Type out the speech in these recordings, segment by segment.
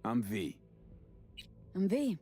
I'm V. I'm V.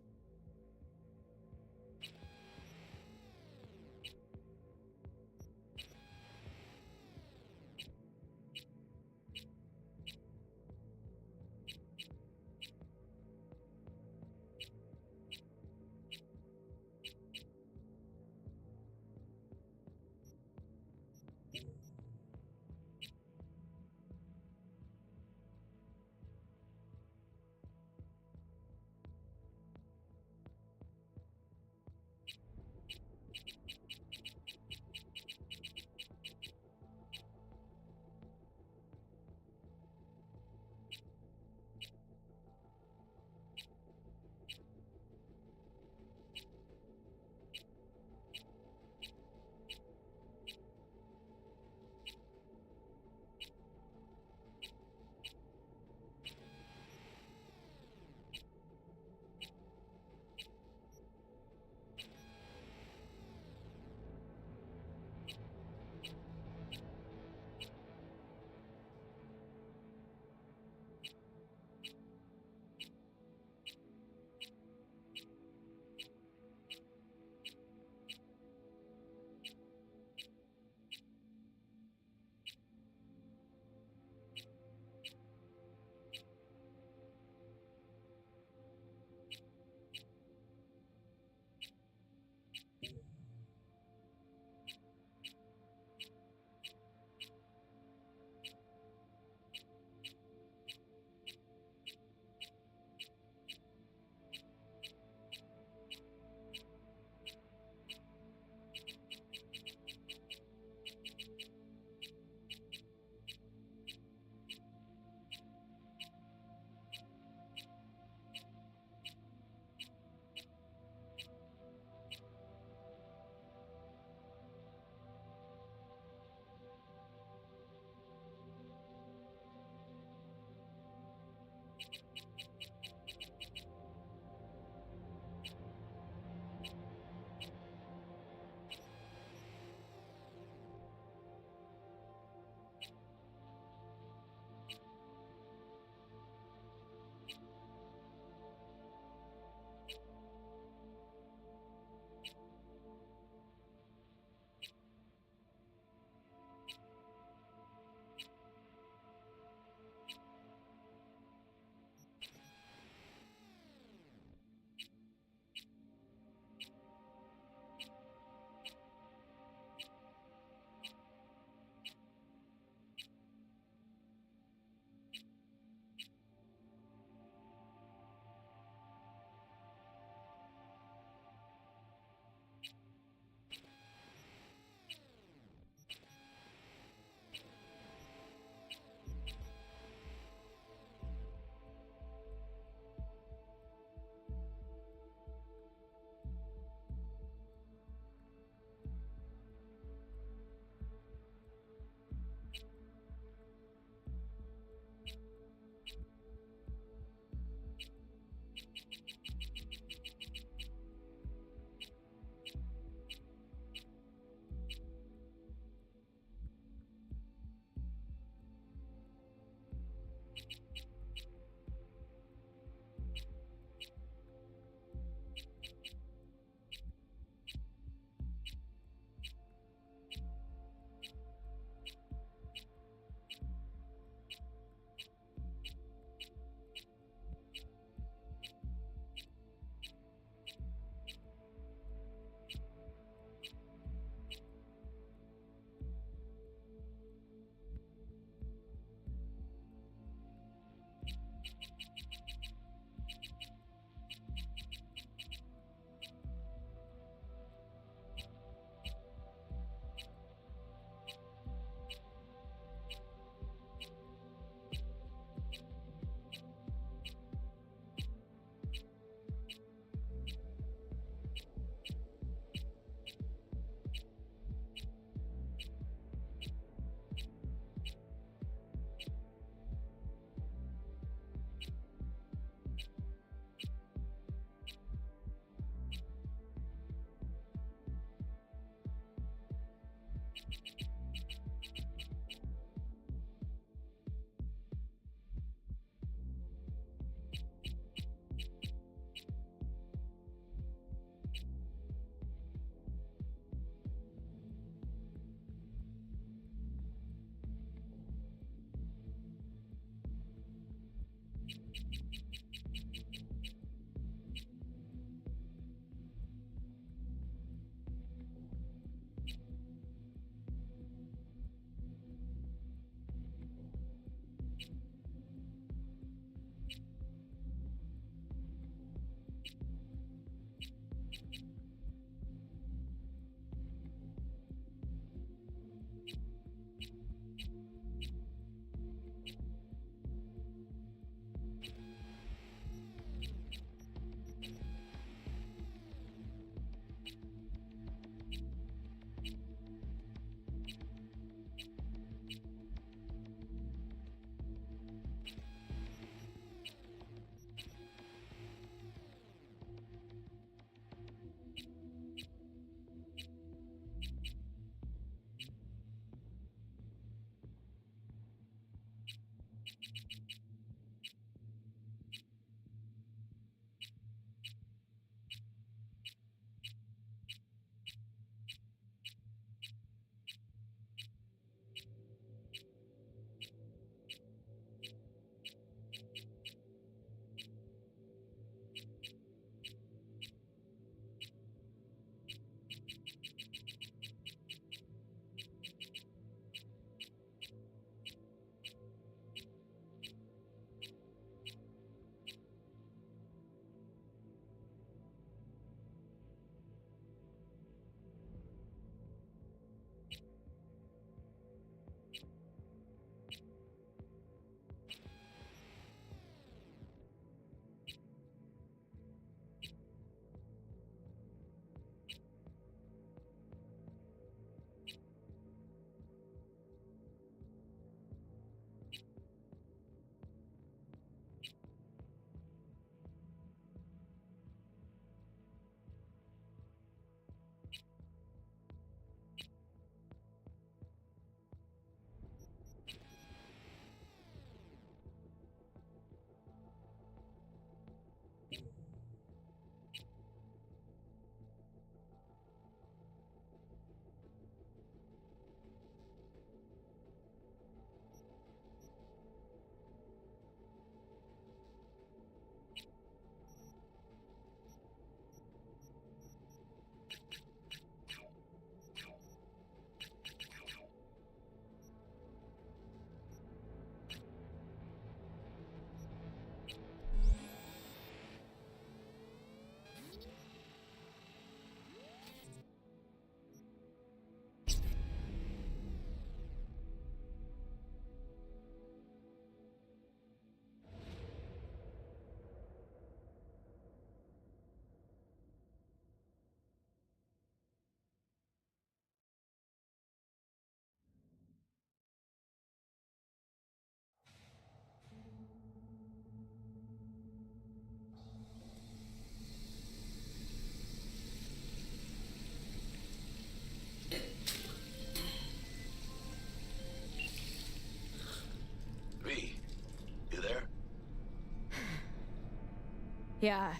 Yeah.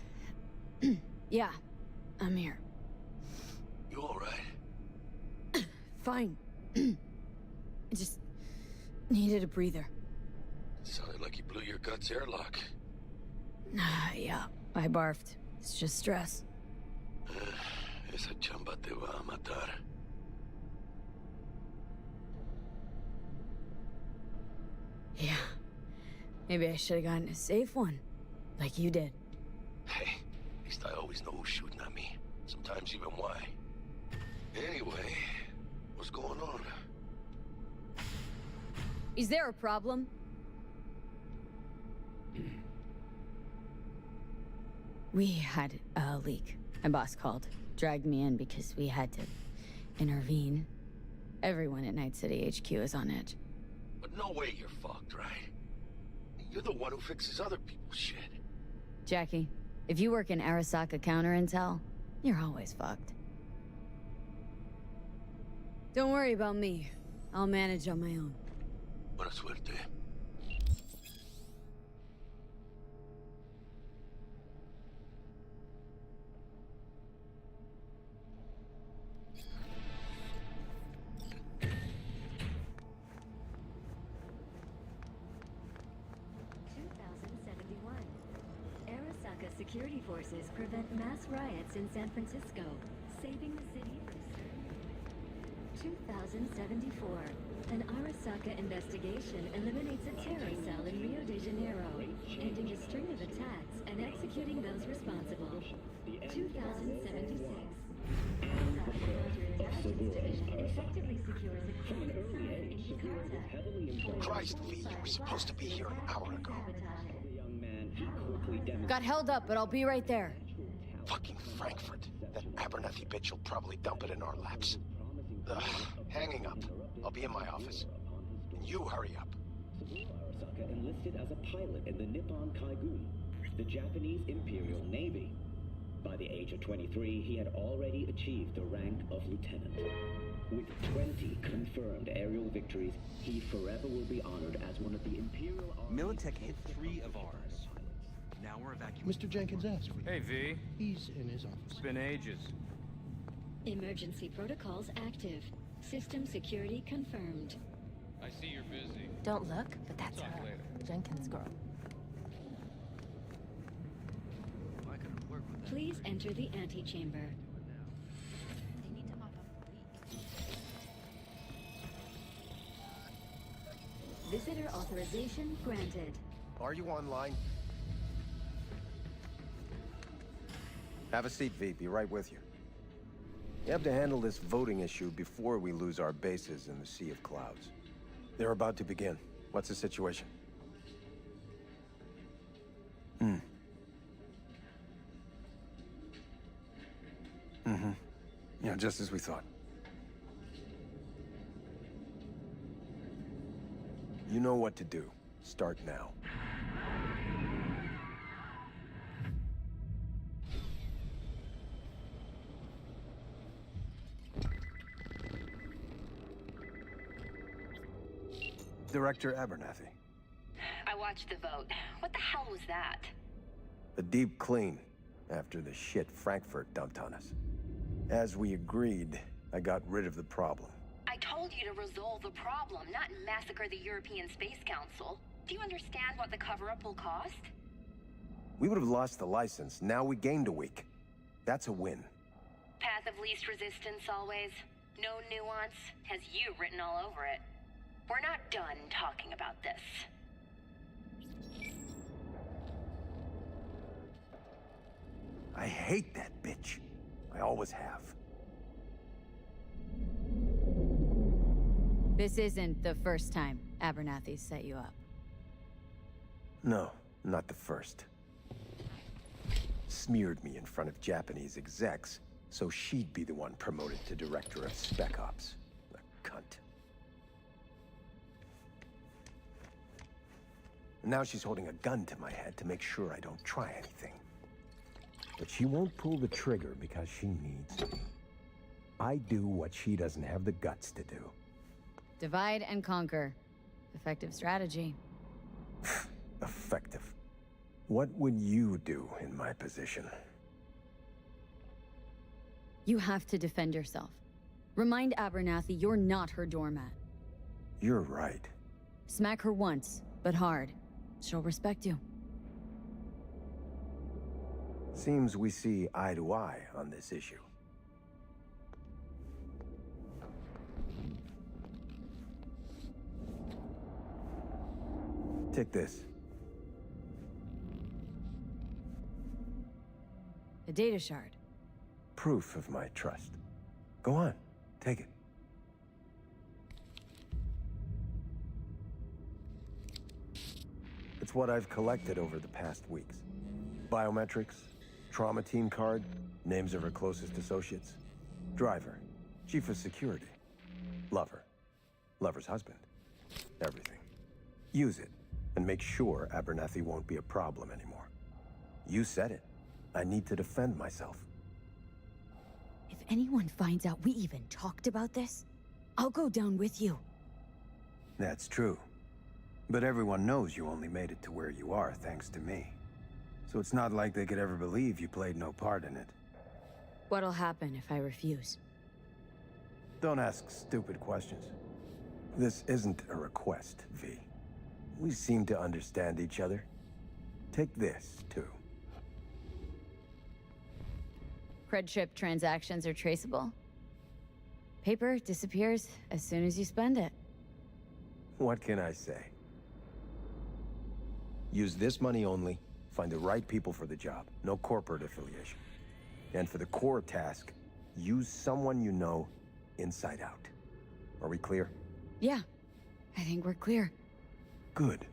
Yeah. I'm here. You alright? Fine. I just needed a breather. Sounded like you blew your guts airlock. Yeah, I barfed. It's just stress. Esa chamba te va a matar. Yeah. Maybe I should have gotten a safe one. Like you did. Hey, at least I always know who's shooting at me. Sometimes even why. Anyway, what's going on? Is there a problem? We had a leak. My boss called. Dragged me in because we had to intervene. Everyone at Night City HQ is on edge. But no way you're fucked, right? You're the one who fixes other people's shit. Jackie, if you work in Arasaka counterintel, you're always fucked. Don't worry about me. I'll manage on my own. Buena suerte. Arasaka security forces prevent mass riots in San Francisco, saving the city from 2074. An Arasaka investigation eliminates a terror cell in Rio de Janeiro, ending a string of attacks and executing those responsible. 2076. Counterintelligence Division effectively secures a coded cell in Jakarta. Christ, V, you were supposed to be here an hour ago. Got held up, but I'll be right there. Fucking Frankfurt. That Abernathy bitch will probably dump it in our laps. Ugh, hanging up. I'll be in my office. And you hurry up. Arasaka enlisted as a pilot in the Nippon Kaigun, the Japanese Imperial Navy. By the age of 23, he had already achieved the rank of lieutenant. With 20 confirmed aerial victories, he forever will be honored as one of the Imperial Army. Militech hit 3 of ours. Now we're evacuating. Mr. Jenkins asked for you. Hey, V. He's in his office. It's been ages. Emergency protocols active. System security confirmed. I see you're busy. Don't look, but that's Talk her. later. Jenkins' girl. I couldn't work with that. Please enter the antechamber. They need to mop up the leak. Visitor authorization granted. Are you online? Have a seat, V. Be right with you. You have to handle this voting issue before we lose our bases in the Sea of Clouds. They're about to begin. What's the situation? Yeah, just as we thought. You know what to do. Start now. Director Abernathy. I watched the vote. What the hell was that? A deep clean after the shit Frankfurt dumped on us. As we agreed, I got rid of the problem. I told you to resolve the problem, not massacre the European Space Council. Do you understand what the cover-up will cost? We would have lost the license. Now we gained a week. That's a win. Path of least resistance always. No nuance. Has you written all over it. We're not done talking about this. I hate that bitch. I always have. This isn't the first time Abernathy set you up. No, not the first. Smeared me in front of Japanese execs, so she'd be the one promoted to Director of Spec Ops. The cunt. Now she's holding a gun to my head to make sure I don't try anything. But she won't pull the trigger because she needs me. I do what she doesn't have the guts to do. Divide and conquer. Effective strategy. Effective. What would you do in my position? You have to defend yourself. Remind Abernathy you're not her doormat. You're right. Smack her once, but hard. She'll respect you. Seems we see eye to eye on this issue. Take this. A data shard. Proof of my trust. Go on, take it. It's what I've collected over the past weeks. Biometrics, trauma team card, names of her closest associates. Driver, chief of security. Lover, lover's husband. Everything. Use it, and make sure Abernathy won't be a problem anymore. You said it. I need to defend myself. If anyone finds out we even talked about this, I'll go down with you. That's true. But everyone knows you only made it to where you are thanks to me. So it's not like they could ever believe you played no part in it. What'll happen if I refuse? Don't ask stupid questions. This isn't a request, V. We seem to understand each other. Take this, too. Cred chip transactions are traceable. Paper disappears as soon as you spend it. What can I say? Use this money only, find the right people for the job, no corporate affiliation. And for the core task, use someone you know inside out. Are we clear? Yeah, I think we're clear. Good.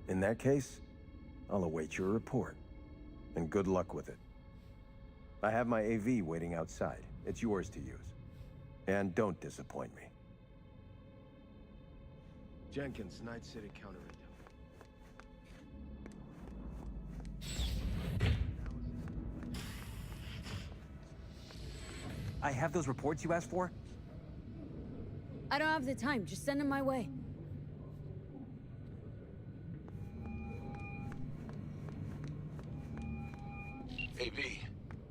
In that case, I'll await your report. And good luck with it. I have my AV waiting outside. It's yours to use. And don't disappoint me. Jenkins, Night City Counter Intel. I have those reports you asked for? I don't have the time. Just send them my way. Hey, V.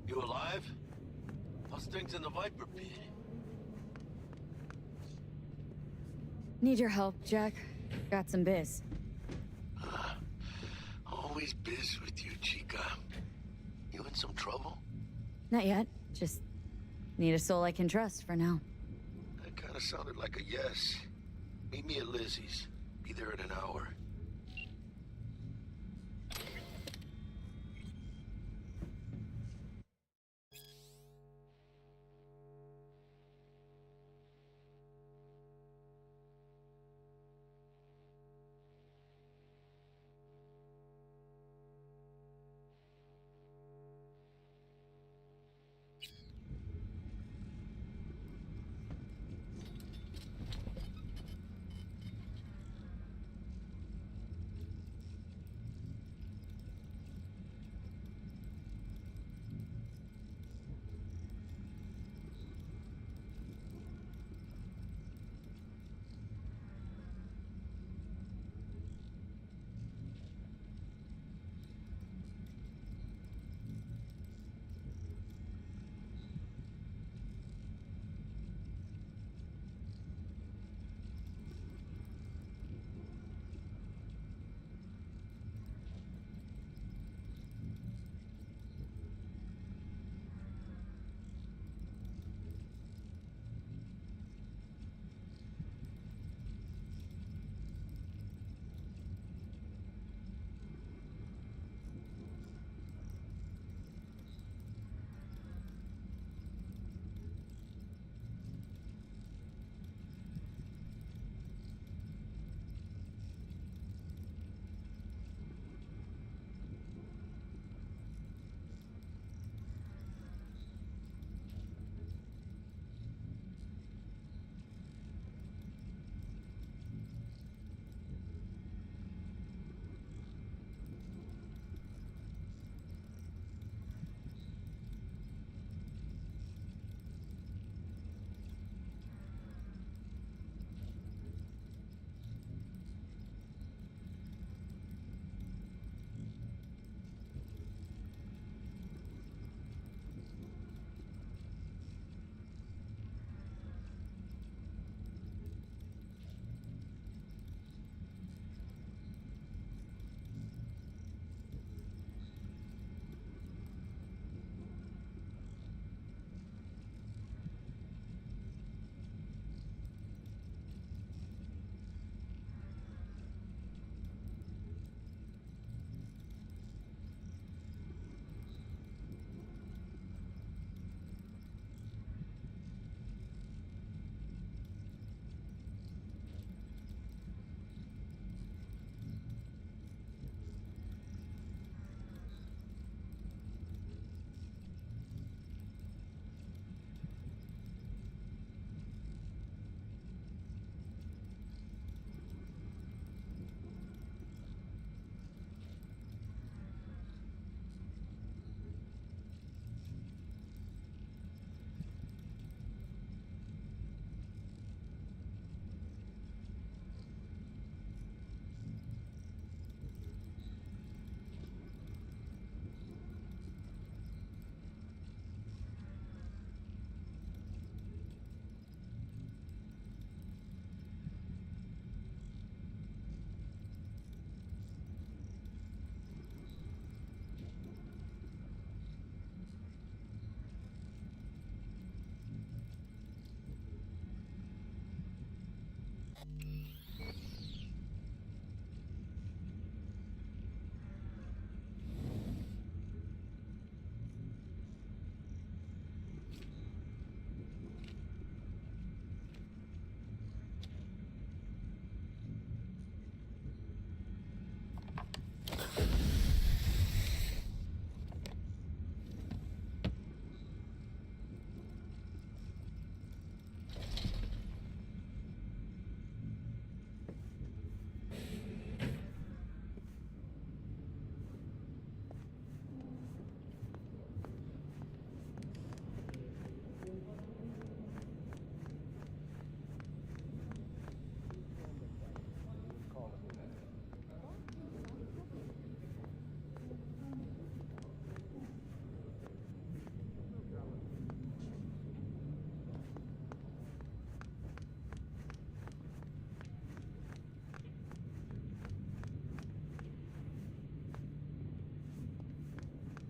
You alive? How's things in the Viper pit? Need your help, Jack. Got some biz. Always biz with you, Chica. You in some trouble? Not yet. Just need a soul I can trust for now. That kind of sounded like a yes. Meet me at Lizzie's. Be there in an hour.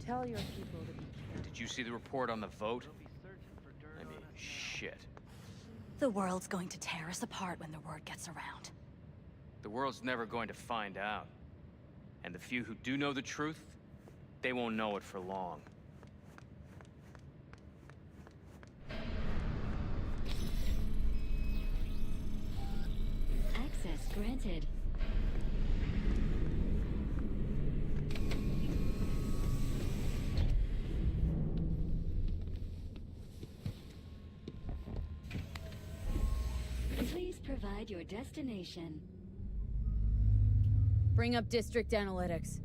Tell your people to be careful. Did you see the report on the vote? I mean, shit. The world's going to tear us apart when the word gets around. The world's never going to find out. And the few who do know the truth, they won't know it for long. Access granted. Please provide your destination. Bring up district analytics.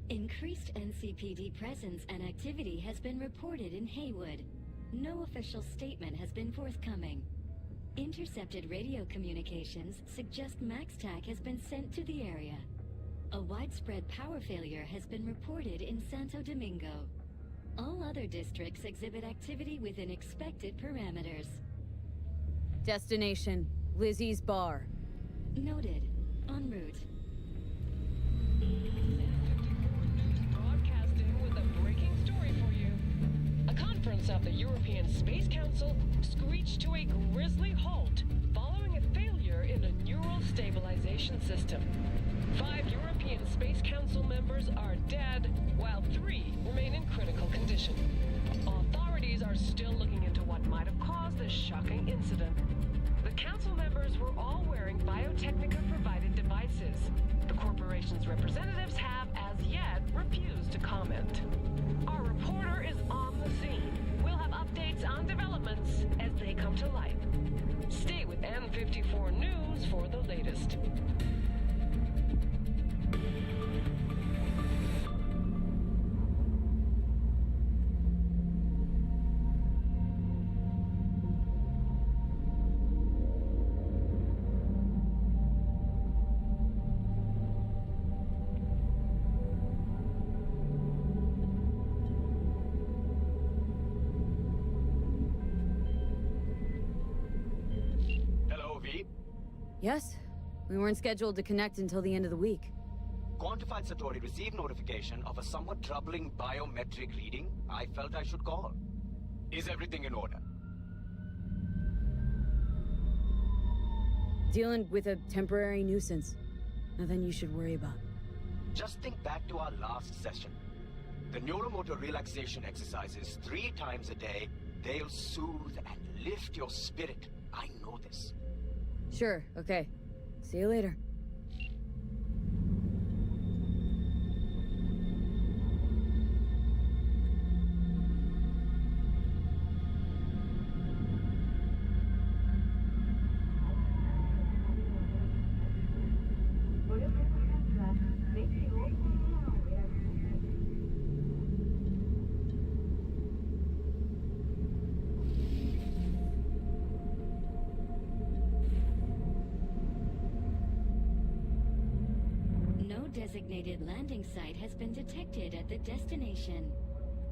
Increased NCPD presence and activity has been reported in Haywood. No official statement has been forthcoming. Intercepted radio communications suggest MaxTac has been sent to the area. A widespread power failure has been reported in Santo Domingo. All other districts exhibit activity within expected parameters. Destination, Lizzie's Bar. Noted. En route. Broadcasting with a breaking story for you. A conference of the European Space Council screeched to a grisly halt following a failure in a neural stabilization system. 5 European Space Council members are dead, while 3 remain in critical condition. Authorities are still looking into what might have caused this shocking incident. The council members were all wearing Biotechnica-provided devices. The corporation's representatives have, as yet, refused to comment. Our reporter is on the scene. We'll have updates on developments as they come to light. Stay with N54 News for the latest. Yes? We weren't scheduled to connect until the end of the week. Quantified Satori received notification of a somewhat troubling biometric reading. I felt I should call. Is everything in order? Dealing with a temporary nuisance. Nothing you should worry about. Just think back to our last session. The neuromotor relaxation exercises 3 times a day, they'll soothe and lift your spirit. I know this. Sure, okay. See you later. Designated landing site has been detected at the destination.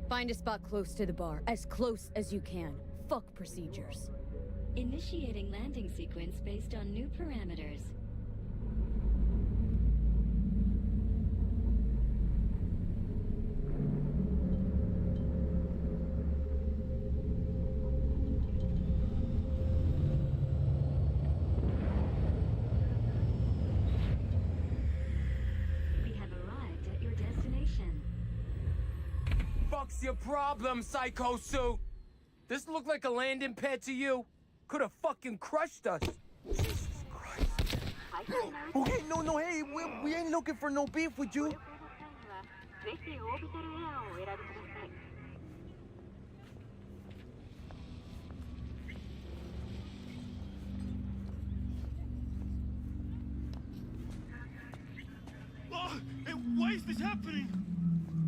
Find a spot close to the bar, as close as you can. Fuck procedures. Initiating landing sequence based on new parameters. What's your problem, Psycho Suit? This look like a landing pad to you? Could have fucking crushed us. Jesus Christ. Okay, no, hey, we ain't looking for no beef with you. Oh, hey, why is this happening?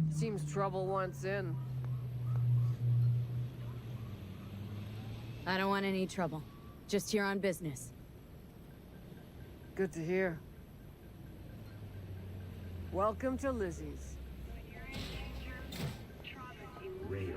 Seems trouble wants in. I don't want any trouble. Just here on business. Good to hear. Welcome to Lizzie's. Radio.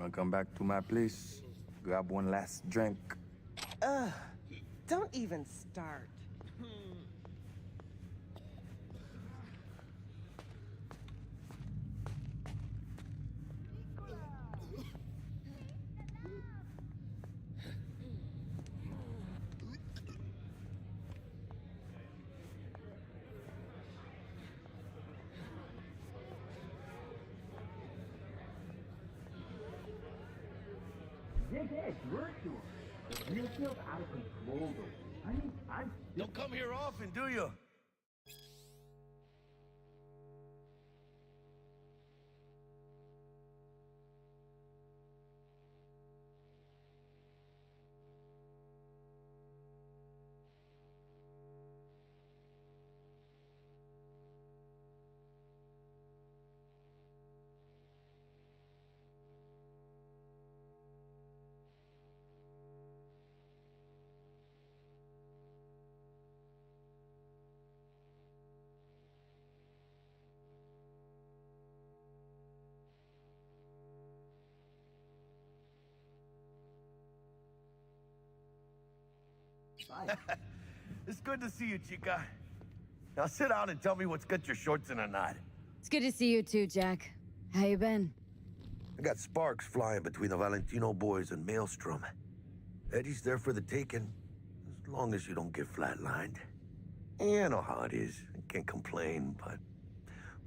Wanna come back to my place? Grab one last drink. Don't even start. Don't come here often, do you? It's good to see you, chica. Now sit down and tell me what's got your shorts in a knot. It's good to see you too, Jack. How you been? I got sparks flying between the Valentino boys and Maelstrom. Eddie's there for the taking, as long as you don't get flatlined. Yeah, I know how it is. I can't complain, but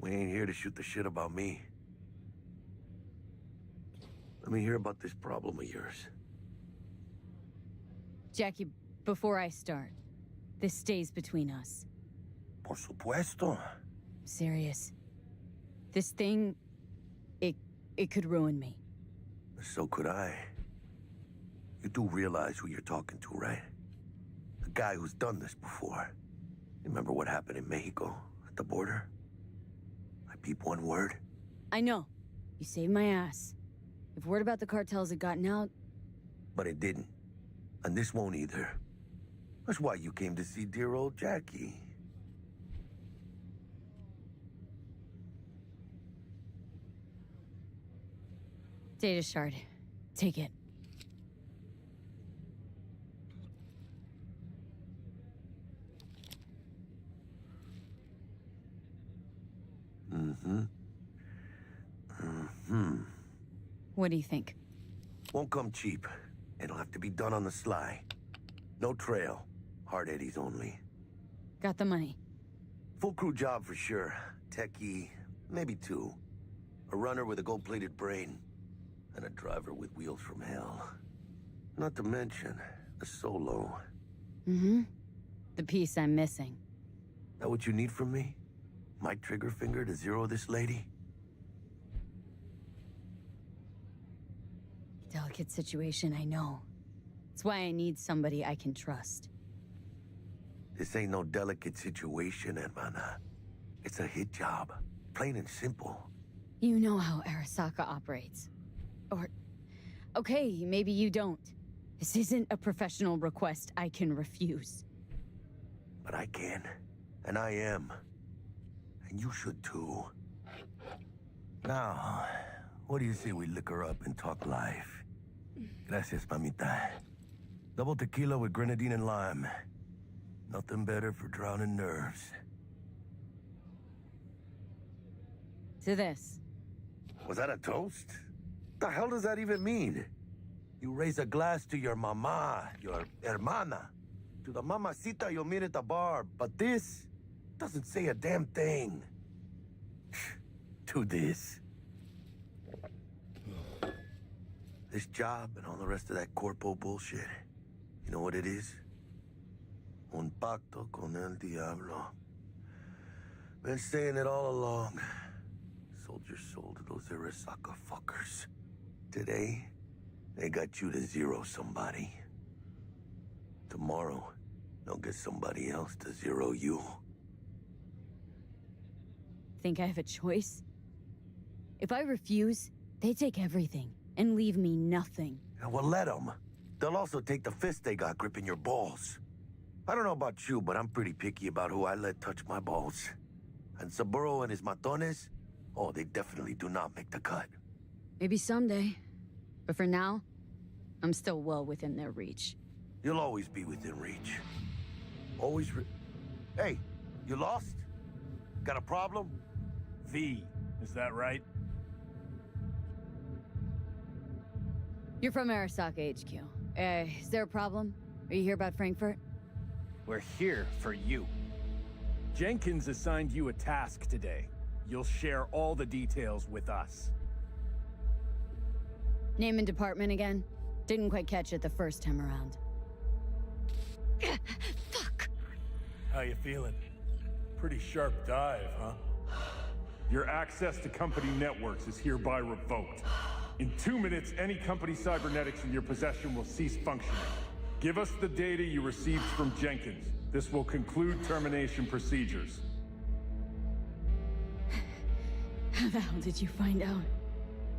we ain't here to shoot the shit about me. Let me hear about this problem of yours. Jackie, before I start, this stays between us. Por supuesto. Serious. This thing, it could ruin me. So could I. You do realize who you're talking to, right? The guy who's done this before. Remember what happened in Mexico, at the border? I peep one word. I know. You saved my ass. If word about the cartels had gotten out... But it didn't. And this won't either. That's why you came to see dear old Jackie. Data shard. Take it. What do you think? Won't come cheap. It'll have to be done on the sly. No trail. Hard eddies only. Got the money. Full crew job for sure. Techie, maybe two. A runner with a gold-plated brain. And a driver with wheels from hell. Not to mention, a solo. The piece I'm missing. That what you need from me? My trigger finger to zero this lady? Delicate situation, I know. It's why I need somebody I can trust. This ain't no delicate situation, hermana. It's a hit job. Plain and simple. You know how Arasaka operates. Or... okay, maybe you don't. This isn't a professional request I can refuse. But I can. And I am. And you should too. Now, what do you say we liquor up and talk life? Gracias, mamita. Double tequila with grenadine and lime. Nothing better for drowning nerves. To this. Was that a toast? The hell does that even mean? You raise a glass to your mama, your hermana. To the mamacita you'll meet at the bar. But this doesn't say a damn thing. To this. This job and all the rest of that corpo bullshit. You know what it is? Un pacto con el diablo. Been saying it all along. Sold your soul to those Arasaka fuckers. Today, they got you to zero somebody. Tomorrow, they'll get somebody else to zero you. Think I have a choice? If I refuse, they take everything and leave me nothing. Yeah, well, let them. They'll also take the fist they got gripping your balls. I don't know about you, but I'm pretty picky about who I let touch my balls. And Saburo and his matones, oh, they definitely do not make the cut. Maybe someday. But for now, I'm still well within their reach. You'll always be within reach. Always Hey, you lost? Got a problem? V, is that right? You're from Arasaka HQ. Is there a problem? Are you here about Frankfurt? We're here for you. Jenkins assigned you a task today. You'll share all the details with us. Name and department again? Didn't quite catch it the first time around. Fuck! How you feeling? Pretty sharp dive, huh? Your access to company networks is hereby revoked. In 2 minutes, any company cybernetics in your possession will cease functioning. Give us the data you received from Jenkins. This will conclude termination procedures. How the hell did you find out?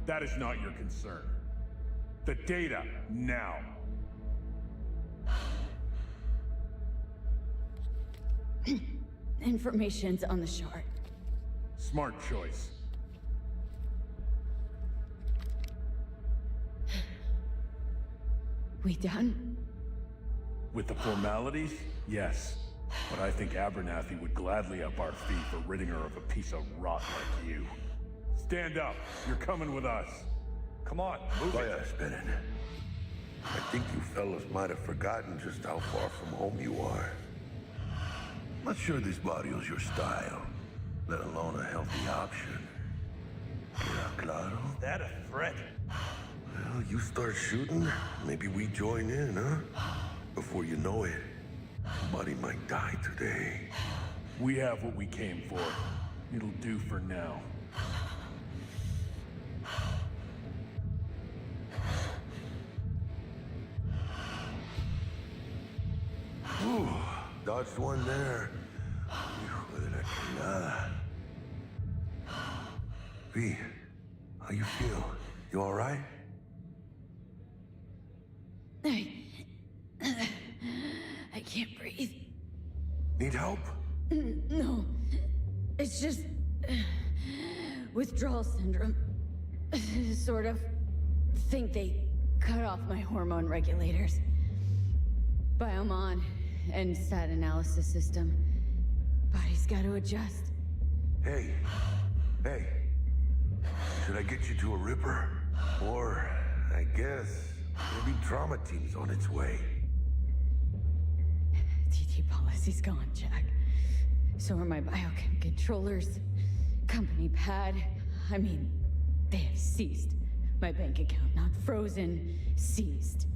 That is not your concern. The data, now. Information's on the shard. Smart choice. We done? With the formalities, yes. But I think Abernathy would gladly up our fee for ridding her of a piece of rot like you. Stand up. You're coming with us. Come on, move it. Spinning. I think you fellas might have forgotten just how far from home you are. Not sure this barrio's your style, let alone a healthy option. Yeah, claro. Is that a threat? Well, you start shooting, maybe we join in, huh? Before you know it, somebody might die today. We have what we came for. It'll do for now. Ooh, dodged one there. Hijo de la chingada. V, how you feel? You all right? I can't breathe. Need help? No. It's just... withdrawal syndrome. Sort of. Think they cut off my hormone regulators. Biome on, and stat analysis system. Body's got to adjust. Hey. Should I get you to a Ripper? Or, I guess, maybe trauma team's on its way. TT policy's gone, Jack. So are my biochem controllers. Company pad. I mean, they have ceased. My bank account not frozen, seized.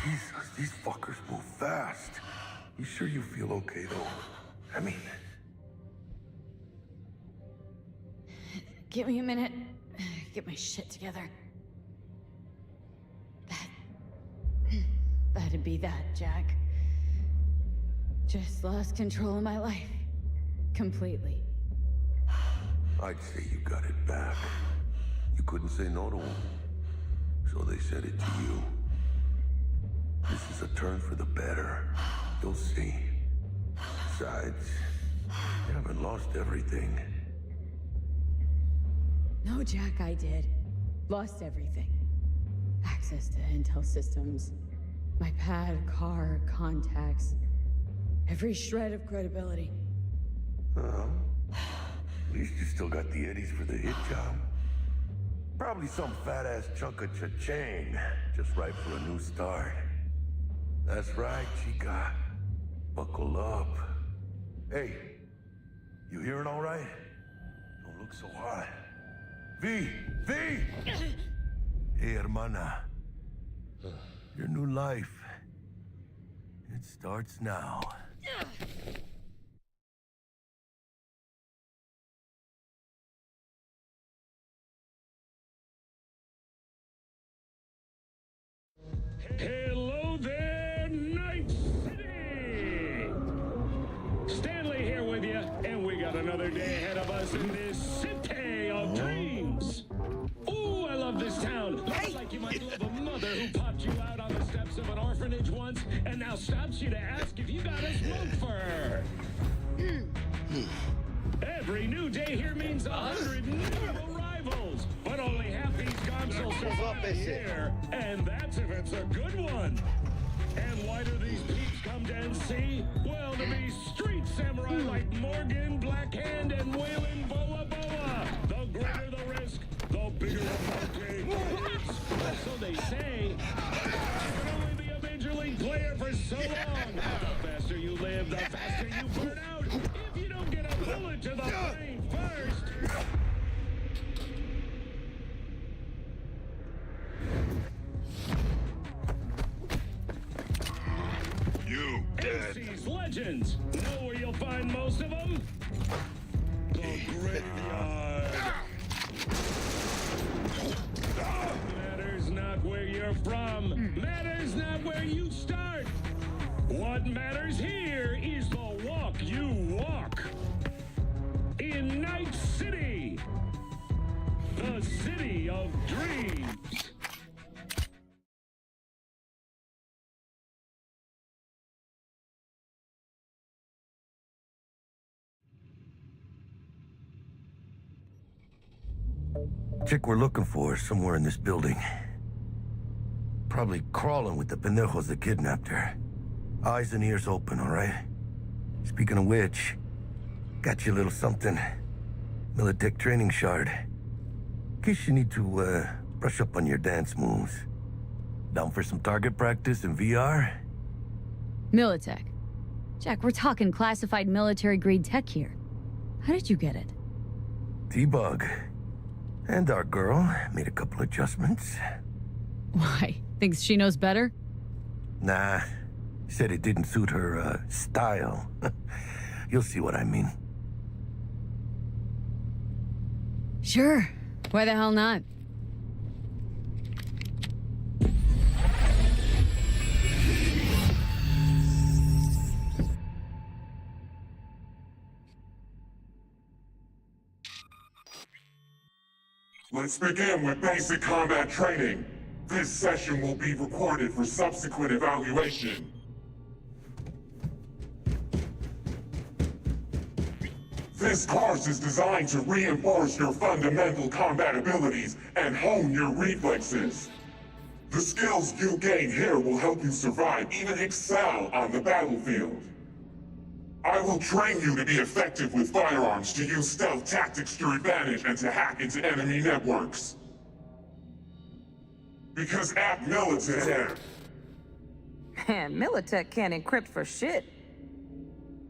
Jesus, these fuckers move fast. You sure you feel okay, though? I mean... Give me a minute. Get my shit together. That'd be that, Jack. Just lost control of my life. Completely. I'd say you got it back. You couldn't say no to them. So they said it to you. This is a turn for the better. You'll see. Besides, you haven't lost everything. No, Jack, I did. Lost everything. Access to intel systems. My pad, car, contacts. Every shred of credibility. At least you still got the eddies for the hit job. Probably some fat-ass chunk of cha-ching. Just right for a new start. That's right, chica. Buckle up. Hey, you hearing all right? Don't look so hot. V! Hey, hermana. Your new life. It starts now. Hello there, Night City! Stanley here with you, and we got another day ahead of us in this city of dreams. Ooh, I love this town. Looks like you might love a mother who popped you out on the steps of an orphanage once, and now stops you to ask if you got a smoke for her. Every new day here means 100 new arrivals, but only half these gone console system here, and that's if it's a good one. And why do these peeps come to NC? Well, to be street samurai like Morgan, Blackhand, and Waylon Boa Boa. The greater the risk, the bigger the monkey. So they say, you can only be a major league player for so long. The faster you live, the faster you burn out. If you don't get a bullet to the brain first. You dead. NC's legends. Know where you'll find most of them? The graveyard. Matters not where you're from. Matters not where you start. What matters here is the walk you walk. In Night City. The city of dreams. Chick we're looking for is somewhere in this building. Probably crawling with the pendejos that kidnapped her. Eyes and ears open, all right? Speaking of which, got you a little something. Militech training shard. In case you need to, brush up on your dance moves. Down for some target practice in VR? Militech. Jack, we're talking classified military-grade tech here. How did you get it? T-Bug. And our girl made a couple adjustments. Why? Thinks she knows better? Nah. Said it didn't suit her, style. You'll see what I mean. Sure. Why the hell not? Let's begin with basic combat training. This session will be recorded for subsequent evaluation. This course is designed to reinforce your fundamental combat abilities and hone your reflexes. The skills you gain here will help you survive, even excel on the battlefield. I will train you to be effective with firearms, to use stealth tactics to your advantage, and to hack into enemy networks. Because at Militech... Man, Militech can't encrypt for shit.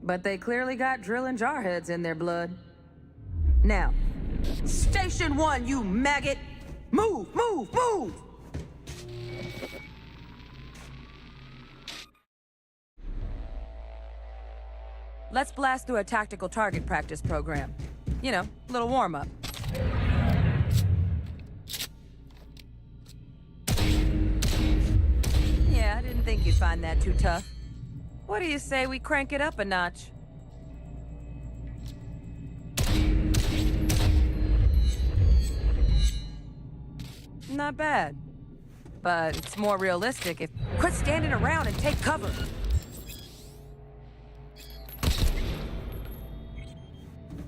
But they clearly got drill and jarheads in their blood. Now, Station 1, you maggot! Move, move, move! Let's blast through a tactical target practice program. You know, a little warm-up. Yeah, I didn't think you'd find that too tough. What do you say we crank it up a notch? Not bad. But it's more realistic if... Quit standing around and take cover!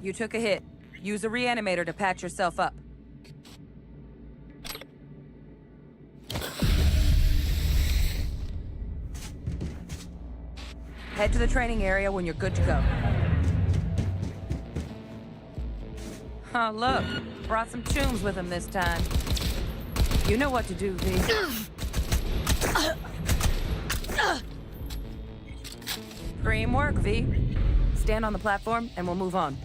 You took a hit. Use a reanimator to patch yourself up. Head to the training area when you're good to go. Oh, look. Brought some chooms with him this time. You know what to do, V. Cream work, V. Stand on the platform and we'll move on.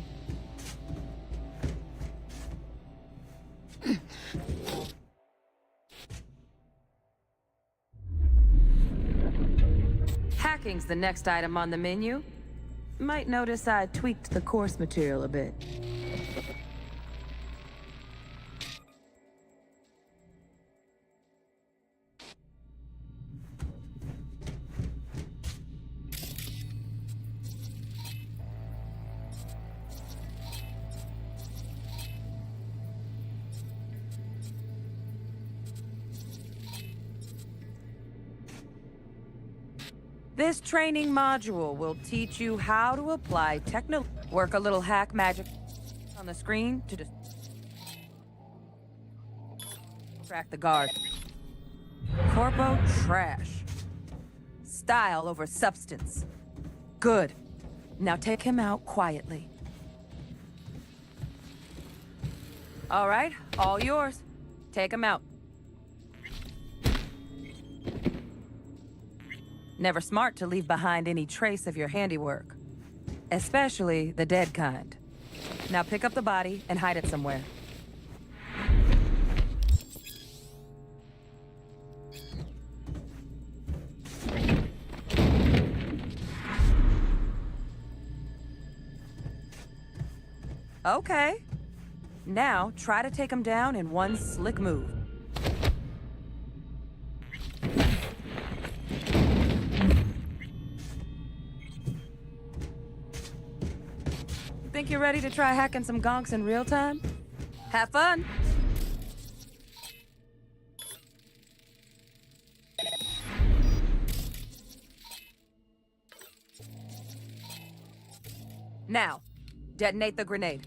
Hacking's the next item on the menu. Might notice I tweaked the course material a bit. This training module will teach you how to apply work a little hack magic on the screen to Track the guard. Corpo trash. Style over substance. Good. Now take him out quietly. All right, all yours. Take him out. Never smart to leave behind any trace of your handiwork. Especially the dead kind. Now pick up the body and hide it somewhere. Okay. Now, try to take him down in one slick move. Think you're ready to try hacking some gonks in real time? Have fun! Now, detonate the grenade.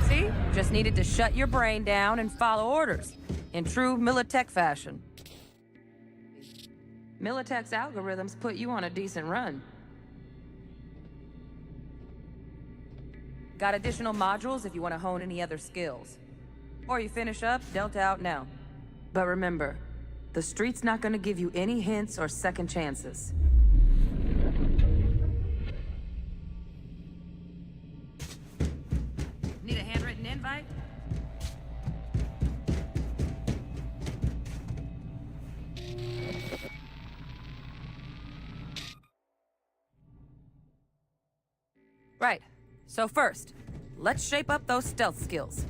See? Just needed to shut your brain down and follow orders. In true Militech fashion. Militech's algorithms put you on a decent run. Got additional modules if you want to hone any other skills. Or you finish up, Delta out now. But remember, the street's not gonna give you any hints or second chances. Need a handwritten invite? Right. So first, let's shape up those stealth skills.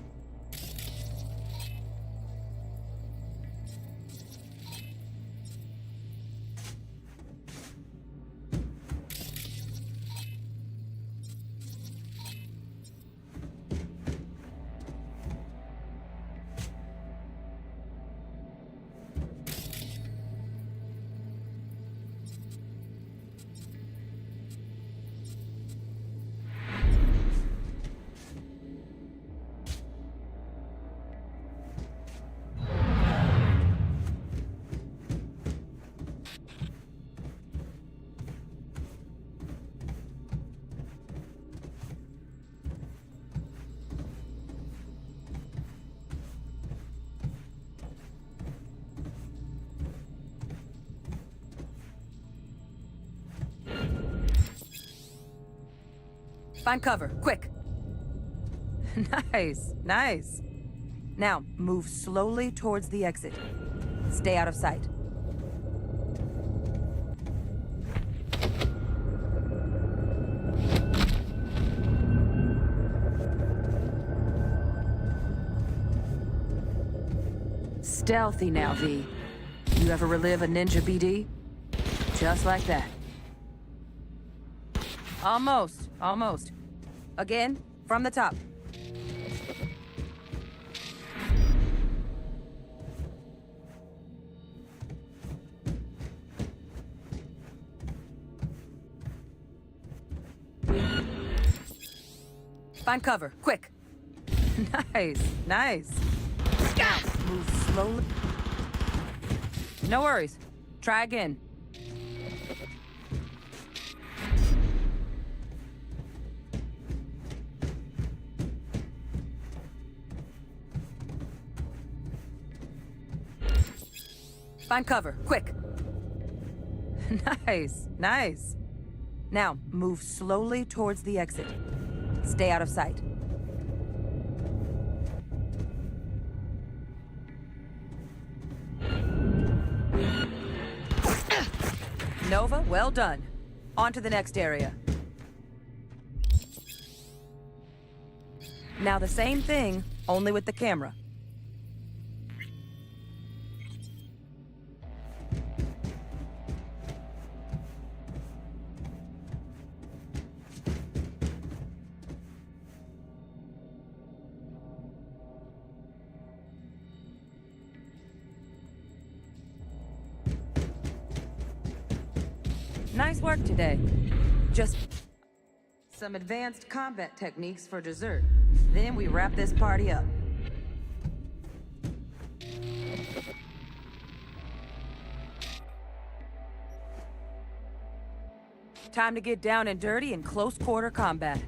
Find cover, quick. Nice, nice. Now, move slowly towards the exit. Stay out of sight. Stealthy now, V. You ever relive a ninja BD? Just like that. Almost, almost. Again, from the top. Find cover, quick. Nice, nice. Now, move slowly. No worries. Try again. Find cover, quick. Nice, nice. Now, move slowly towards the exit. Stay out of sight. Nova, well done. On to the next area. Now the same thing, only with the camera. Nice work today. Just some advanced combat techniques for dessert. Then we wrap this party up. Time to get down and dirty in close quarter combat.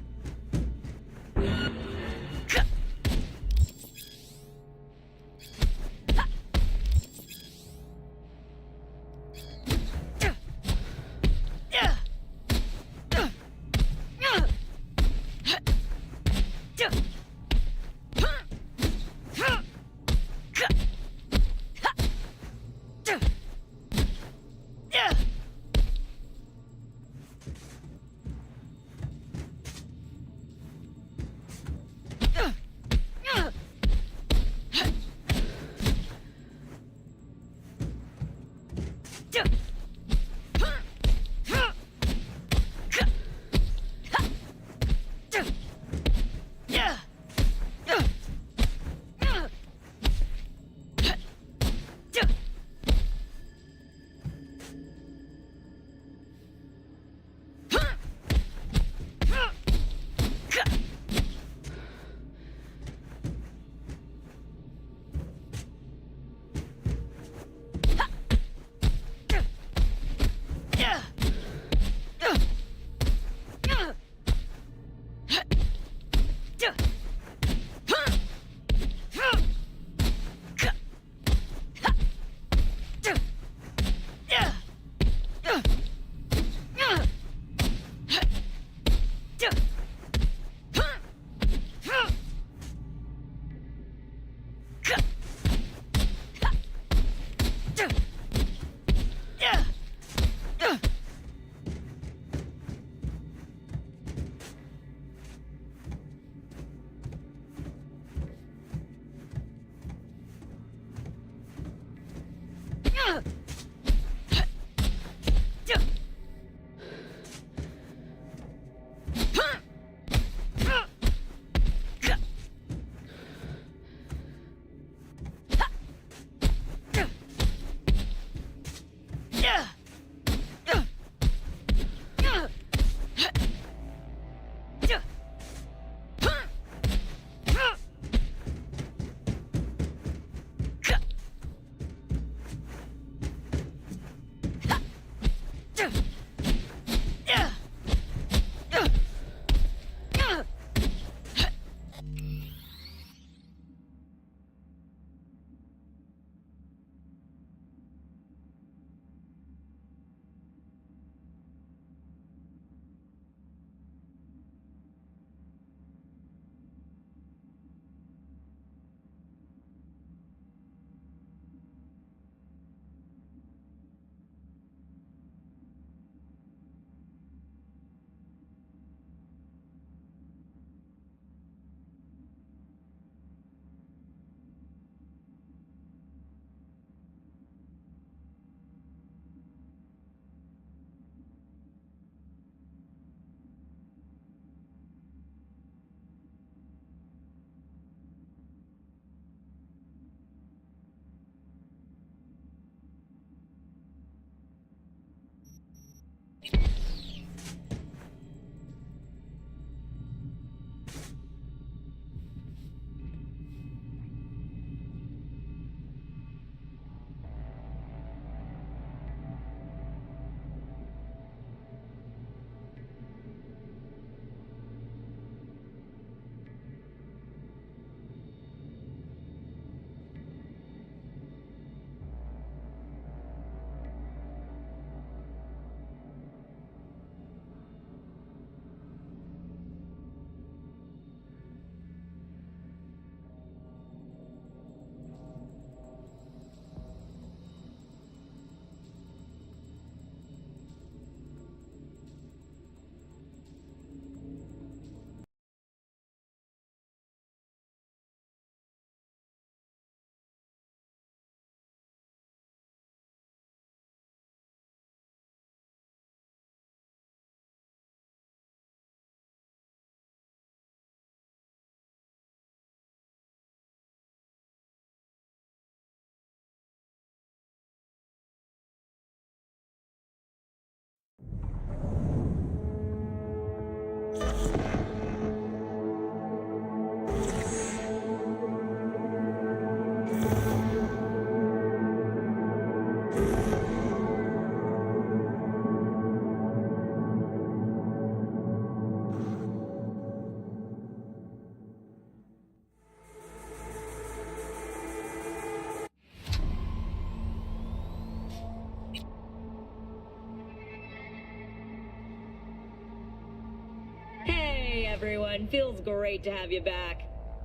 everyone. Feels great to have you back.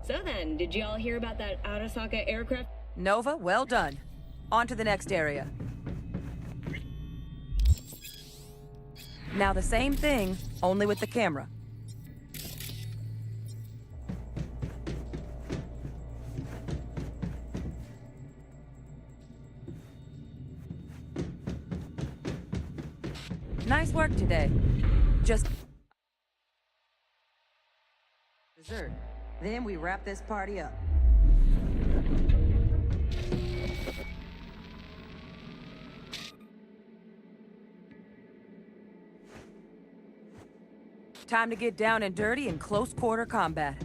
So then, did y'all hear about that Arasaka aircraft? Nova, well done. On to the next area. Now the same thing, only with the camera. Nice work today. Just dessert. Then we wrap this party up. Time to get down and dirty in close quarter combat.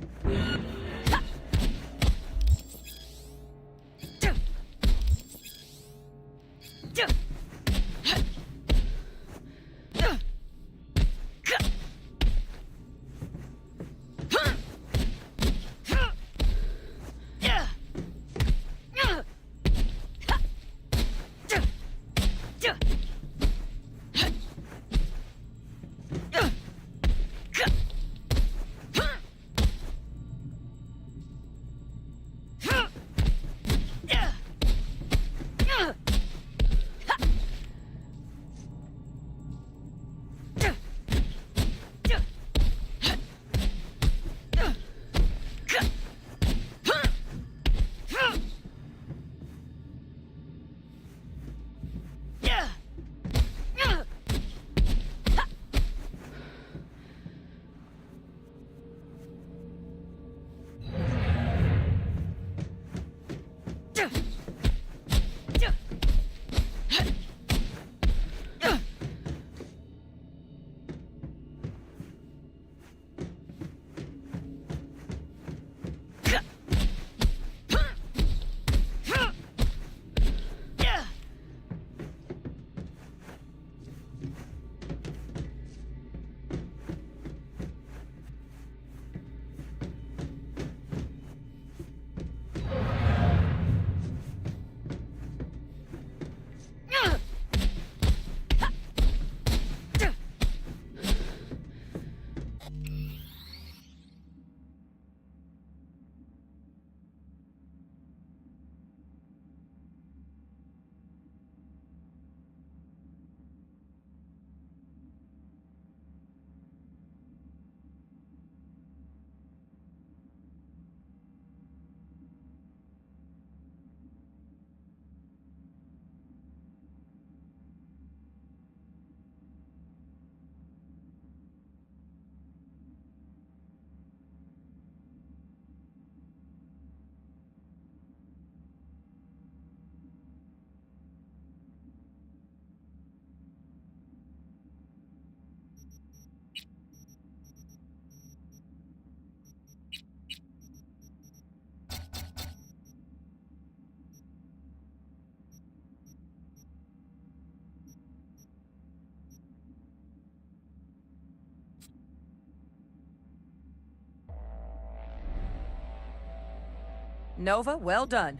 Nova, well done.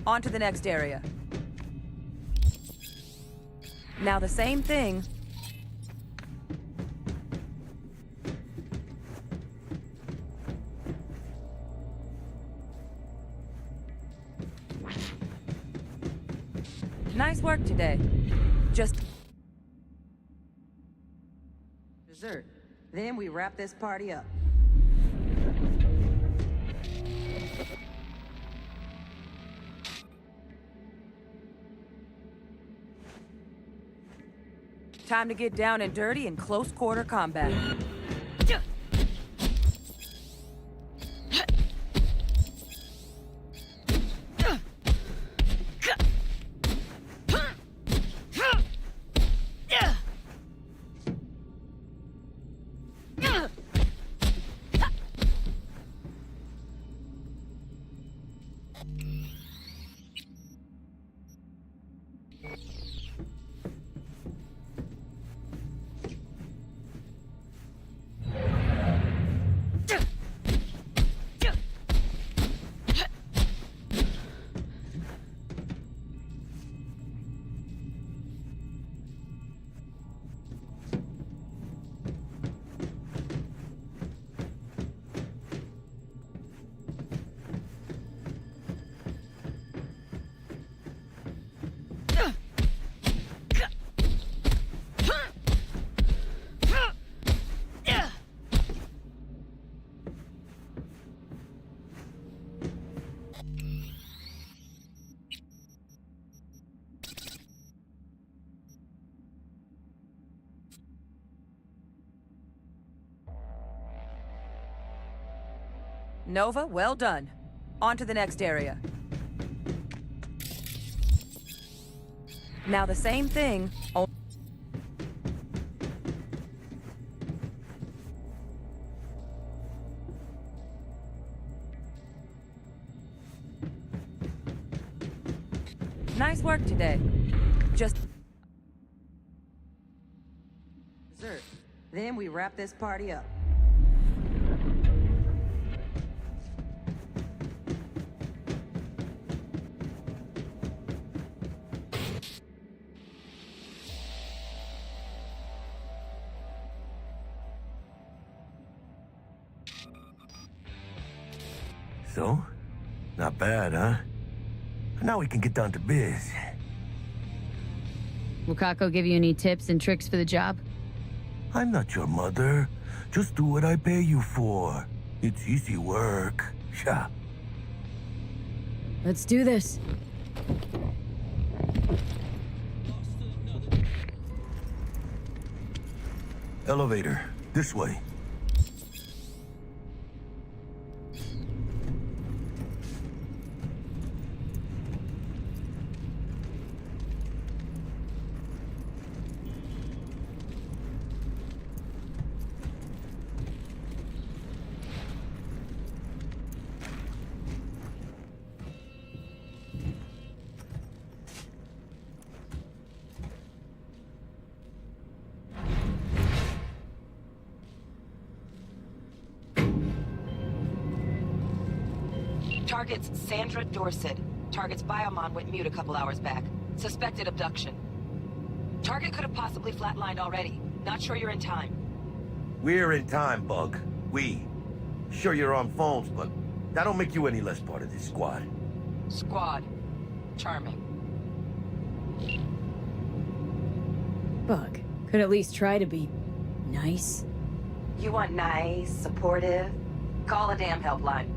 On to the next area. Now the same thing. Nice work today. Just dessert. Then we wrap this party up. Time to get down and dirty in close quarter combat. Nova, well done. On to the next area. Now the same thing, nice work today. Just dessert. Then we wrap this party up. So? Not bad, huh? Now we can get down to biz. Will Kako give you any tips and tricks for the job? I'm not your mother. Just do what I pay you for. It's easy work. Yeah. Let's do this. Elevator. This way. Target's Sandra Dorset. Target's biomon went mute a couple hours back. Suspected abduction. Target could have possibly flatlined already. Not sure you're in time. We're in time, Bug. We. Sure you're on phones, but that don't make you any less part of this squad. Squad. Charming. Bug, could at least try to be nice. You want nice, supportive? Call a damn helpline.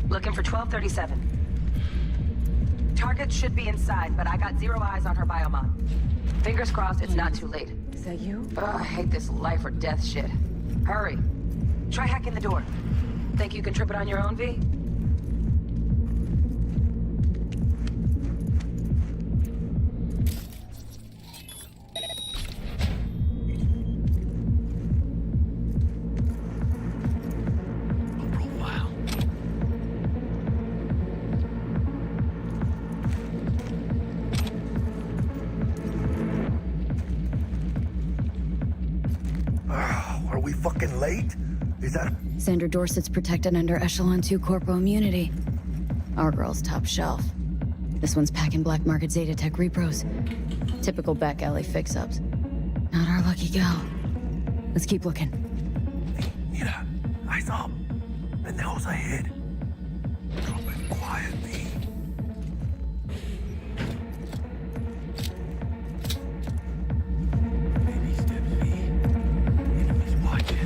Looking for 1237. Target should be inside, but I got 0 eyes on her biomon. Fingers crossed it's not too late. Is that you? Ugh, I hate this life or death shit. Hurry. Try hacking the door. Think you can trip it on your own, V? Are we fucking late? Is that... Sandra Dorset's protected under Echelon 2 Corpo immunity. Our girl's top shelf. This one's packing black market Zeta Tech repros. Typical back alley fix-ups. Not our lucky gal. Let's keep looking. Mira, eyes up. The nose ahead. Drop it quietly. Baby steps, V. Enemies watching.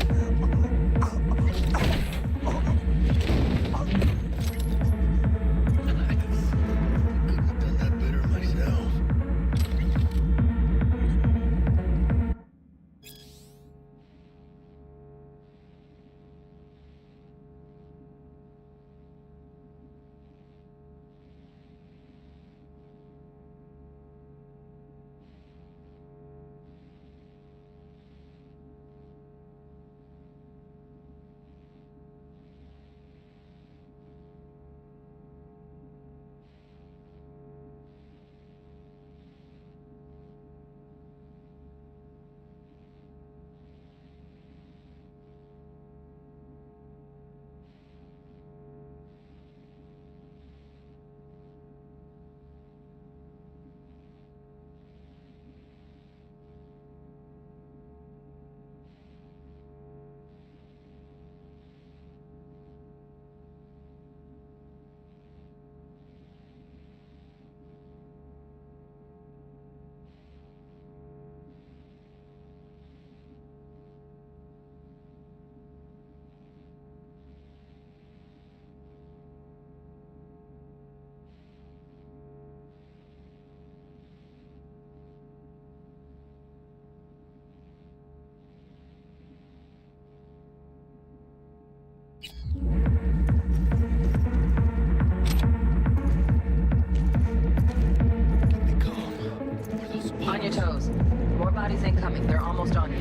building. They're almost on you.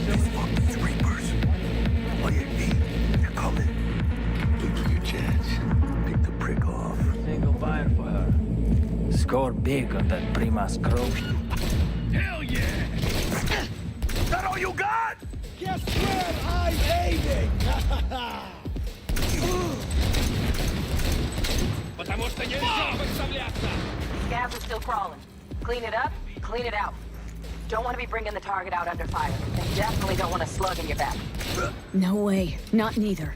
These fucking Reapers. Oh yeah, D, they're coming. Give them your chance. Pick the prick off. Single fire for her. Score big on that Primas Crow. Hell yeah! Is that all you got? Guess where I'm aiming? Потому что нельзя подставляться! Scabs are still crawling. Clean it up, clean it out. Don't want to be bringing the target out under fire. And definitely don't want a slug in your back. No way. Not neither.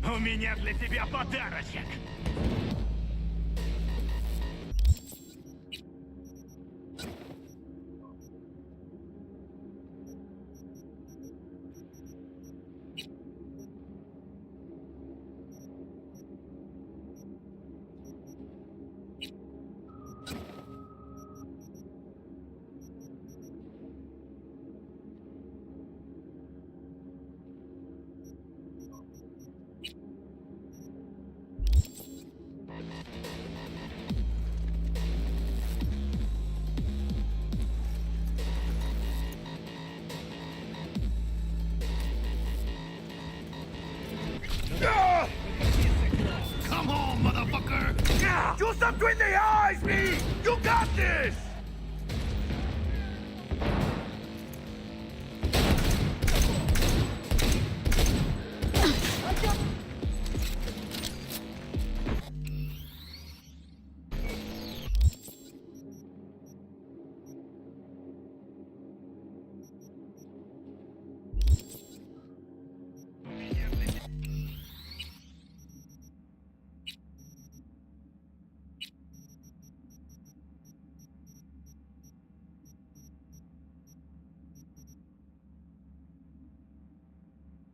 У меня для тебя подарочек. Come on, motherfucker! You stop between the eyes, me! You got this!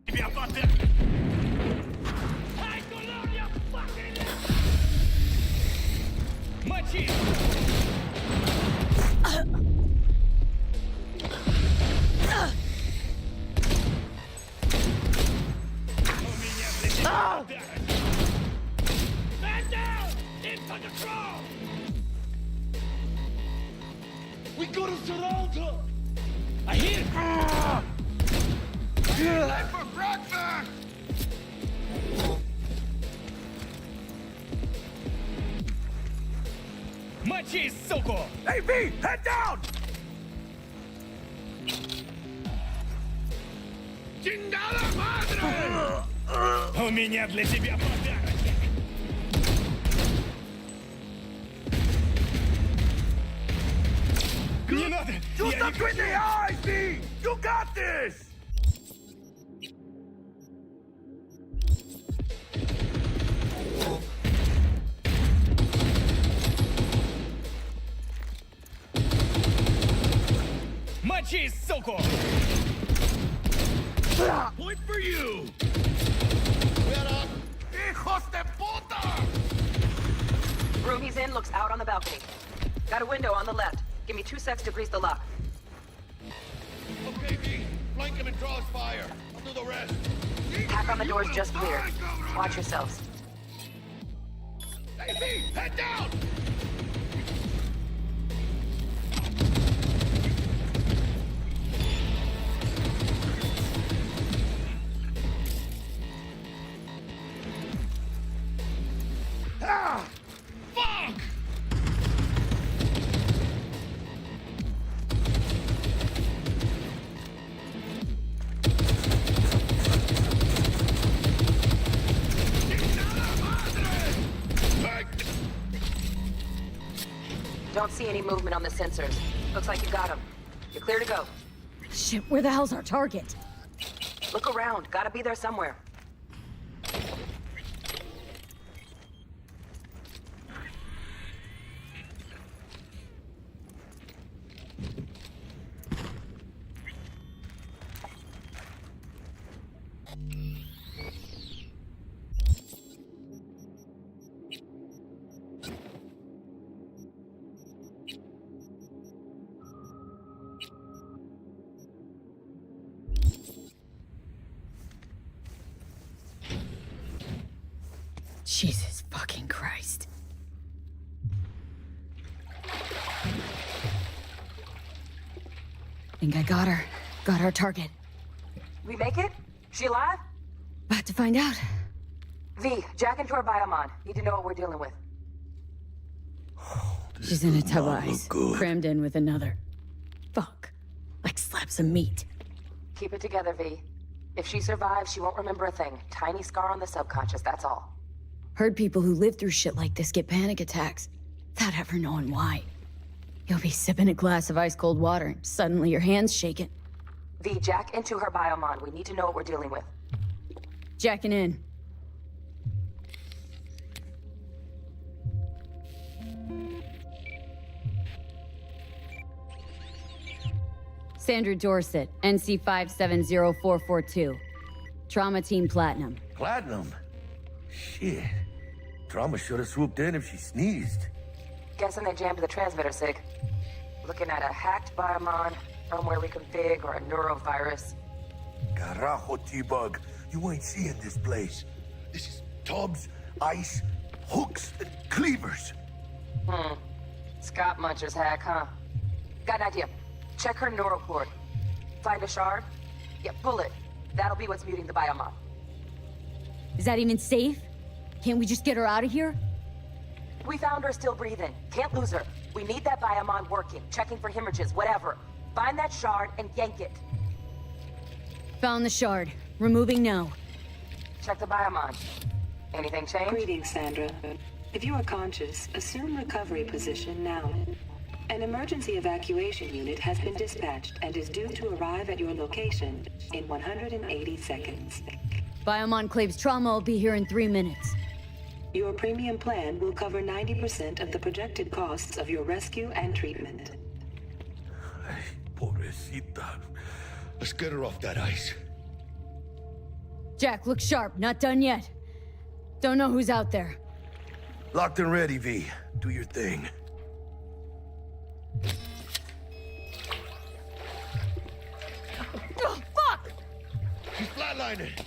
Тебя подарок. Мочи! We got to surround her! I hear it! Time for breakfast! Мочи, суку! Hey, V! Head down! Chingada madre! У меня для тебя подарочек. Не надо! You Я stop не between хочу! the eyes, V! You got this! Мочи, суку! Point for you! Hijos de puta! Room he's in looks out on the balcony. Got a window on the left. Give me 2 secs to grease the lock. Okay, V. Flank him and draw his fire. I'll do the rest. Pack on the doors just cleared. Watch yourselves. Hey, V! Head down! Ah! Fuck! Don't see any movement on the sensors. Looks like you got him. You're clear to go. Shit, where the hell's our target? Look around. Gotta be there somewhere. Jesus fucking Christ. Think I got her. Got our target. We make it? She alive? About to find out. V, jack into her biomon. Need to know what we're dealing with. She's in a tub of ice, good. crammed in with another. Fuck. Like slabs of meat. Keep it together, V. If she survives, she won't remember a thing. Tiny scar on the subconscious, that's all. Heard people who live through shit like this get panic attacks, without ever knowing why. You'll be sipping a glass of ice-cold water, and suddenly your hand's shaking. V, jack into her biomon. We need to know what we're dealing with. Jacking in. Sandra Dorset, NC 570442. Trauma Team Platinum. Platinum? Shit. Trauma should have swooped in if she sneezed. Guessing they jammed the transmitter, Sig. Looking at a hacked biomon, firmware reconfig, or a neurovirus. Carajo, T-Bug. You ain't seeing this place. This is tubs, ice, hooks, and cleavers. Scott Muncher's hack, huh? Got an idea. Check her neural port. Find a shard? Yeah, pull it. That'll be what's muting the biomon. Is that even safe? Can't we just get her out of here? We found her still breathing. Can't lose her. We need that biomon working, checking for hemorrhages, whatever. Find that shard and yank it. Found the shard. Removing now. Check the biomon. Anything change? Greetings, Sandra. If you are conscious, assume recovery position now. An emergency evacuation unit has been dispatched and is due to arrive at your location in 180 seconds. Biomon claims trauma will be here in 3 minutes. Your premium plan will cover 90% of the projected costs of your rescue and treatment. Pobrecita. Let's get her off that ice. Jack, look sharp. Not done yet. Don't know who's out there. Locked and ready, V. Do your thing. Oh, fuck! She's flatlining.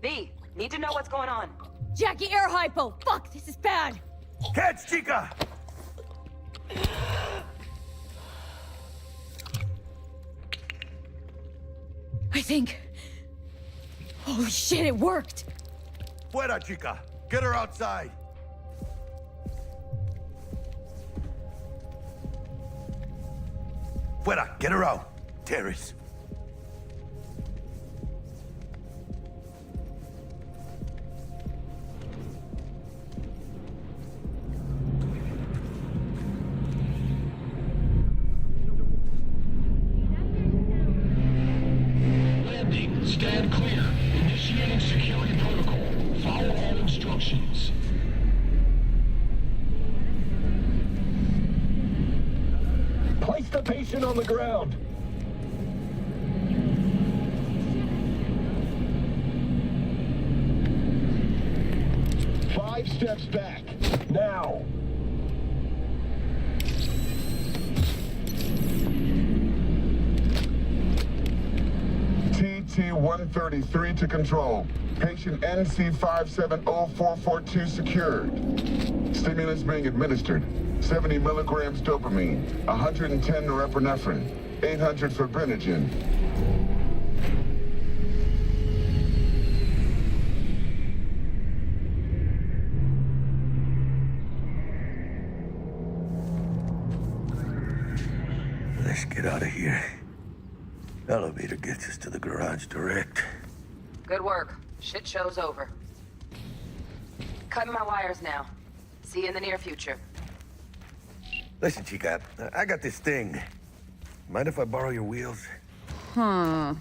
V, need to know what's going on. Jackie, air hypo! Fuck, this is bad! Catch, chica! I think... Holy shit, it worked! Fuera, chica. Get her outside. Fuera, get her out. Terrace. Landing. Stand clear. Initiating security protocol. Follow all instructions. Place the patient on the ground. Five steps back. Now. TT-133 to control. Patient NC570442 secured. Stimulants being administered. 70 milligrams dopamine, 110 norepinephrine, 800 fibrinogen. Let's get out of here. Elevator gets us to the garage direct. Good work. Shit show's over. Cutting my wires now. See you in the near future. Listen, chica, I got this thing. Mind if I borrow your wheels? Huh.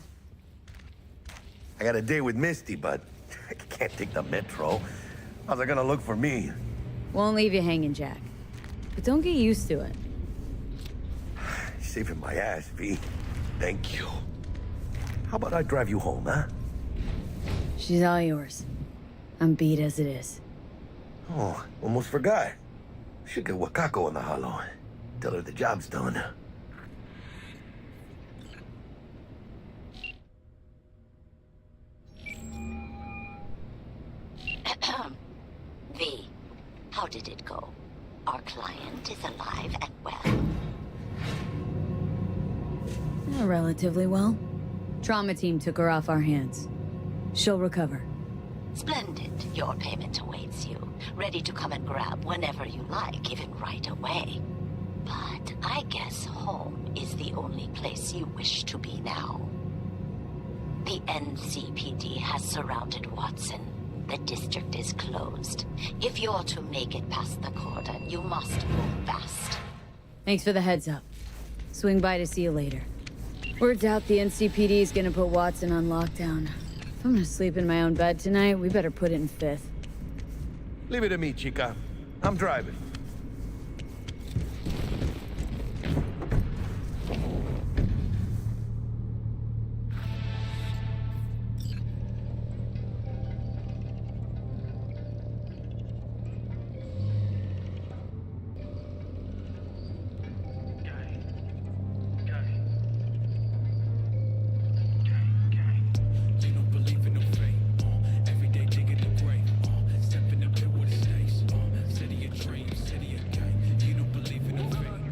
I got a date with Misty, but I can't take the metro. How's it gonna look for me? Won't leave you hanging, Jack. But don't get used to it. You're saving my ass, V. Thank you. How about I drive you home, huh? She's all yours. I'm beat as it is. Oh, almost forgot. Should get Wakako on the hollow. Tell her the job's done. did it go? Our client is alive and well. Relatively well. Trauma team took her off our hands. She'll recover. Splendid. Your payment awaits you. Ready to come and grab whenever you like, even right away. But I guess home is the only place you wish to be now. The NCPD has surrounded Watson. The district is closed. If you're to make it past the cordon, you must move fast. Thanks for the heads up. Swing by to see you later. Word out the NCPD is gonna put Watson on lockdown. If I'm gonna sleep in my own bed tonight, we better put it in 5th. Leave it to me, chica. I'm driving.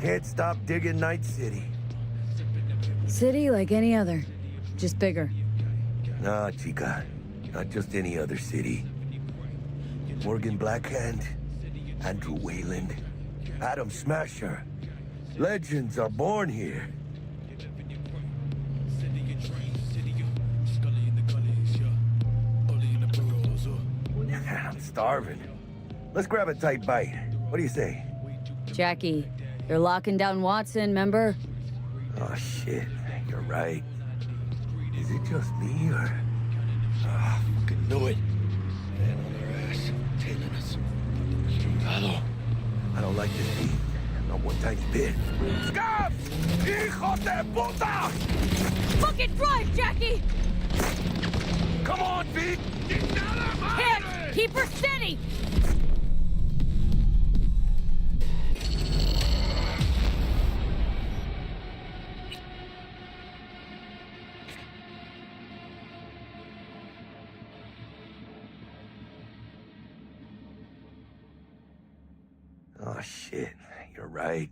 Can't stop digging Night City. City like any other, just bigger. Nah, chica. Not just any other city. Morgan Blackhand, Andrew Wayland, Adam Smasher. Legends are born here. I'm starving. Let's grab a tight bite. What do you say? Jackie, they're locking down Watson, remember? Oh, shit. You're right. Is it just me, or... Ah, fucking knew it. Man on their ass, tailing us. Hello. I don't like this beat. Not one tiny bit. Scabs! Hijo de puta! Fucking drive, Jackie! Come on, V! Can't! Keep her steady! Oh, shit. You're right.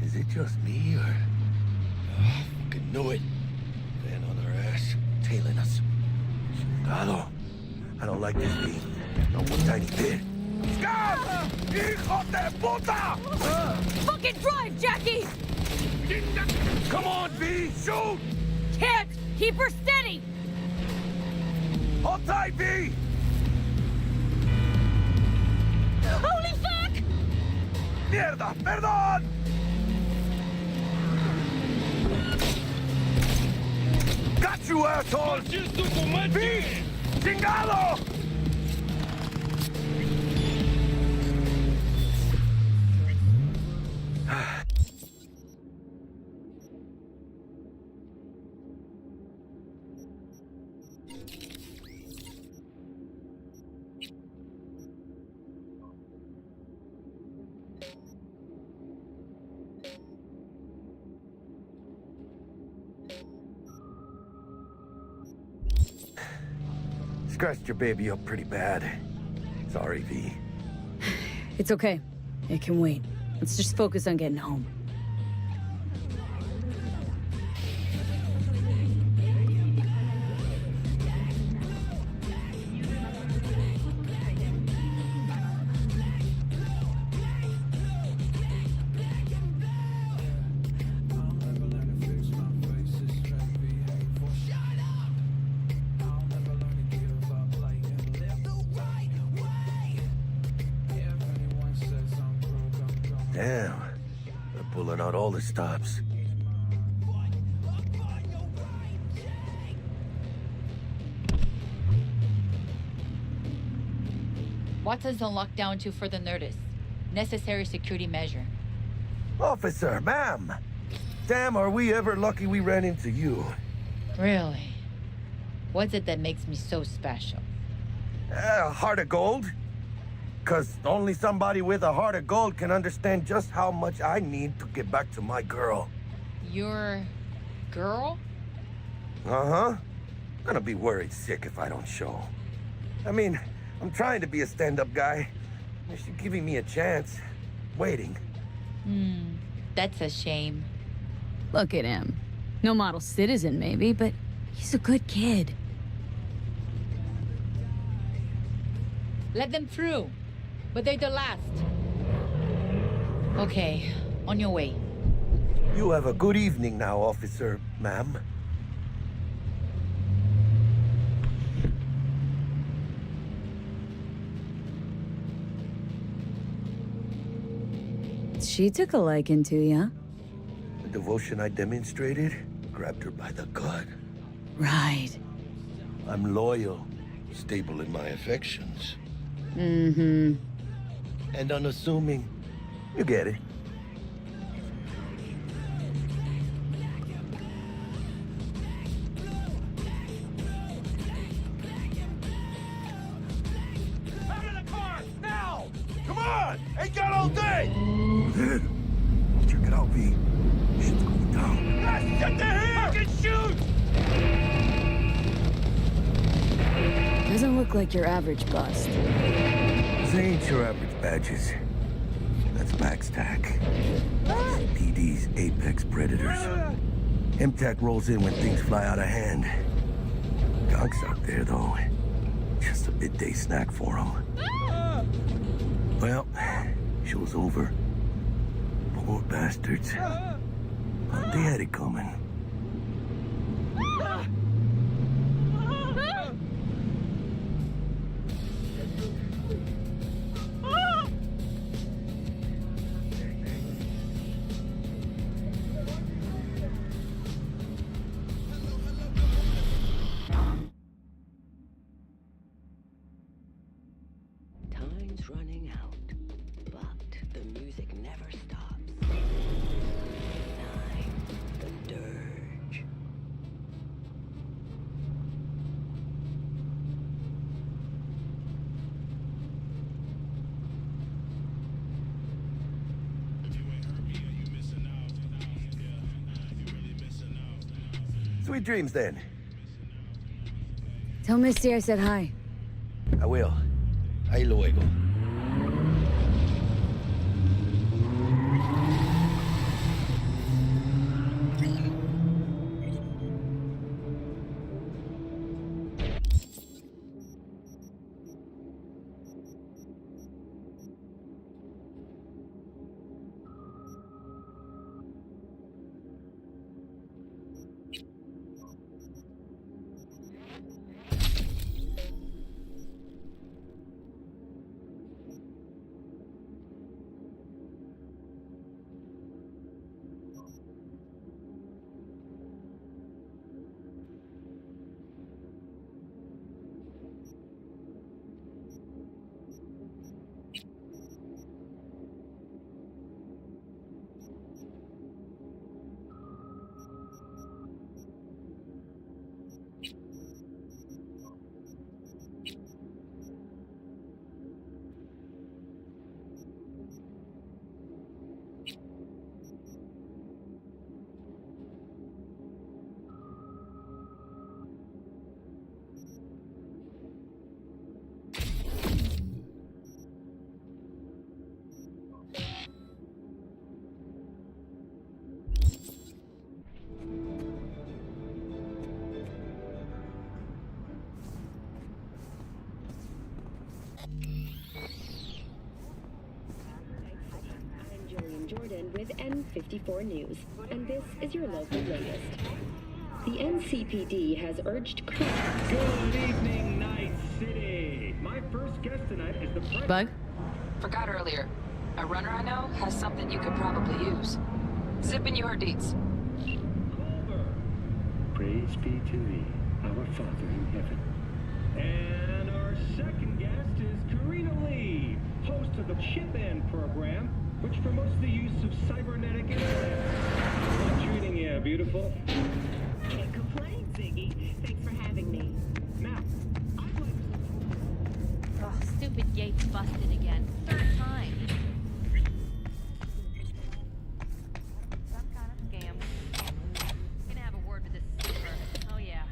Is it just me, or... Oh, fucking knew it. Man on their ass, tailing us. Chingado. I don't like this beat. Not one tiny bit. Scab! Hijo de puta! Fucking drive, Jackie! Come on, V! Shoot! Can't! Keep her steady! Hold tight, V! Holy fuck! Mierda! Perdón! Got you, asshole! V! Chingado! Scratched your baby up pretty bad. Sorry, V. It's okay. It can wait. Let's just focus on getting home. Damn. They're pulling out all the stops. Watson's on lockdown to further notice. Necessary security measure. Officer, ma'am! Damn, are we ever lucky we ran into you. Really? What's it that makes me so special? Heart of gold? 'Cause only somebody with a heart of gold can understand just how much I need to get back to my girl. Your girl? Uh-huh. Gonna be worried sick if I don't show. I mean, I'm trying to be a stand-up guy. You're giving me a chance. Waiting. That's a shame. Look at him. No model citizen, maybe, but he's a good kid. Let them through. But they're the last. Okay, on your way. You have a good evening now, officer, ma'am. She took a liking to ya. The devotion I demonstrated grabbed her by the gut. Right. I'm loyal, stable in my affections. Mm-hmm. And unassuming. You get it. Out of the car, now! Come on! Ain't got all day! Check it out, V. Shit's going down. Guys, get the here! Fucking shoot! Doesn't look like your average bust. These ain't your average badges. That's Backstack. PD's apex predators. MTAC rolls in when things fly out of hand. Donk's out there, though. Just a midday snack for him. Well, show's over. Poor bastards. They had it coming. Time's running out, but the music never stops. 9, the dirge. Sweet dreams, then. Tell Misty I said hi. I will. Ahí luego. Jordan with N54 News, and this is your local latest. The NCPD has urged crowds. Good evening, Night City. My first guest tonight is the Bug? Forgot earlier. A runner I know has something you could probably use. Zipping you her deets. Praise be to thee, our Father in heaven. And our second guest is Karina Lee, host of the Chip In program, which promotes the use of cybernetic implants. I'm treating you, beautiful. Can't complain, Ziggy. Thanks for having me. Now, Oh, stupid gate's busted again. Third time. Some kind of scam. Gonna have a word with this super. Oh yeah.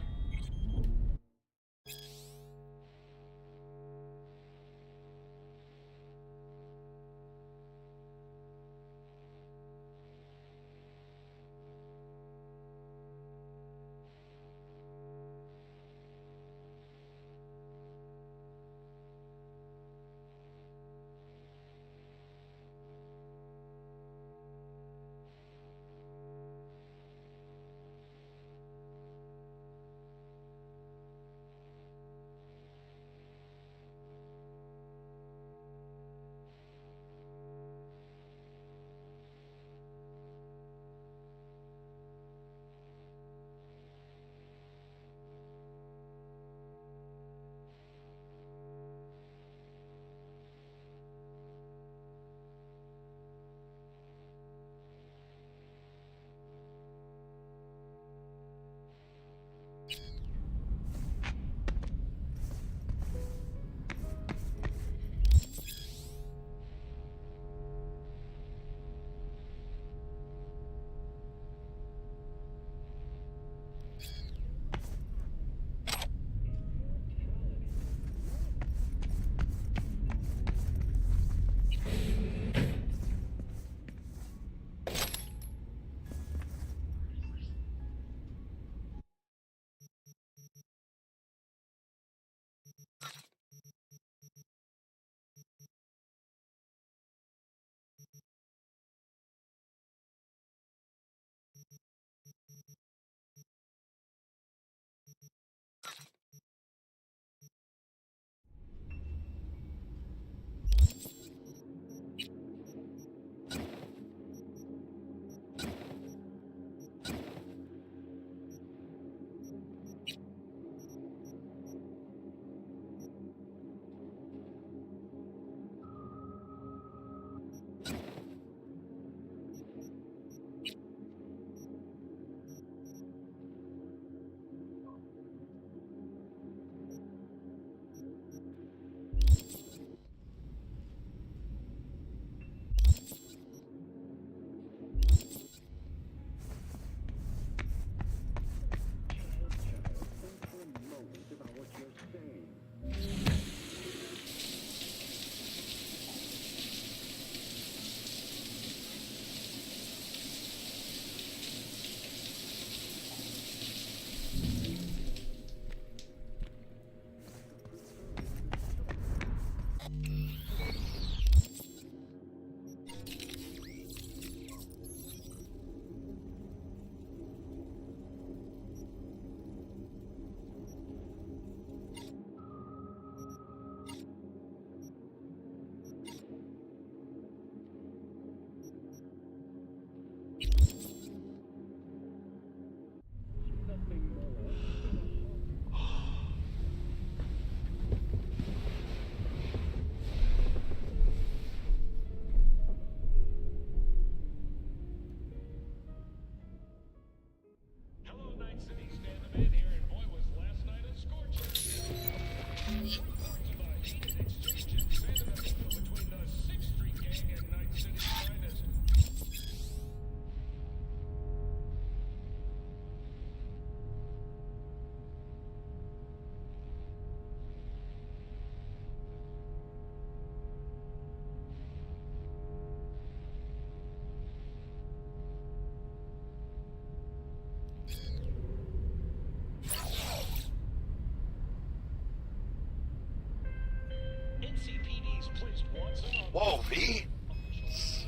Whoa, V?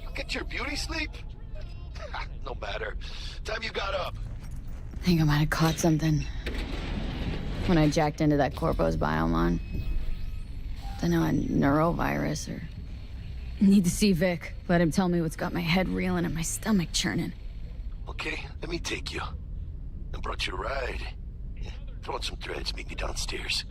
You get your beauty sleep? No matter. Time you got up. I think I might have caught something when I jacked into that Corpo's biomon. Don't know, a neurovirus or... Need to see Vic. Let him tell me what's got my head reeling and my stomach churning. Okay, let me take you. I brought you a ride. Yeah, throw on some threads, meet me downstairs.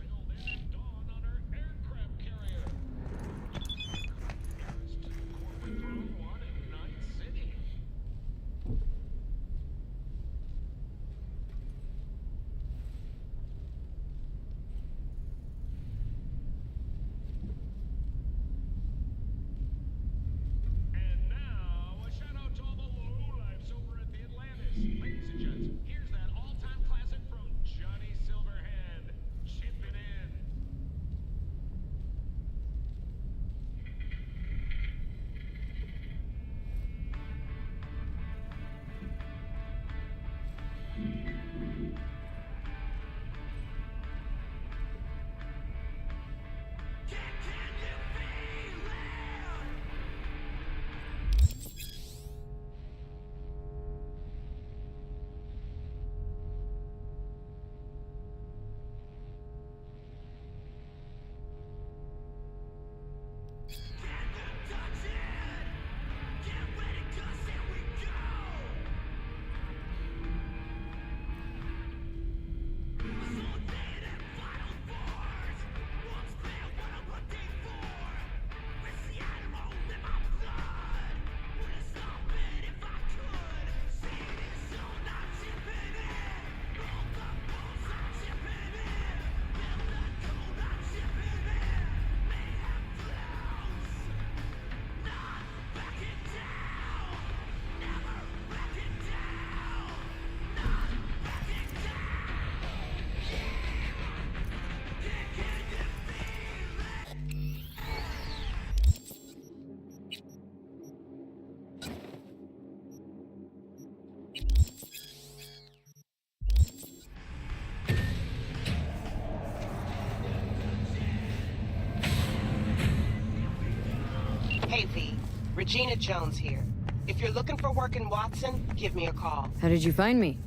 Hey, V. Regina Jones here. If you're looking for work in Watson, give me a call. How did you find me?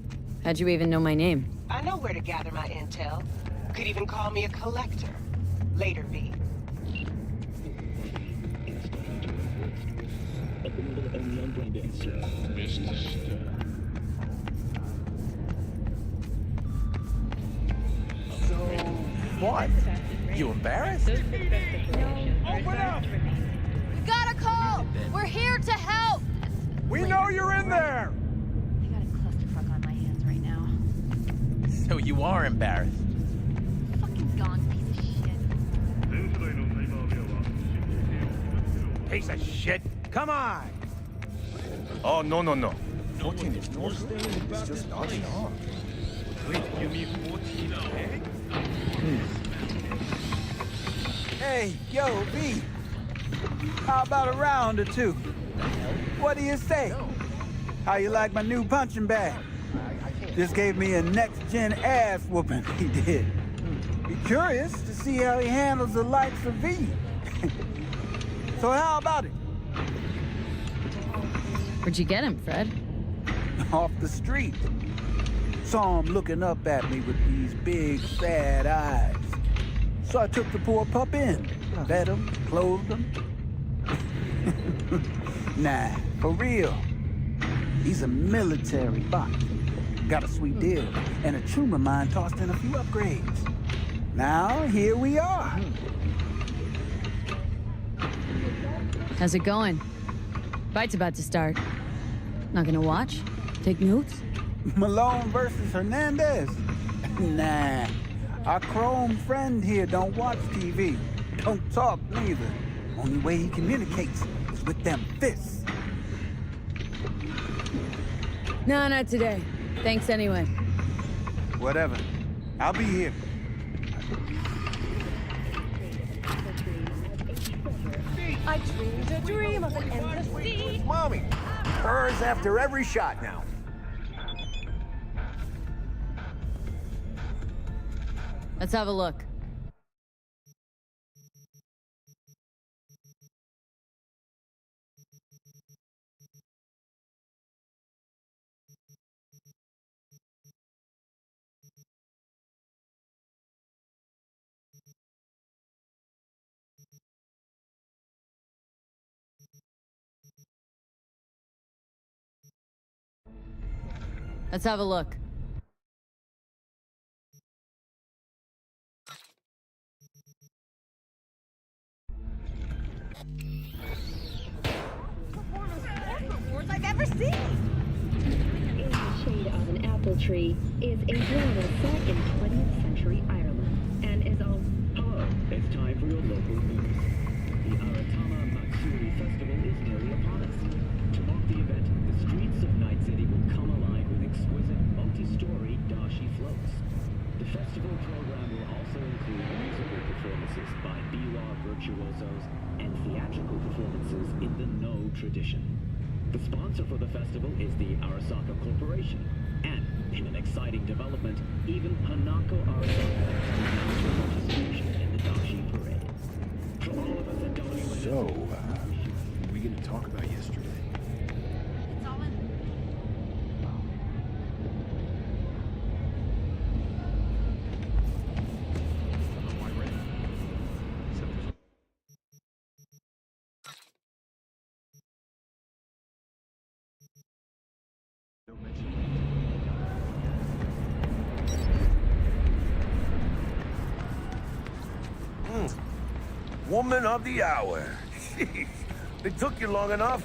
How'd you even know my name? I know where to gather my intel. Could even call me a collector. Later, V. So, what? You embarrassed? Open up! We got a call! We're here to help! We know you're in there! I got a clusterfuck on my hands right now. So you are embarrassed? Fucking gone, piece of shit. Piece of shit? Come on! Oh, no, no, no. 14 is normal. It's just dodging off. Wait, you mean 14 egg? Hey, yo, V. How about a round or two? What do you say? How you like my new punching bag? Just gave me a next-gen ass whooping, he did. Be curious to see how he handles the likes of V. So how about it? Where'd you get him, Fred? Off the street. Saw him looking up at me with these big, sad eyes. So I took the poor pup in. Fed him, clothed him. Nah, for real. He's a military bot. Got a sweet deal, and a tumor mine tossed in a few upgrades. Now, here we are. How's it going? Fight's about to start. Not gonna watch? Take notes? Malone versus Hernandez? Nah. Our chrome friend here don't watch TV. Don't talk neither. Only way he communicates is with them fists. No, not today. Thanks anyway. Whatever. I'll be here. I dreamed a dream of an endless sea. Mommy, hers after every shot now. Let's have a look. Let's have a look. Wars I've ever seen. In the shade of an apple tree is a drama set in 20th century Ireland and is all... Hello, it's time for your local news. The Aratama Matsuri Festival is nearly upon us. To mark the event, the streets of Night City will come alive with exquisite multi-story dashi floats. The festival program will also include musical performances by biwa virtuosos and theatrical performances in the No tradition. The sponsor for the festival is the Arasaka Corporation, and in an exciting development, even Hanako Arasaka announced her participation in the Dashi Parade. From all of us at WNS... So, what are we gonna talk about yesterday? It's all in. Woman of the hour. Jeez, it took you long enough.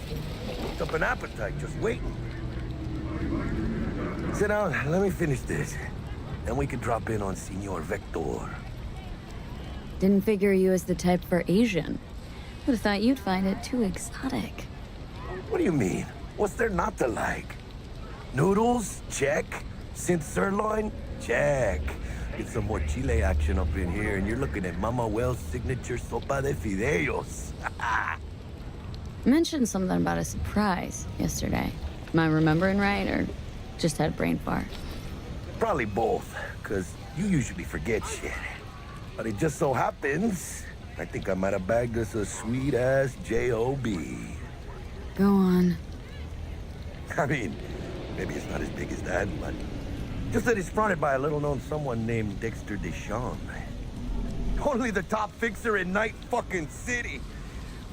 Built up an appetite just waiting. Sit down, let me finish this. Then we can drop in on Senor Vector. Didn't figure you as the type for Asian. Would have thought you'd find it too exotic. What do you mean? What's there not to like? Noodles? Check. Synth sirloin? Check. Get some more chile action up in here, and you're looking at Mama Wells' signature sopa de fideos. Mentioned something about a surprise yesterday. Am I remembering right, or just had a brain fart? Probably both, because you usually forget shit. But it just so happens, I think I might have bagged us a sweet-ass J.O.B. Go on. I mean, maybe it's not as big as that, but... just that it's fronted by a little-known someone named Dexter Deshawn. Only the top fixer in Night fucking City.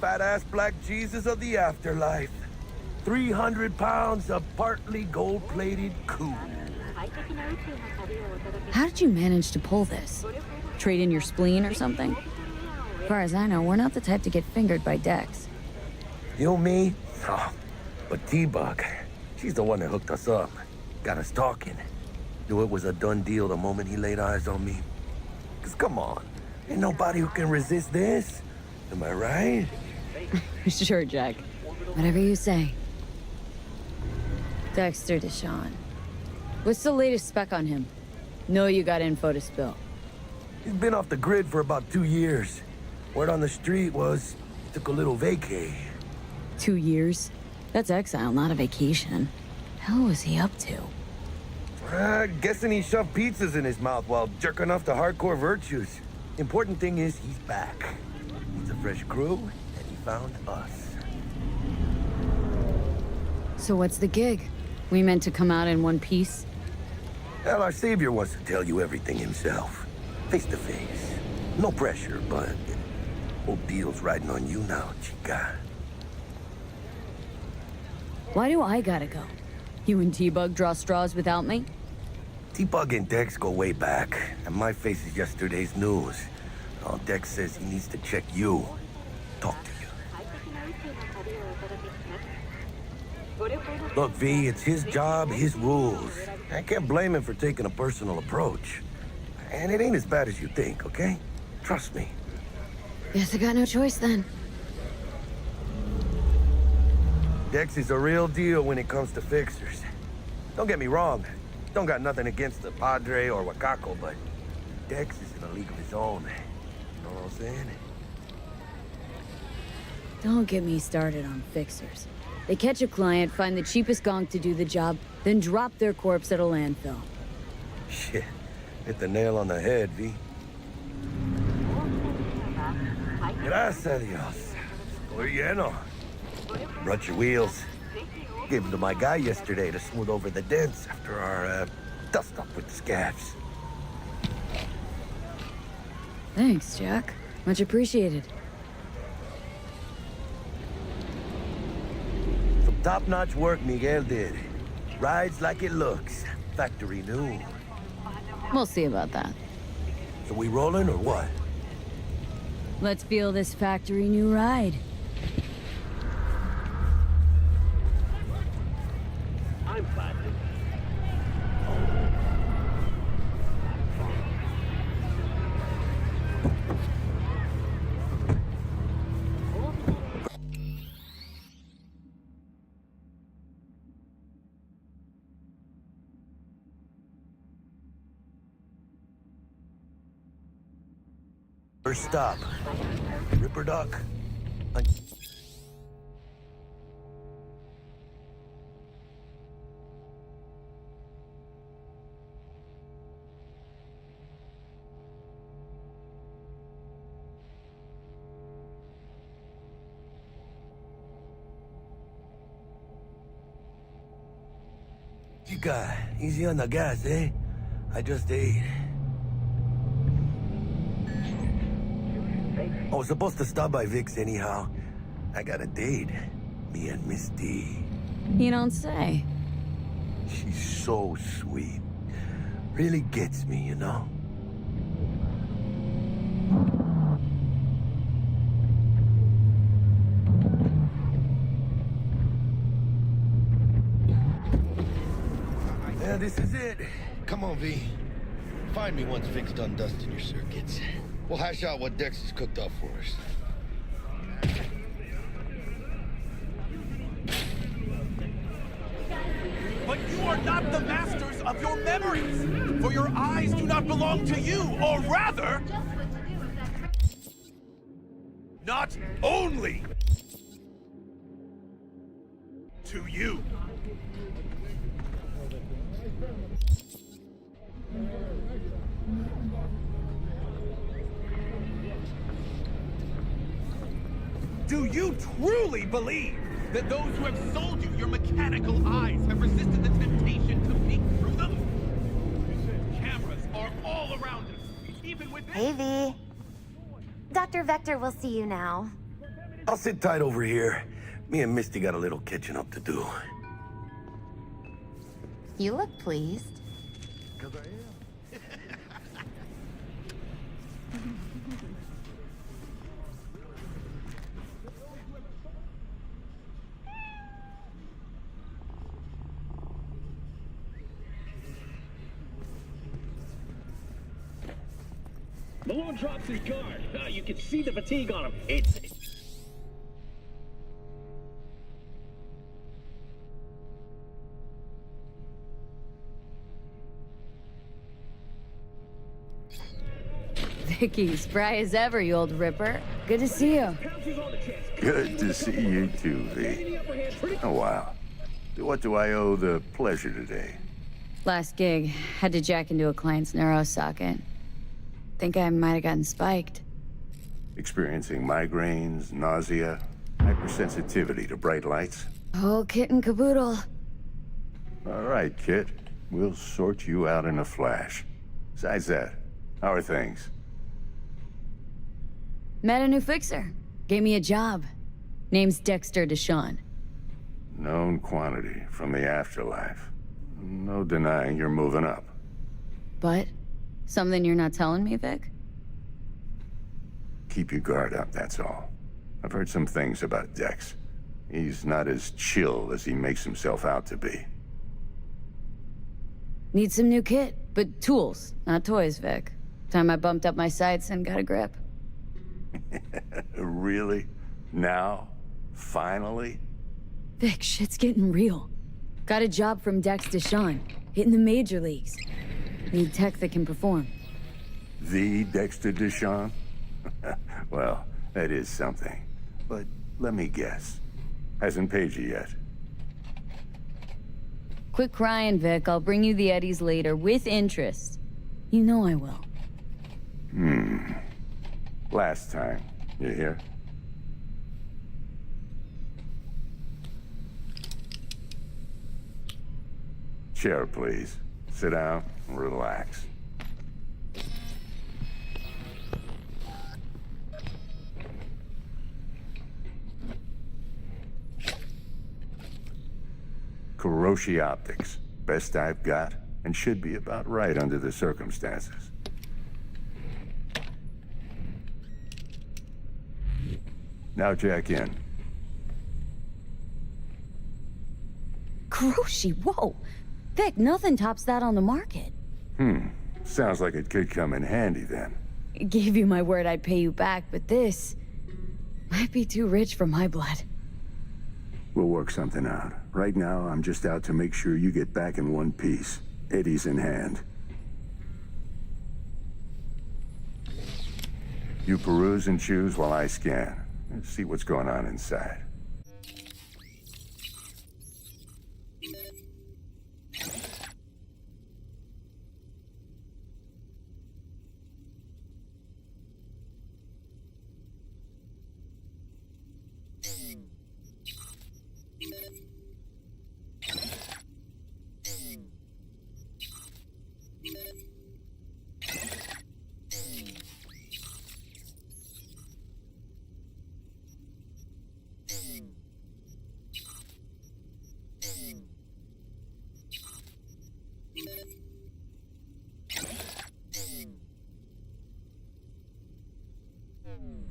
Fat-ass black Jesus of the afterlife. 300 pounds of partly gold-plated cool. How did you manage to pull this? Trade in your spleen or something? As far as I know, we're not the type to get fingered by Dex. You, me? Oh, but T-Bug, she's the one that hooked us up. Got us talking. Knew it was a done deal the moment he laid eyes on me. 'Cause come on, ain't nobody who can resist this. Am I right? Sure, Jack. Whatever you say. Dexter Deshawn. What's the latest spec on him? Know you got info to spill. He's been off the grid for about 2 years. Word on the street was he took a little vacay. 2 years? That's exile, not a vacation. Hell was he up to? Guessing he shoved pizzas in his mouth while jerking off to hardcore virtues. Important thing is he's back. He's a fresh crew, and he found us. So what's the gig? We meant to come out in one piece? Hell, our savior wants to tell you everything himself. Face to face. No pressure, but whole deal's riding on you now, chica. Why do I gotta go? You and T-Bug draw straws without me? T-Bug and Dex go way back, and my face is yesterday's news. All Dex says he needs to check you. Talk to you. Look, V, it's his job, his rules. I can't blame him for taking a personal approach. And it ain't as bad as you think, okay? Trust me. Guess I got no choice then. Dex is a real deal when it comes to fixers. Don't get me wrong. Don't got nothing against the Padre or Wakako, but Dex is in a league of his own. You know what I'm saying? Don't get me started on fixers. They catch a client, find the cheapest gonk to do the job, then drop their corpse at a landfill. Shit. Hit the nail on the head, V. Gracias a Dios. Estoy lleno. Brought your wheels. Gave them to my guy yesterday to smooth over the dents after our, dust-up with the scabs. Thanks, Jack. Much appreciated. Some top-notch work Miguel did. Rides like it looks. Factory new. We'll see about that. So we rolling or what? Let's feel this factory new ride. I'm plastic. First stop. Ripper Duck. Chica, easy on the gas, eh? I just ate. I was supposed to stop by Vic's anyhow. I got a date. Me and Miss D. You don't say. She's so sweet. Really gets me, you know? Yeah, this is it. Come on, V. Find me once Vic's done dusting your circuits. We'll hash out what Dex has cooked up for us. But you are not the masters of your memories, for your eyes do not belong to you, or rather, not only to you. Do you truly believe that those who have sold you your mechanical eyes have resisted the temptation to peek through them? Cameras are all around us, even within... Hey, V. Dr. Vector will see you now. I'll sit tight over here. Me and Misty got a little catching up to do. You look pleased. Malone drops his guard. You can see the fatigue on him. It's... Vicky, spry as ever, you old ripper. Good to see you. Good to see you too, V. Oh, wow. What do I owe the pleasure today? Last gig, had to jack into a client's neuro socket. Think I might have gotten spiked. Experiencing migraines, nausea, hypersensitivity to bright lights? Oh, kit and caboodle. All right, Kit. We'll sort you out in a flash. Besides that, how are things? Met a new fixer. Gave me a job. Name's Dexter Deshawn. Known quantity from the afterlife. No denying you're moving up. But? Something you're not telling me, Vic? Keep your guard up, that's all. I've heard some things about Dex. He's not as chill as he makes himself out to be. Need some new kit, but tools, not toys, Vic. Time I bumped up my sights and got a grip. Really? Now? Finally? Vic, shit's getting real. Got a job from Dex Deshawn, hitting the major leagues. Need tech that can perform. The Dexter Deshawn? Well, that is something. But let me guess. Hasn't paid you yet. Quit crying, Vic. I'll bring you the eddies later, with interest. You know I will. Last time. You hear? Chair, please. Sit down and relax. Correct. Kuroshi Optics. Best I've got, and should be about right under the circumstances. Now jack in. Kuroshi, whoa! Vic, nothing tops that on the market. Sounds like it could come in handy then. Gave you my word I'd pay you back, but this might be too rich for my blood. We'll work something out. Right now, I'm just out to make sure you get back in one piece. Eddie's in hand. You peruse and choose while I scan. Let's see what's going on inside.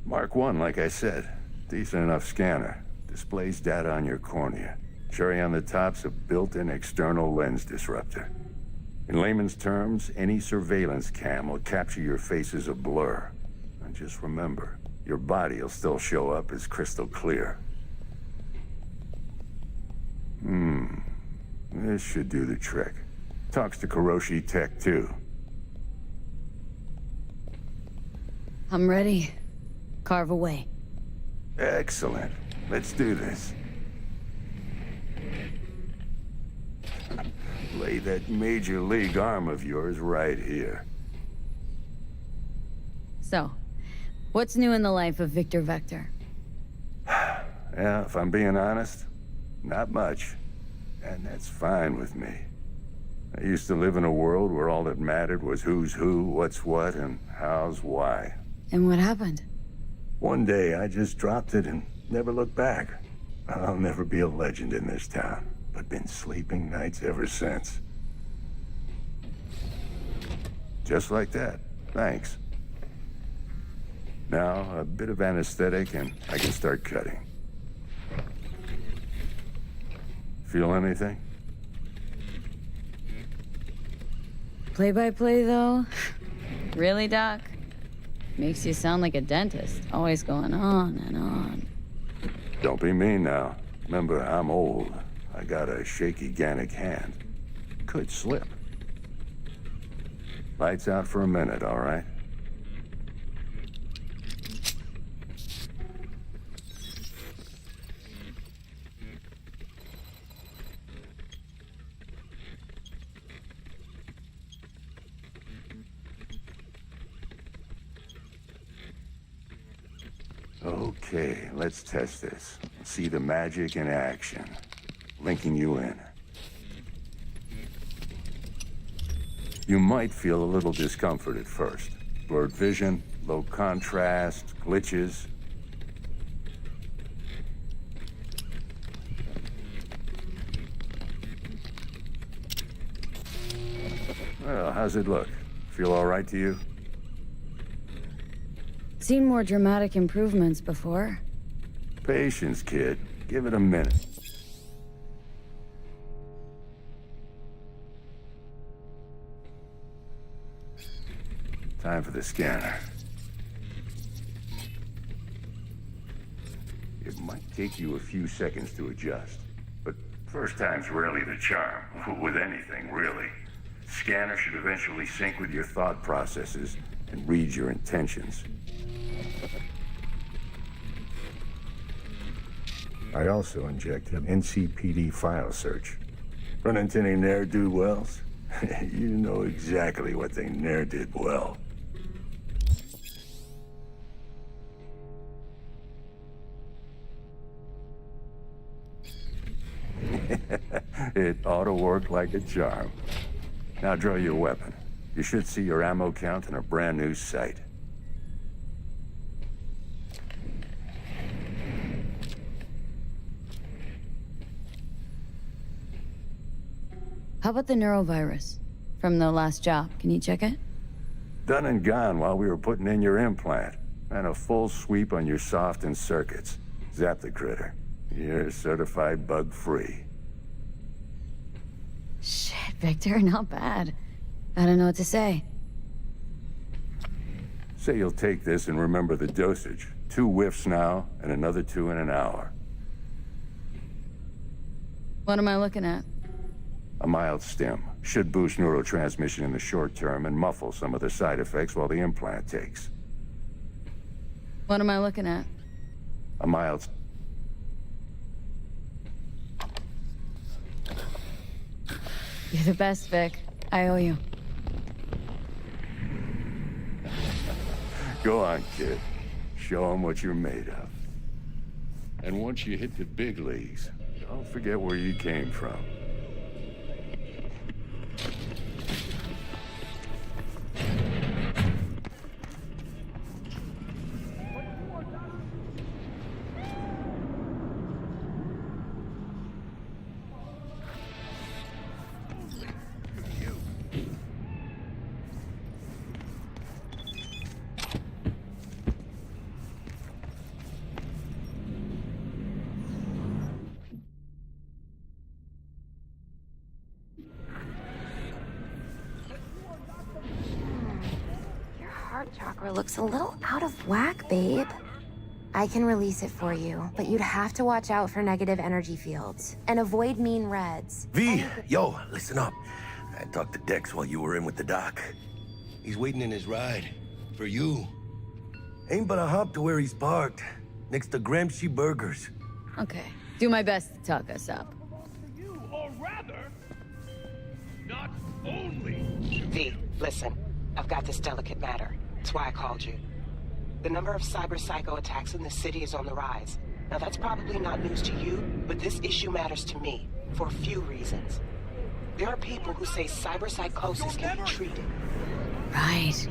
Mark 1, like I said. Decent enough scanner. Displays data on your cornea. Cherry on the top's a built-in external lens disruptor. In layman's terms, any surveillance cam will capture your face as a blur. And just remember, your body will still show up as crystal clear. This should do the trick. Talks to Kuroshi Tech, too. I'm ready. Carve away. Excellent. Let's do this. Lay that major league arm of yours right here. So, what's new in the life of Victor Vector? Yeah, if I'm being honest, not much. And that's fine with me. I used to live in a world where all that mattered was who's who, what's what, and how's why. And what happened? One day, I just dropped it and never looked back. I'll never be a legend in this town, but been sleeping nights ever since. Just like that. Thanks. Now, a bit of anesthetic and I can start cutting. Feel anything? Play-by-play, though? Really, Doc? Makes you sound like a dentist, always going on and on. Don't be mean now. Remember, I'm old. I got a shaky Gannic hand. Could slip. Lights out for a minute, all right? Okay, let's test this. See the magic in action. Linking you in. You might feel a little discomfort at first. Blurred vision, low contrast, glitches. Well, how's it look? Feel all right to you? Seen more dramatic improvements before. Patience, kid. Give it a minute. Time for the scanner. It might take you a few seconds to adjust, but first time's rarely the charm. With anything, really. Scanner should eventually sync with your thought processes and read your intentions. I also inject an NCPD file search. Run into any ne'er-do-wells? You know exactly what they ne'er did well. It ought to work like a charm. Now draw your weapon. You should see your ammo count in a brand new sight. How about the neurovirus from the last job? Can you check it? Done and gone while we were putting in your implant. And a full sweep on your soft and circuits. Zap the critter. You're certified bug-free. Shit, Victor, not bad. I don't know what to say. Say you'll take this and remember the dosage. 2 whiffs now, and another 2 in an hour. What am I looking at? A mild stim. Should boost neurotransmission in the short term and muffle some of the side effects while the implant takes. What am I looking at? A mild... You're the best, Vic. I owe you. Go on, kid. Show them what you're made of. And once you hit the big leagues, don't forget where you came from. Heart chakra looks a little out of whack, babe. I can release it for you, but you'd have to watch out for negative energy fields and avoid mean reds. V, yo, listen up. I talked to Dex while you were in with the doc. He's waiting in his ride. For you. Ain't but a hop to where he's parked. Next to Gramsci Burgers. Okay. Do my best to talk us up. Or rather, not only. V, listen. I've got this delicate matter. That's why I called you. The number of cyber psycho attacks in the city is on the rise. Now that's probably not news to you, but this issue matters to me for a few reasons. There are people who say cyber psychosis can be treated. Right.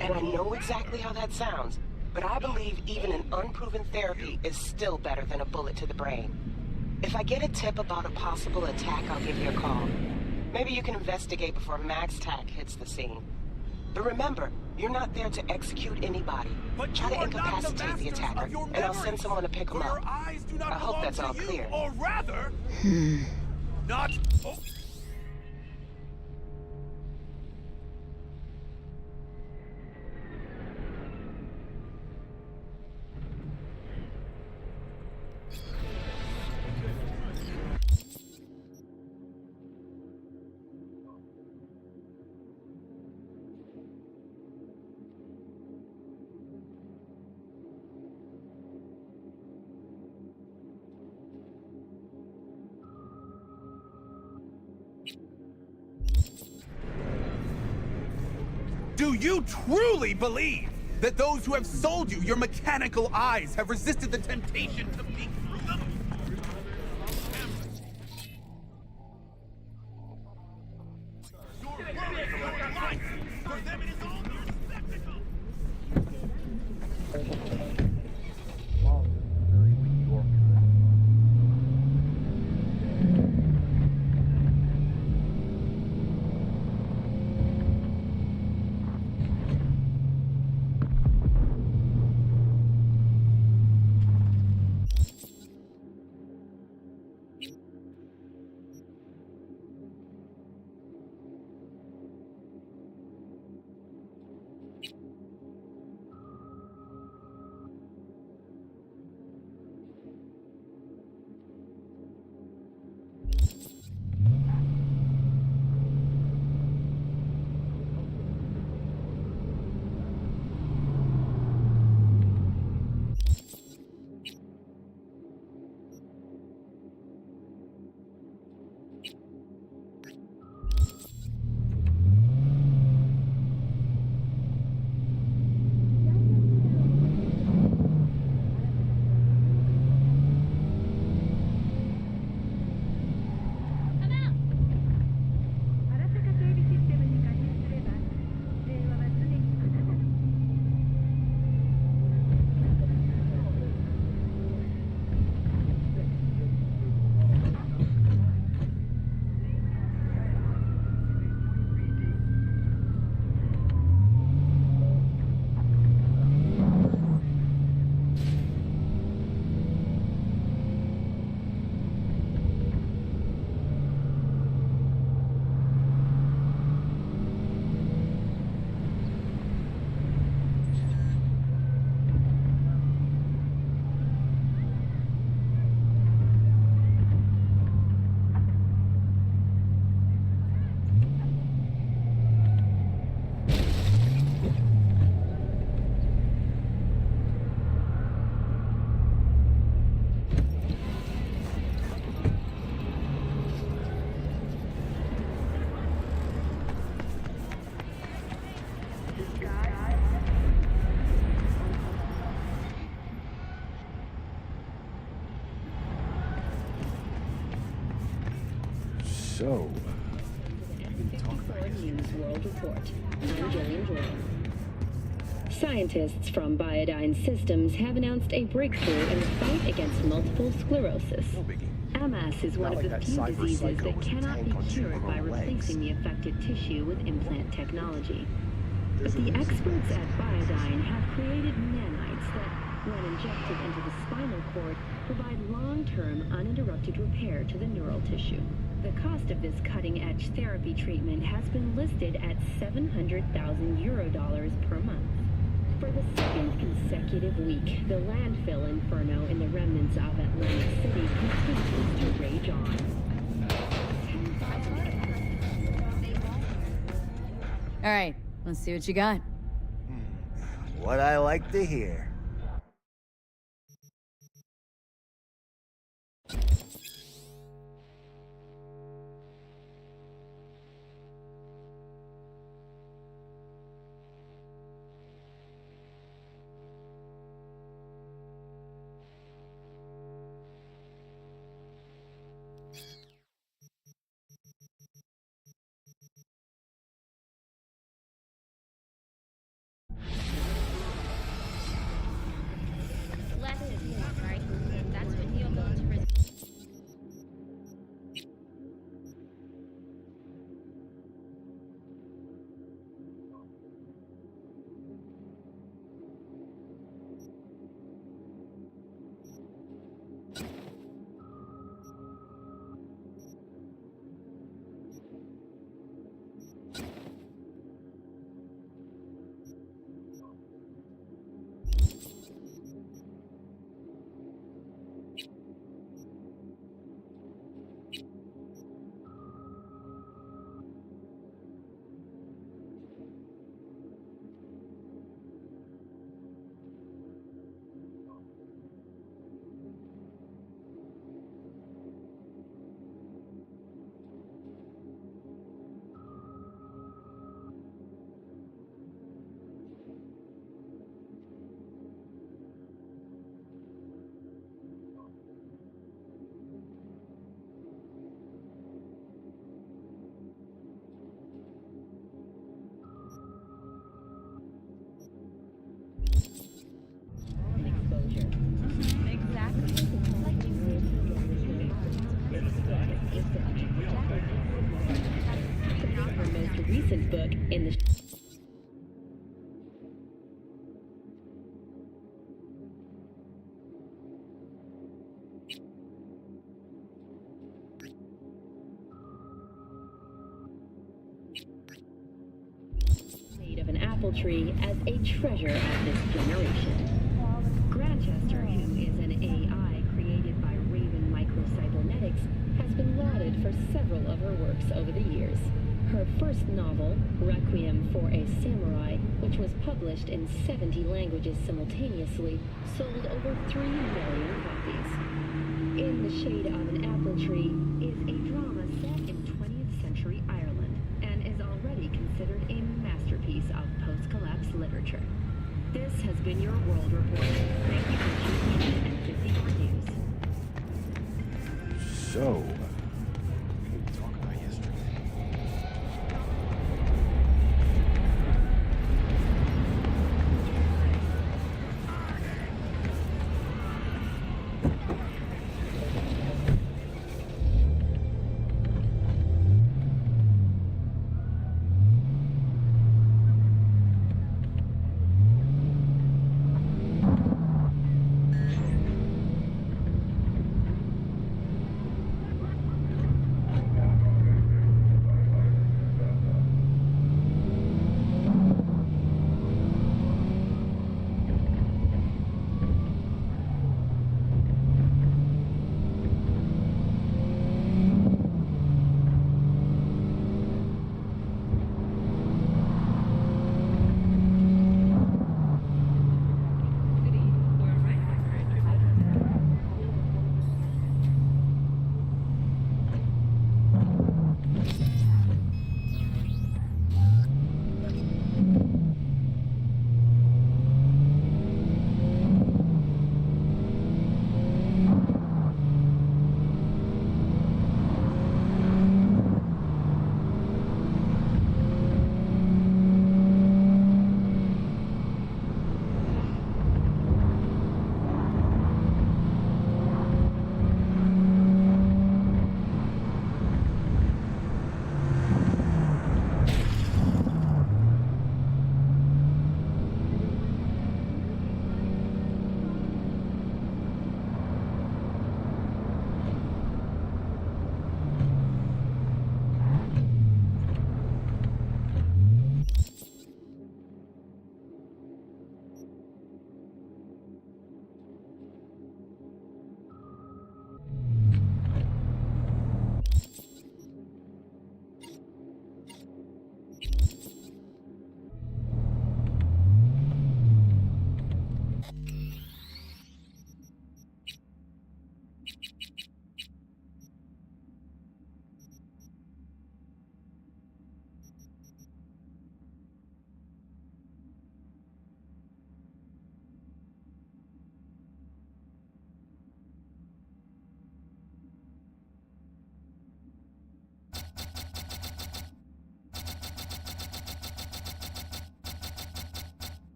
And I know exactly how that sounds, but I believe even an unproven therapy is still better than a bullet to the brain. If I get a tip about a possible attack, I'll give you a call. Maybe you can investigate before Max Tack hits the scene. But remember, you're not there to execute anybody. Try to incapacitate the attacker, and I'll send someone to pick him up. I hope that's all clear. Or rather, not... Oh. Do you truly believe that those who have sold you your mechanical eyes have resisted the temptation to peek through them? For them it is all mere spectacle. So, 54 News World Report. I'm Gillian Jordan. Scientists from Biodyne Systems have announced a breakthrough in the fight against multiple sclerosis. MS is one of the few diseases that cannot be cured by replacing the affected tissue with implant technology. But the experts at Biodyne have created nanites that, when injected into the spinal cord, provide long-term uninterrupted repair to the neural tissue. The cost of this cutting-edge therapy treatment has been listed at €700,000 per month. For the second consecutive week, the landfill inferno in the remnants of Atlantic City continues to rage on. All right, let's see what you got. What I like to hear. Less is more, right? That's what you're going to prison. Her most recent book in the shade of an apple tree as a treasure of this generation. Grantchester, who is an AI created by Raven Microcybernetics, has been lauded for several of her works over the years. Her first novel, Requiem for a Samurai, which was published in 70 languages simultaneously, sold over 3 million copies. In the Shade of an Apple Tree is a drama set in 20th century Ireland and is already considered a masterpiece of post-collapse literature. This has been your World Report. Thank you for tuning in and 54 News. so...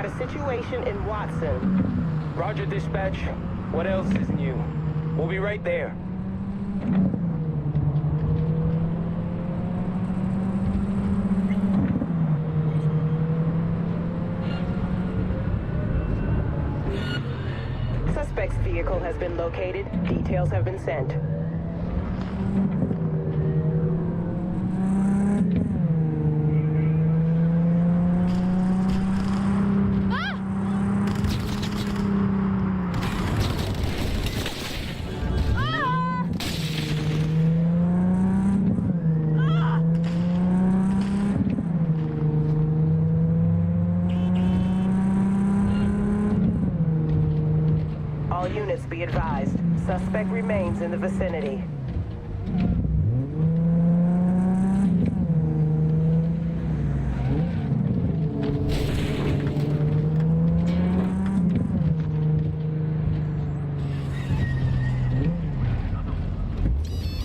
got a situation in Watson. Roger, dispatch. What else is new? We'll be right there. Suspect's vehicle has been located. Details have been sent. All units be advised. Suspect remains in the vicinity.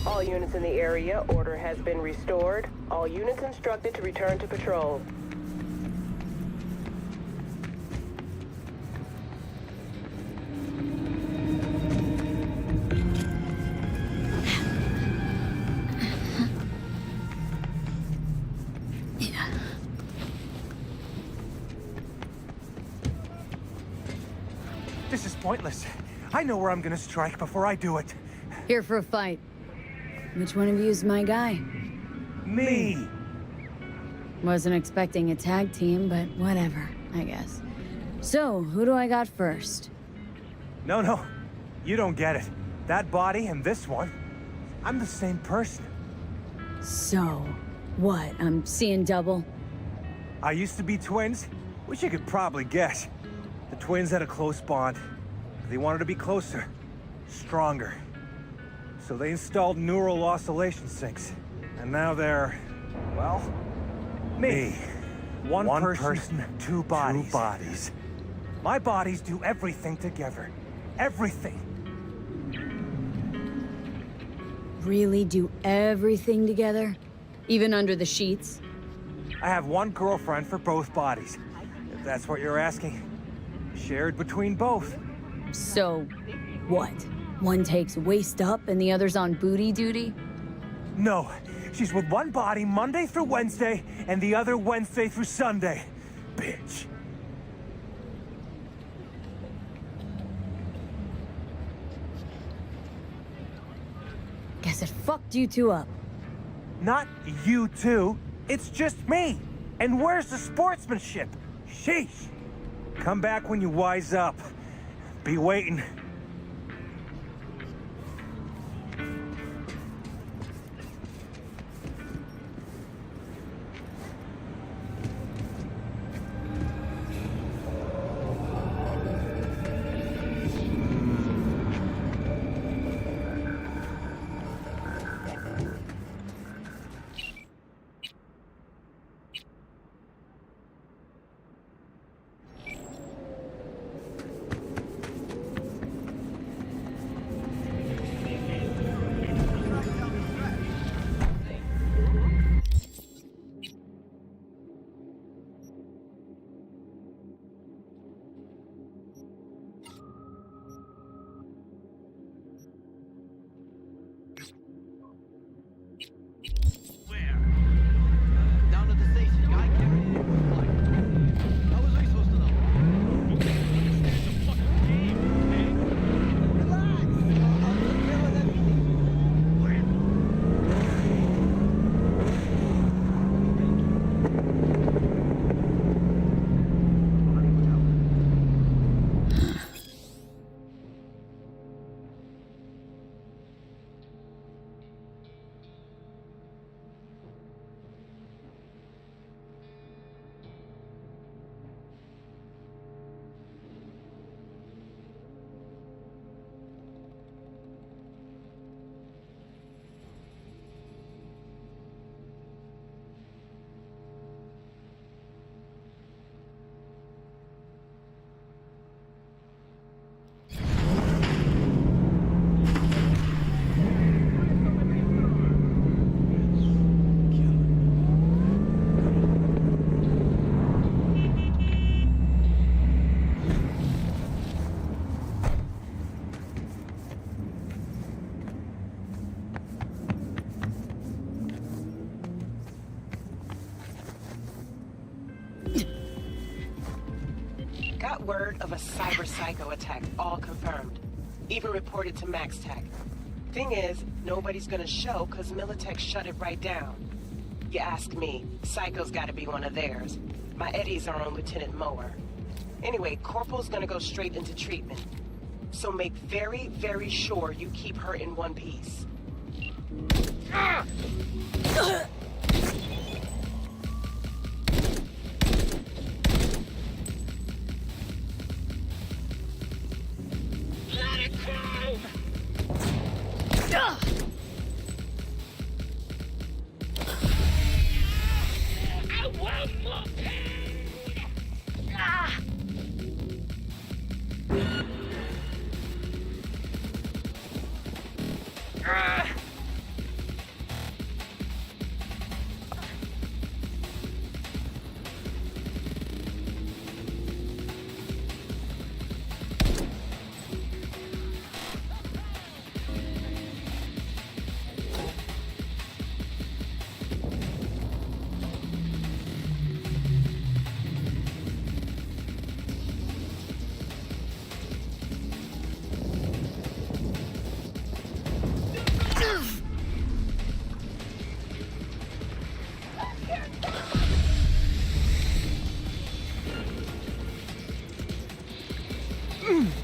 All units in the area, order has been restored. All units instructed to return to patrol. This is pointless. I know where I'm gonna strike before I do it. Here for a fight. Which one of you is my guy? Me! Wasn't expecting a tag team, but whatever, I guess. So, who do I got first? No. You don't get it. That body and this one, I'm the same person. So, what? I'm seeing double? I used to be twins, which you could probably guess. The twins had a close bond. They wanted to be closer, stronger. So they installed neural oscillation sinks. And now they're, well, me. One person, two bodies. My bodies do everything together. Everything. Really do everything together? Even under the sheets? I have one girlfriend for both bodies, if that's what you're asking. Shared between both. So, what? One takes waist up and the other's on booty duty? No, she's with one body Monday through Wednesday and the other Wednesday through Sunday. Bitch. Guess it fucked you two up. Not you two. It's just me. And where's the sportsmanship? Sheesh. Come back when you wise up. Be waiting. word of a cyber psycho attack, all confirmed. Even reported to Max Tech. Thing is, nobody's gonna show because Militech shut it right down. You ask me, Psycho's gotta be one of theirs. My Eddies are on Lieutenant Mower. Anyway, Corporal's gonna go straight into treatment. So make very, very sure you keep her in one piece. Ah! Let it go! I want more pain! Ah! Ah!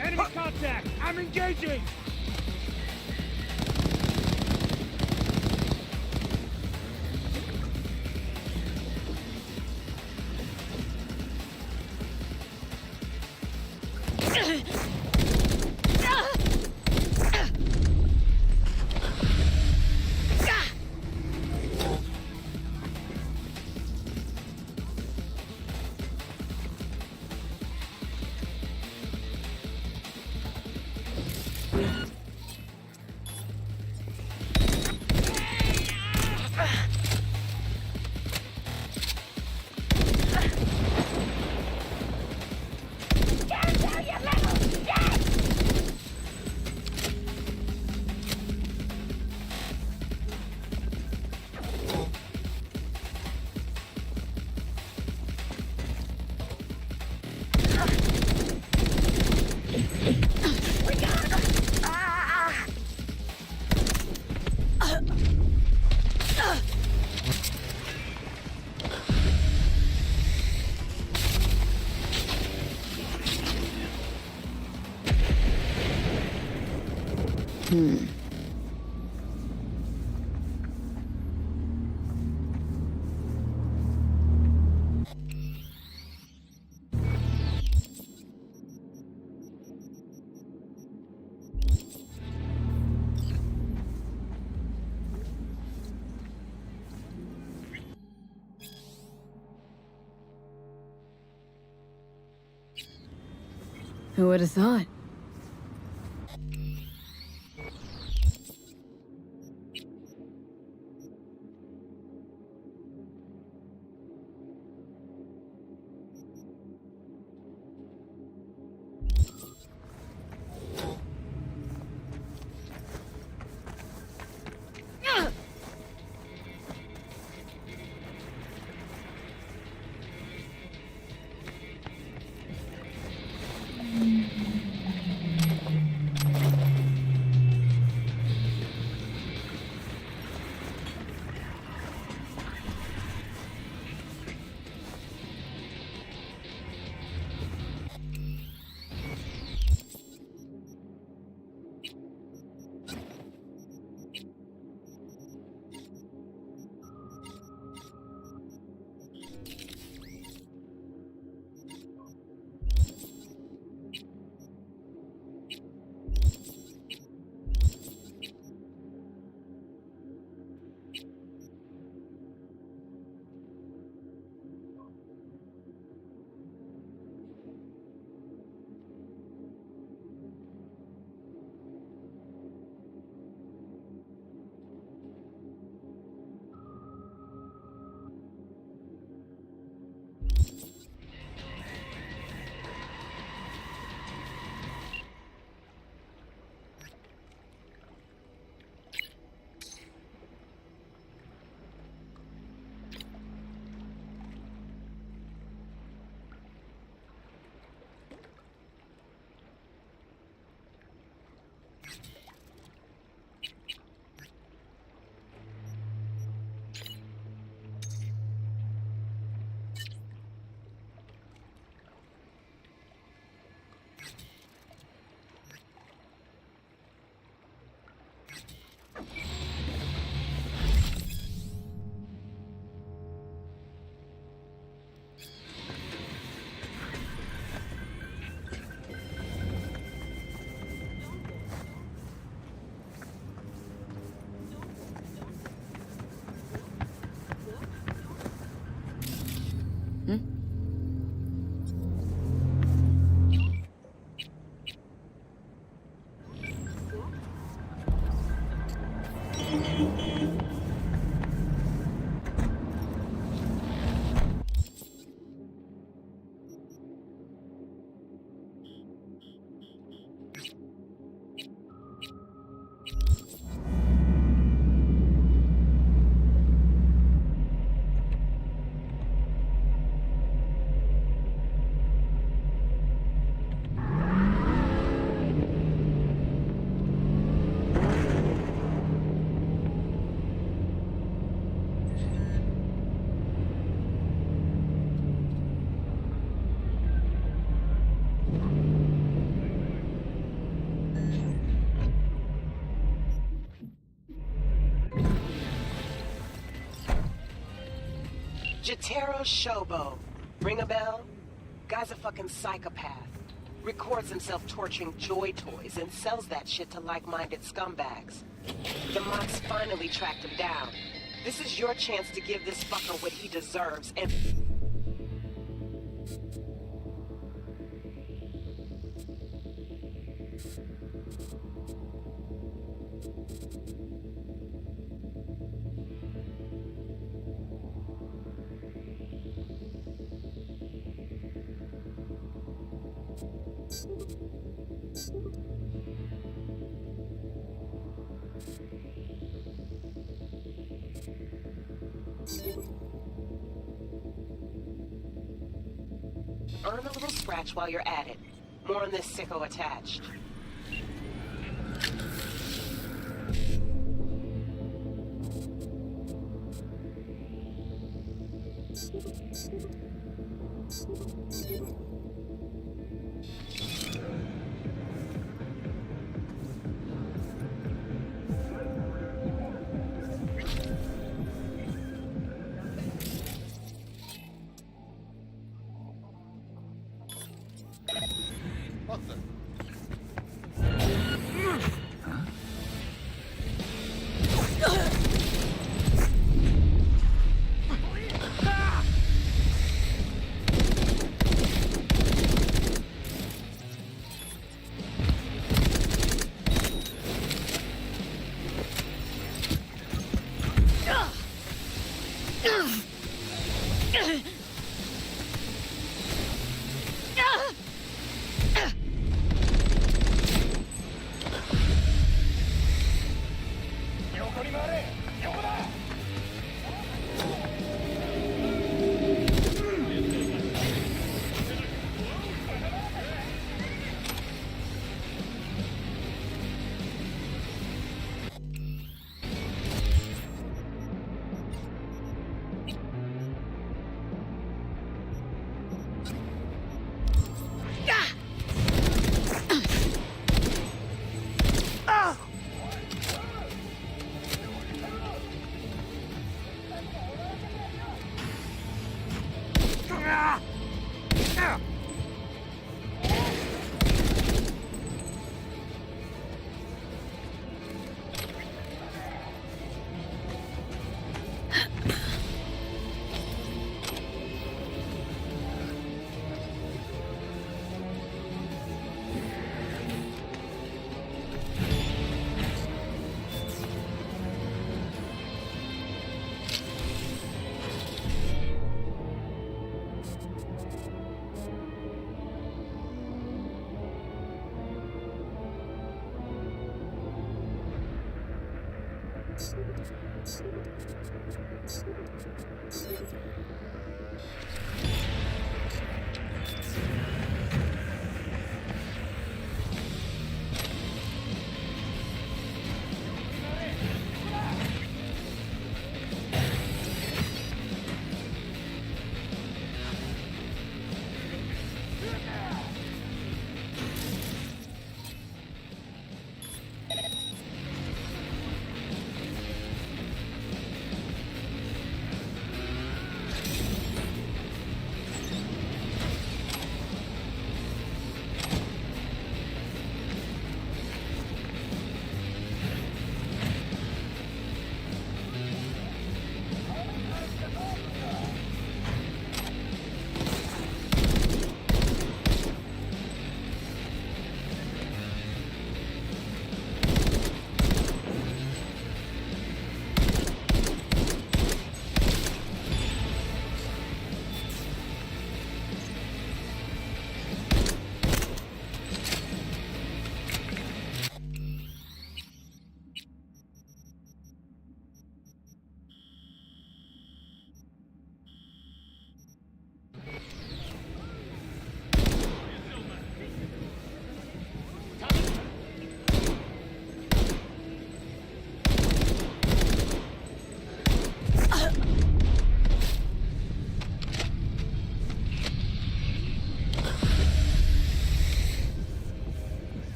Enemy contact! I'm engaging! Who would have thought? Jotaro Shobo. Ring a bell? Guy's a fucking psychopath. Records himself torturing joy toys and sells that shit to like-minded scumbags. The Mox finally tracked him down. This is your chance to give this fucker what he deserves and... Earn a little scratch while you're at it. More on this sicko attached.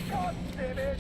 God damn it!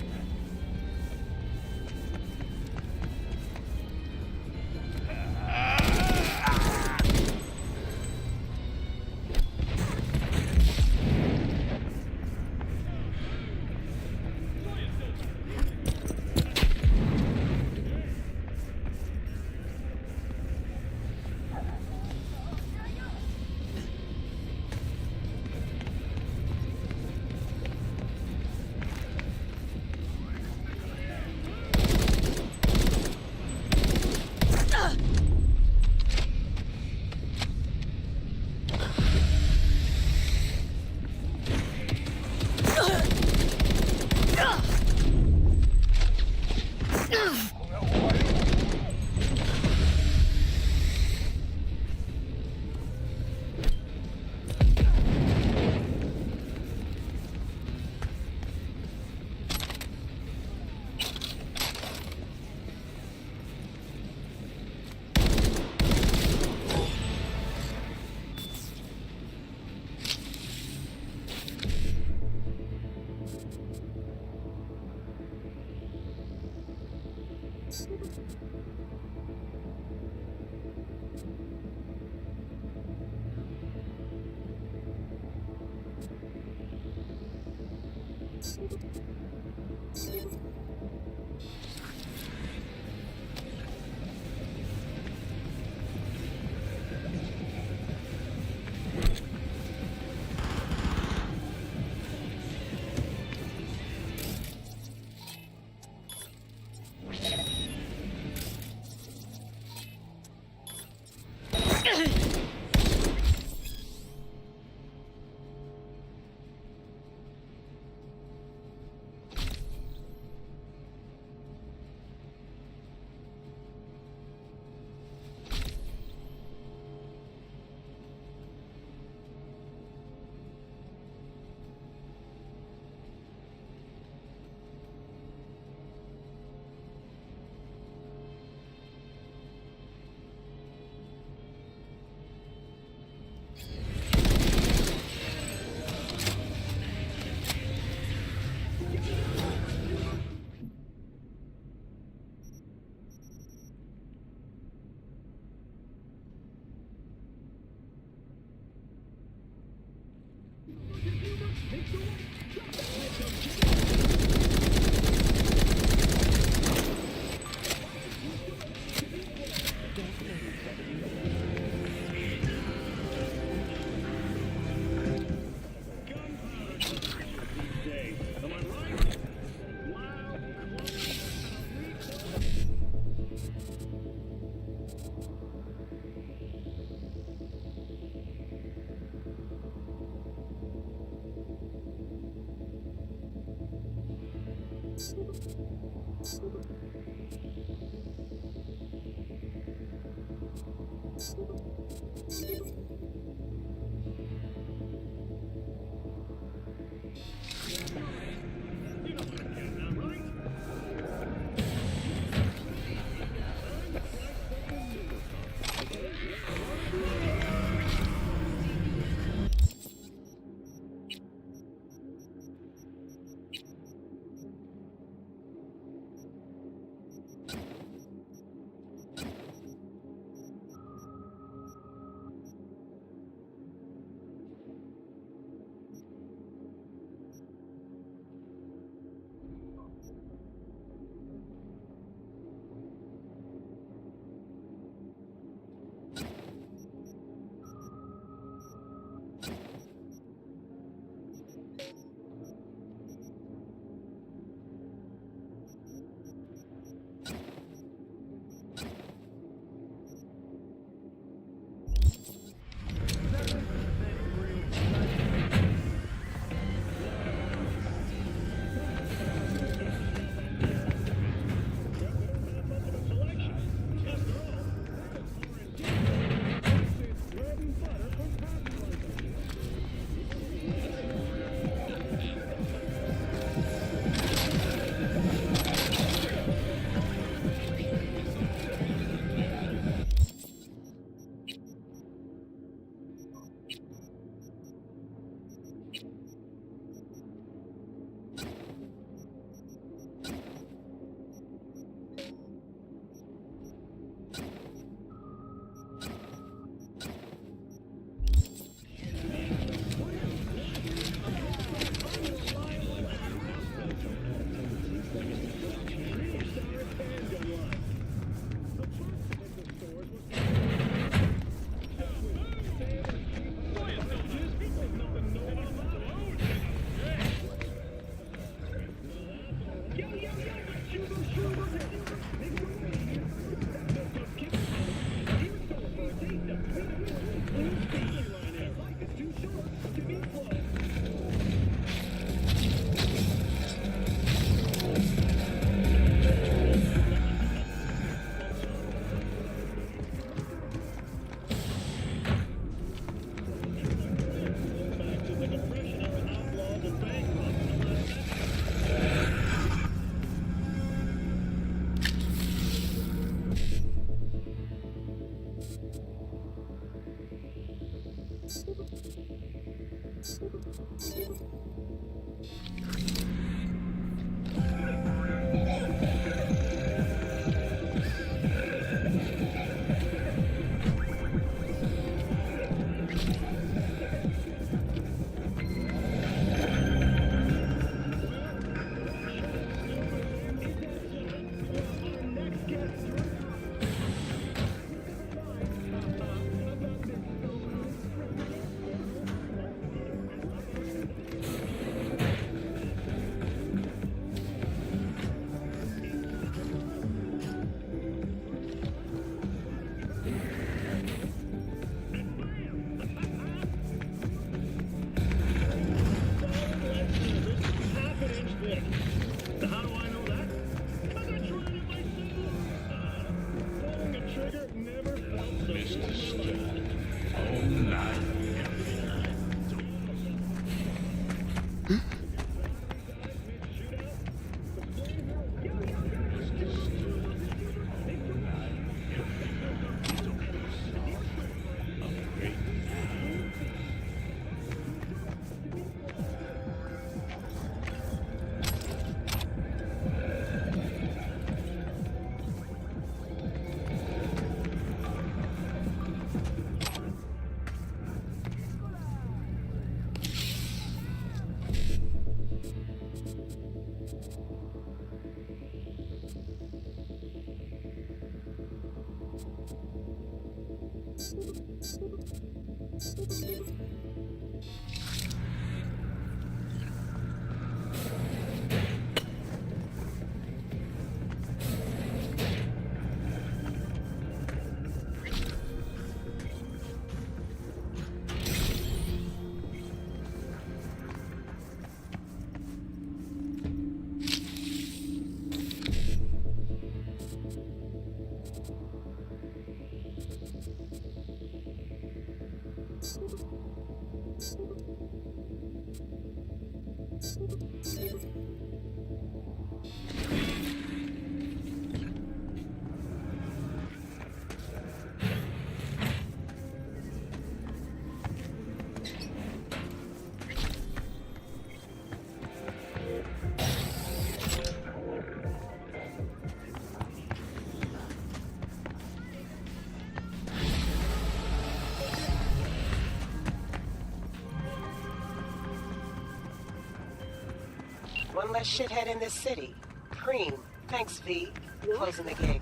One less shithead in this city. Cream. Thanks, V. Closing the gig.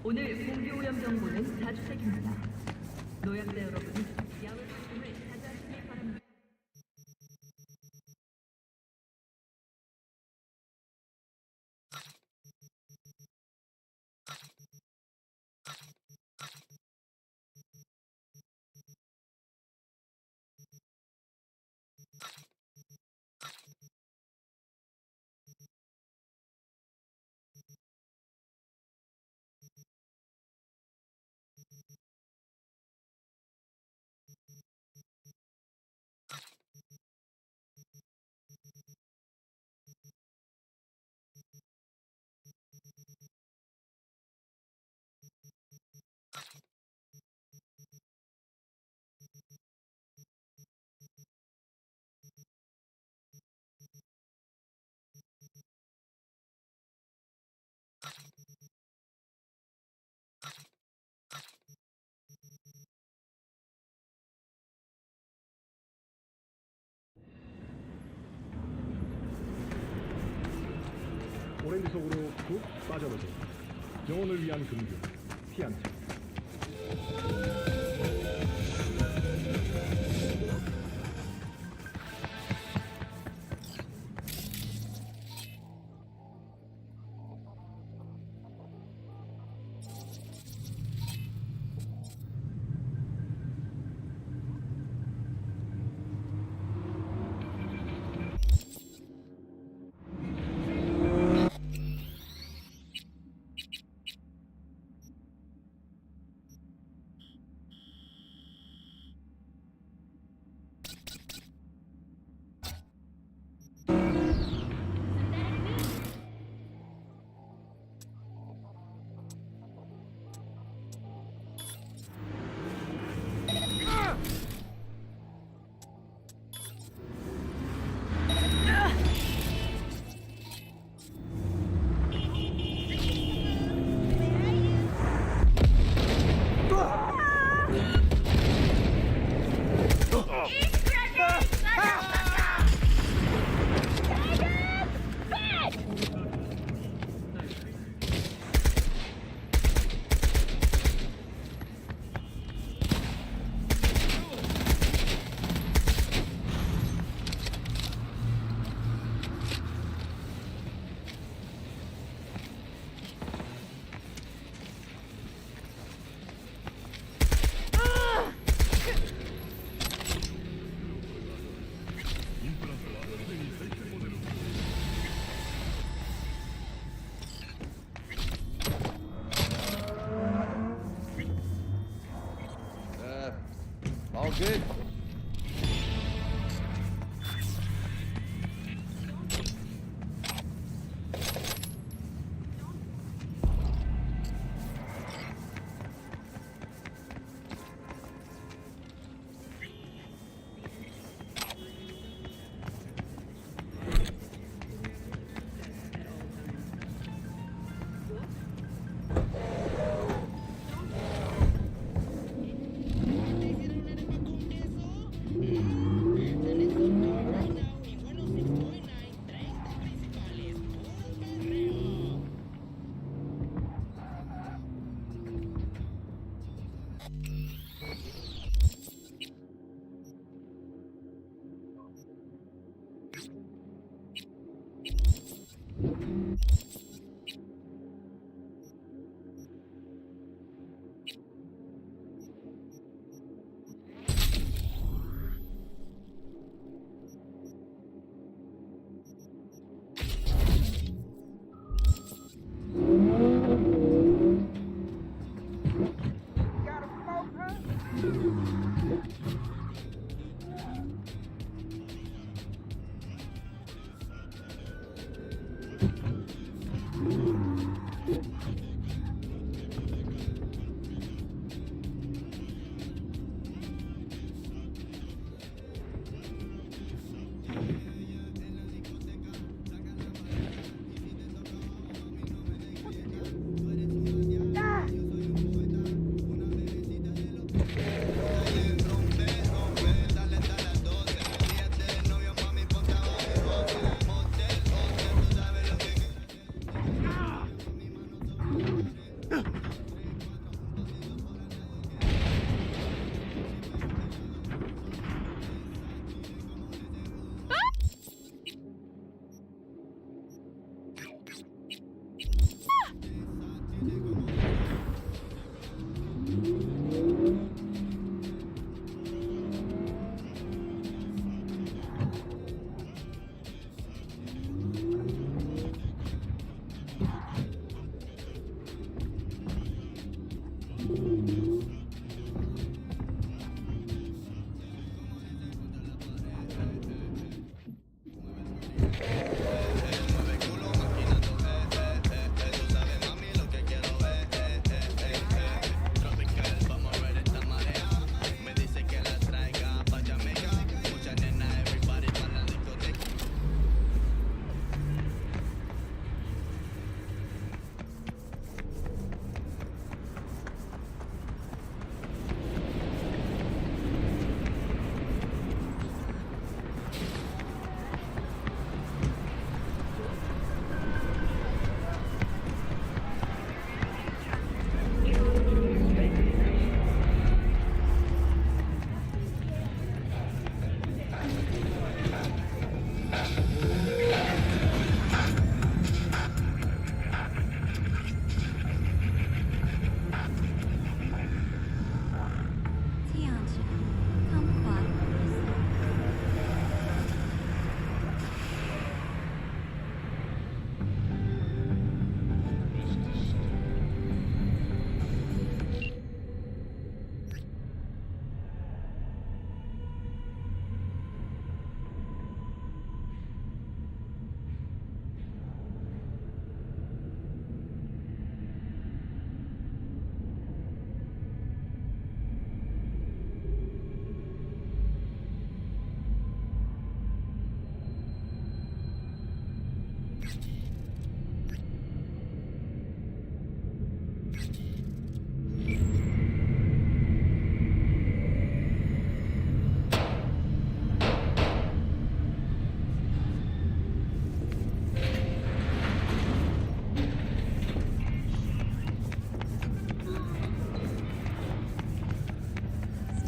오늘 공기오염 정보는 다주택입니다. 노약자 여러분, 야외 활동을 자제하시기 바랍니다. 오렌지 속으로 푹 빠져보세요. 영혼을 위한 금규, 피안트. All good?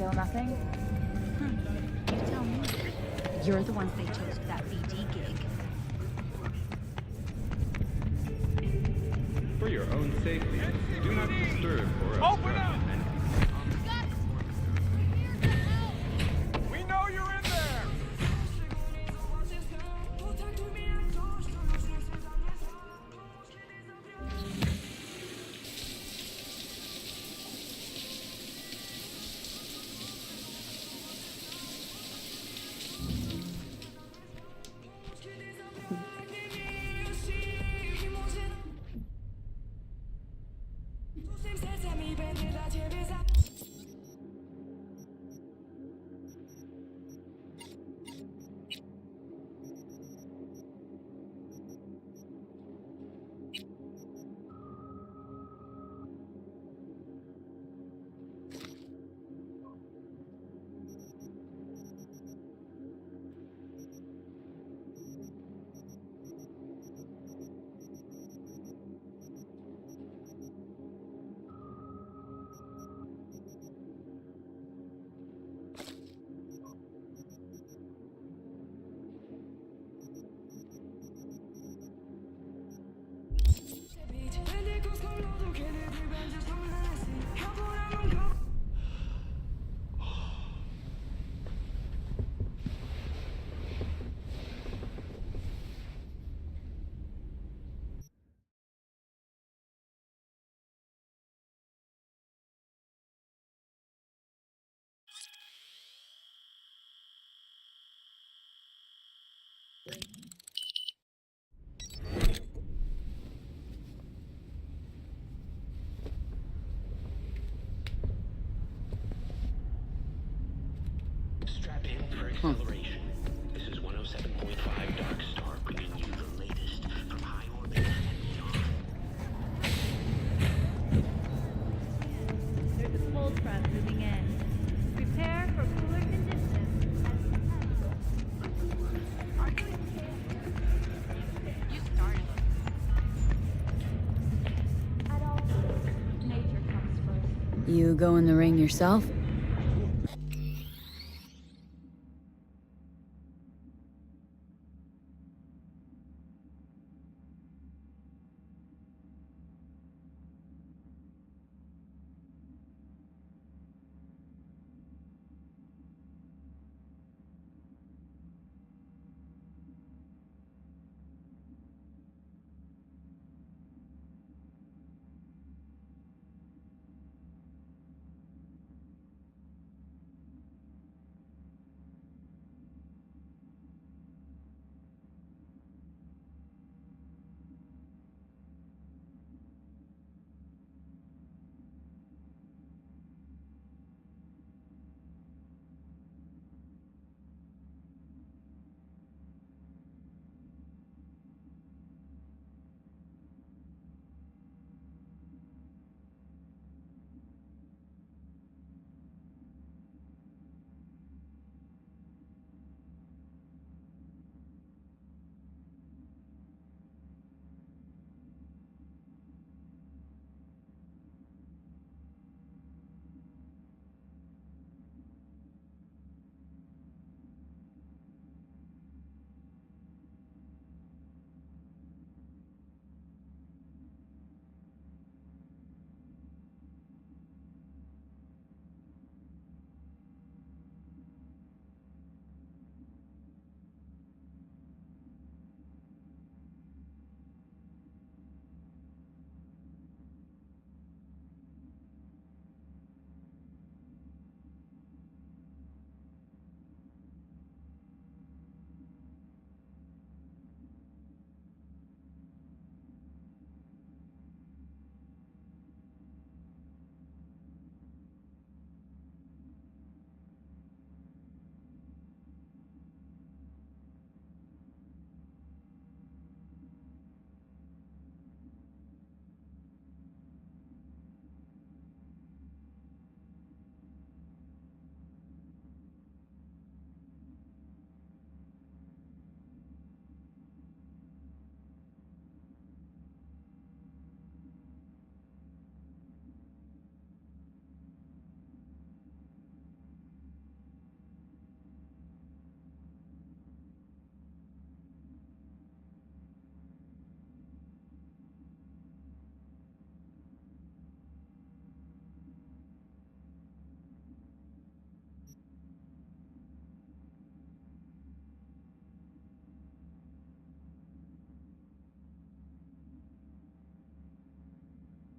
Still nothing? You tell me. You're the ones they chose for that BD gig. For your own safety, do not disturb or Open up! We know you're in there! Strap in for acceleration. This is 107.5 Dark Star, bringing you the latest from high orbit and beyond. There's a cold front moving in. Prepare for cooler conditions. You started it. Nature comes first. You go in the ring yourself?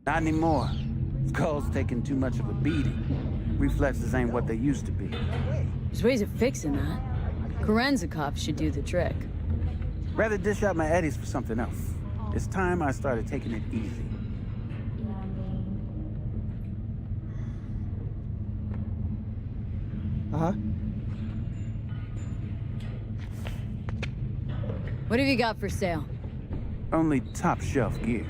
Not anymore. Skull's taking too much of a beating. Reflexes ain't what they used to be. There's ways of fixing that. Korenzikov should do the trick. Rather dish out my eddies for something else. It's time I started taking it easy. Uh-huh. What have you got for sale? Only top shelf gear.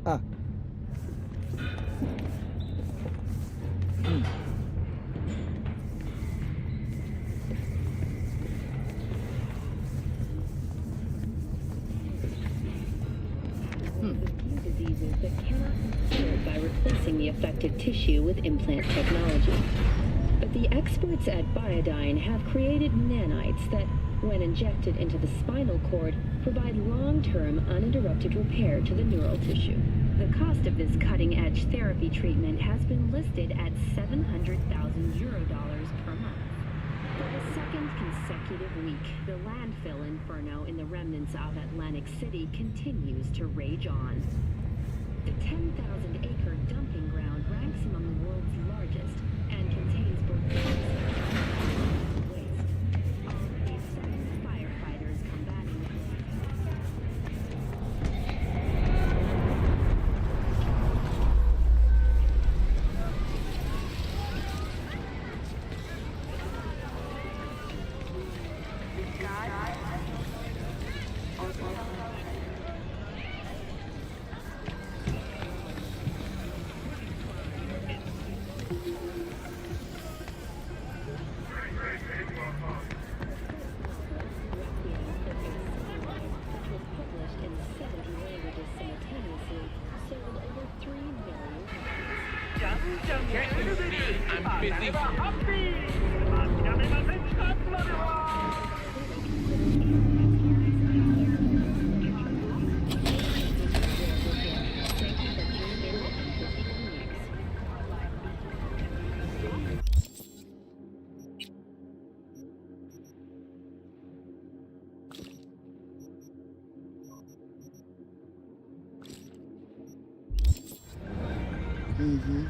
Ah. Diseases that cannot be cured by replacing the affected tissue with implant technology. But the experts at Biodyne have created nanites that, when injected into the spinal cord, provide long-term uninterrupted repair to the neural tissue. The cost of this cutting-edge therapy treatment has been listed at €700,000 per month. For the second consecutive week, the landfill inferno in the remnants of Atlantic City continues to rage on. The 10,000-acre dumping ground ranks among the world's largest and contains both toxic and waste. Already firefighters combating the I'm busy. Mm-hmm.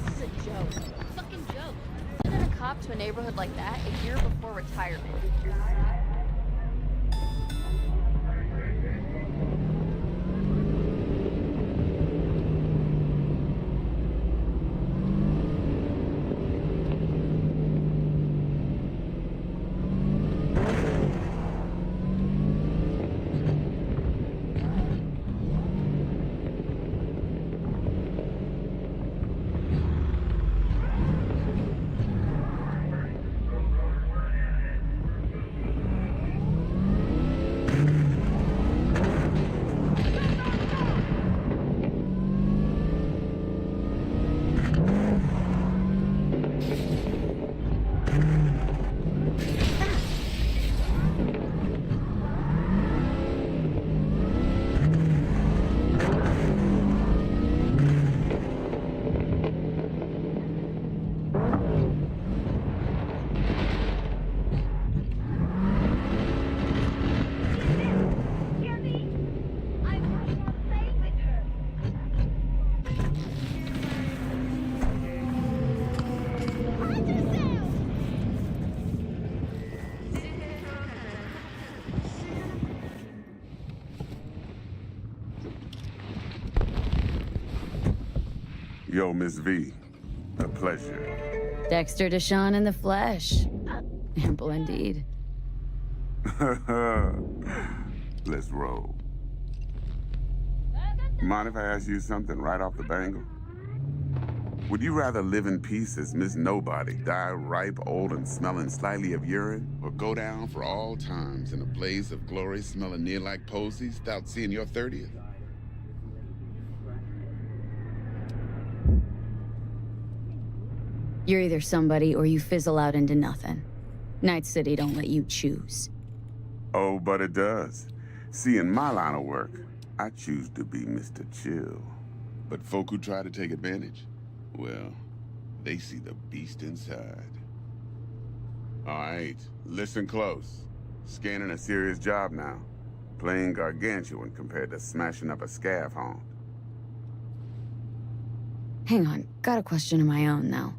This is a joke. Fucking joke. Sending a cop to a neighborhood like that a year before retirement. Yo, Miss V. A pleasure. Dexter Deshawn in the flesh. Ample indeed. Let's roll. Mind if I ask you something right off the bangle? Would you rather live in peace as Miss Nobody, die ripe, old, and smelling slightly of urine, or go down for all times in a blaze of glory smelling near like posies without seeing your 30th? You're either somebody or you fizzle out into nothing. Night City don't let you choose. Oh, but it does. See, in my line of work, I choose to be Mr. Chill. But folk who try to take advantage, well, they see the beast inside. All right, listen close. Scanning a serious job now. Playing gargantuan compared to smashing up a scav haunt. Hang on, got a question of my own now.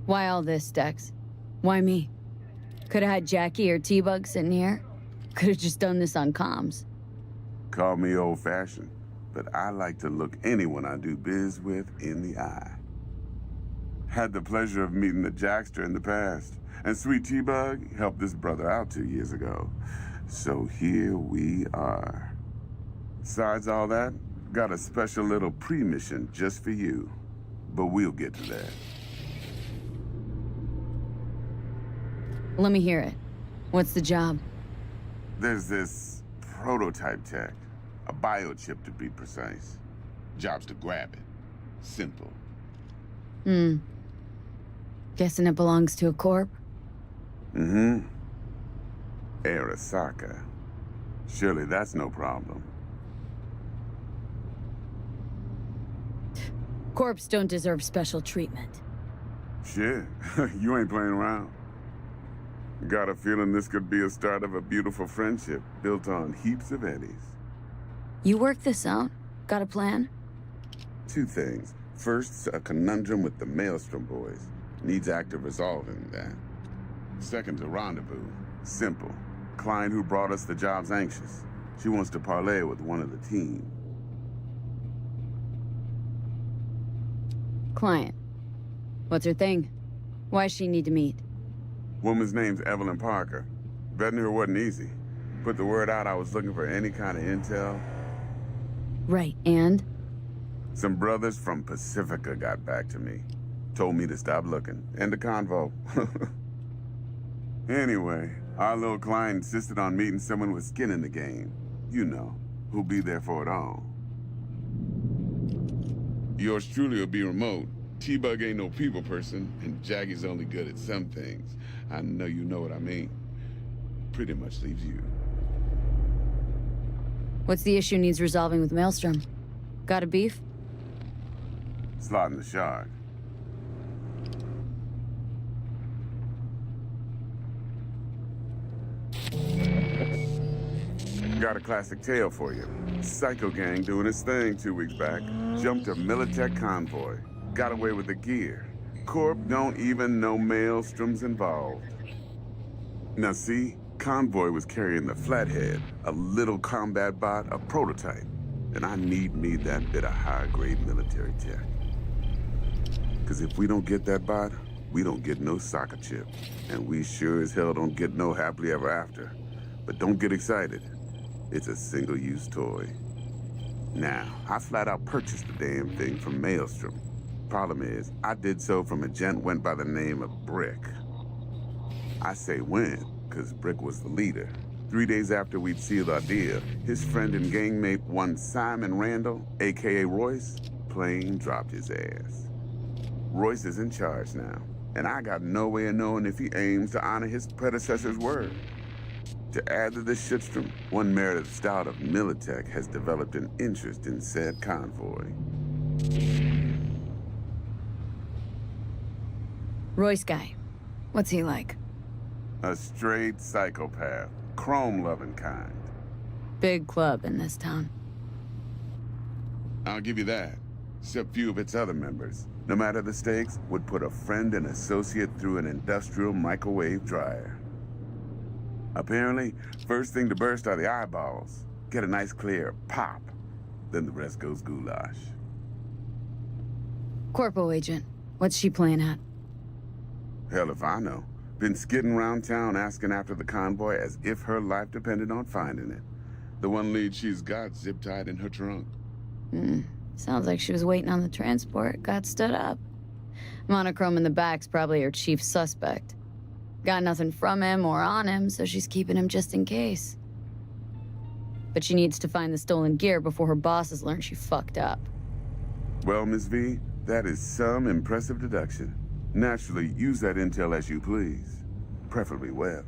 Why all this, Dex? Why me? Could've had Jackie or T-Bug sitting here. Could have just done this on comms. Call me old-fashioned, but I like to look anyone I do biz with in the eye. Had the pleasure of meeting the Jackster in the past, and Sweet T-Bug helped this brother out 2 years ago. So here we are. Besides all that, got a special little pre-mission just for you. But we'll get to that. Let me hear it. What's the job? There's this prototype tech. A biochip, to be precise. Job's to grab it. Simple. Guessing it belongs to a corp? Mm-hmm. Arasaka. Surely that's no problem. Corps don't deserve special treatment. Shit, you ain't playing around. Got a feeling this could be a start of a beautiful friendship built on heaps of eddies. You work this out? Got a plan? 2 things. First, a conundrum with the Maelstrom boys. Needs active resolving that. Second's a rendezvous. Simple. Client who brought us the job's anxious. She wants to parlay with one of the team. Client. What's her thing? Why's she need to meet? Woman's name's Evelyn Parker. Vetting her wasn't easy. Put the word out I was looking for any kind of intel. Right, and? Some brothers from Pacifica got back to me. Told me to stop looking. End of convo. Anyway, our little client insisted on meeting someone with skin in the game. You know, who'll be there for it all. Yours truly will be remote. T-Bug ain't no people person, and Jaggy's only good at some things. I know you know what I mean. Pretty much leaves you. What's the issue needs resolving with Maelstrom? Got a beef? Slotting the shard. Got a classic tale for you. Psycho gang doing its thing 2 weeks back. Jumped a Militech convoy. Got away with the gear. Corp don't even know Maelstrom's involved. Now see, convoy was carrying the Flathead, a little combat bot, a prototype. And I need me that bit of high-grade military tech. Cause if we don't get that bot, we don't get no soccer chip. And we sure as hell don't get no happily ever after. But don't get excited. It's a single-use toy. Now, I flat out purchased the damn thing from Maelstrom. Problem is, I did so from a gent went by the name of Brick. I say when, cause Brick was the leader. 3 days after we'd sealed our deal, his friend and gangmate, one Simon Randall, aka Royce, plain dropped his ass. Royce is in charge now, and I got no way of knowing if he aims to honor his predecessor's word. To add to this shitstorm, one merited stout of Militech has developed an interest in said convoy. Royce guy. What's he like? A straight psychopath, chrome-loving kind. Big club in this town. I'll give you that. Except few of its other members, no matter the stakes, would put a friend and associate through an industrial microwave dryer. Apparently, first thing to burst are the eyeballs. Get a nice clear pop. Then the rest goes goulash. Corpo agent. What's she playing at? Hell if I know. Been skidding around town asking after the convoy as if her life depended on finding it. The one lead she's got zip-tied in her trunk. Sounds like she was waiting on the transport, got stood up. Monochrome in the back's probably her chief suspect. Got nothing from him or on him, so she's keeping him just in case. But she needs to find the stolen gear before her bosses learn she fucked up. Well, Miss V, that is some impressive deduction. Naturally, use that intel as you please. Preferably well.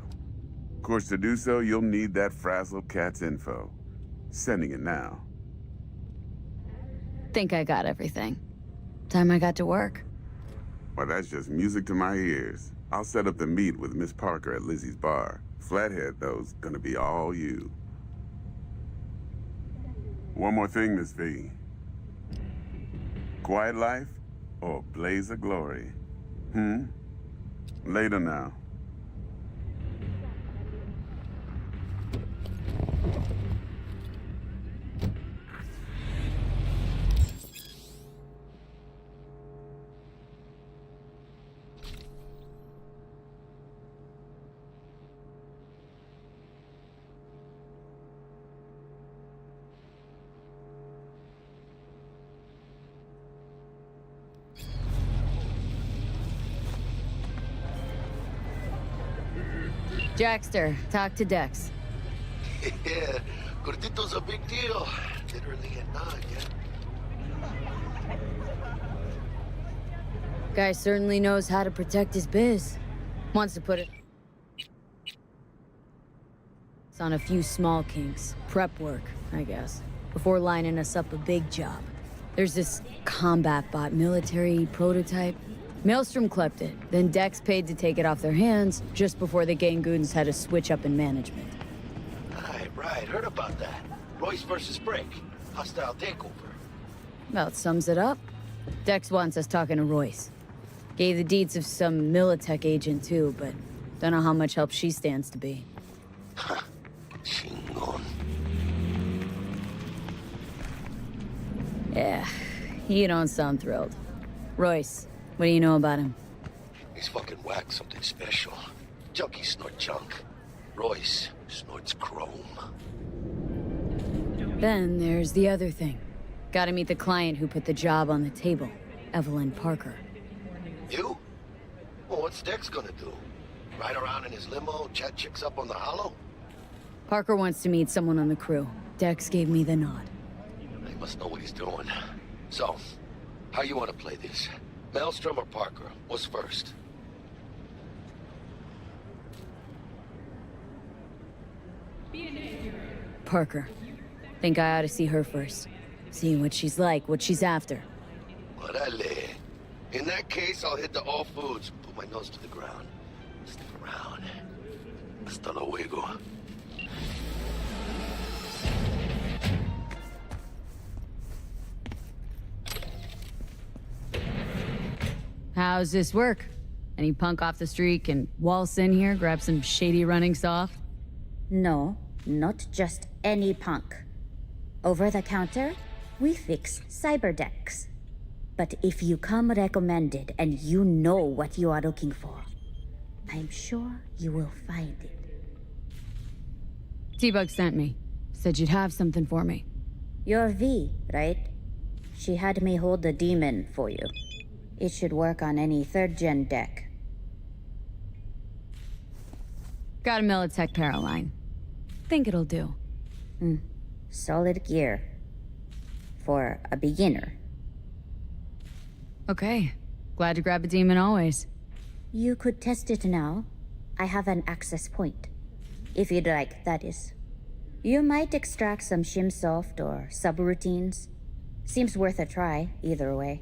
Of course, to do so, you'll need that frazzled cat's info. Sending it now. Think I got everything. Time I got to work. Well, that's just music to my ears. I'll set up the meet with Miss Parker at Lizzie's bar. Flathead, though's gonna be all you. One more thing, Miss V. Quiet life or blaze of glory? Later now. Jackster, talk to Dex. Yeah, Gordito's a big deal. Literally at 9, yeah? Guy certainly knows how to protect his biz. Wants to put it on a few small kinks. Prep work, I guess. Before lining us up a big job. There's this combat bot military prototype. Maelstrom clept it, then Dex paid to take it off their hands just before the Gangoons had a switch up in management. Right, heard about that. Royce versus Brick. Hostile takeover. About sums it up. Dex wants us talking to Royce. Gave the deeds of some Militech agent too, but don't know how much help she stands to be. Chingon. Yeah, you don't sound thrilled. Royce, what do you know about him? He's fucking whack, something special. Junkies snort junk. Royce snorts chrome. Then there's the other thing. Gotta meet the client who put the job on the table, Evelyn Parker. You? Well, what's Dex gonna do? Ride around in his limo, chat chicks up on the hollow? Parker wants to meet someone on the crew. Dex gave me the nod. He must know what he's doing. So, how you want to play this? Maelstrom or Parker? What's first? Parker. Think I ought to see her first. See what she's like, what she's after. Orale. In that case, I'll hit the all foods, put my nose to the ground. Stick around. Hasta luego. How's this work? Any punk off the street can waltz in here, grab some shady runnings off? No, not just any punk. Over the counter, we fix cyberdecks. But if you come recommended and you know what you are looking for, I'm sure you will find it. T-Bug sent me. Said you'd have something for me. You're V, right? She had me hold the demon for you. It should work on any 3rd-gen deck. Got a Militech Paraline. Think it'll do. Solid gear. For a beginner. Okay. Glad to grab a demon always. You could test it now. I have an access point. If you'd like, that is. You might extract some shimsoft or subroutines. Seems worth a try, either way.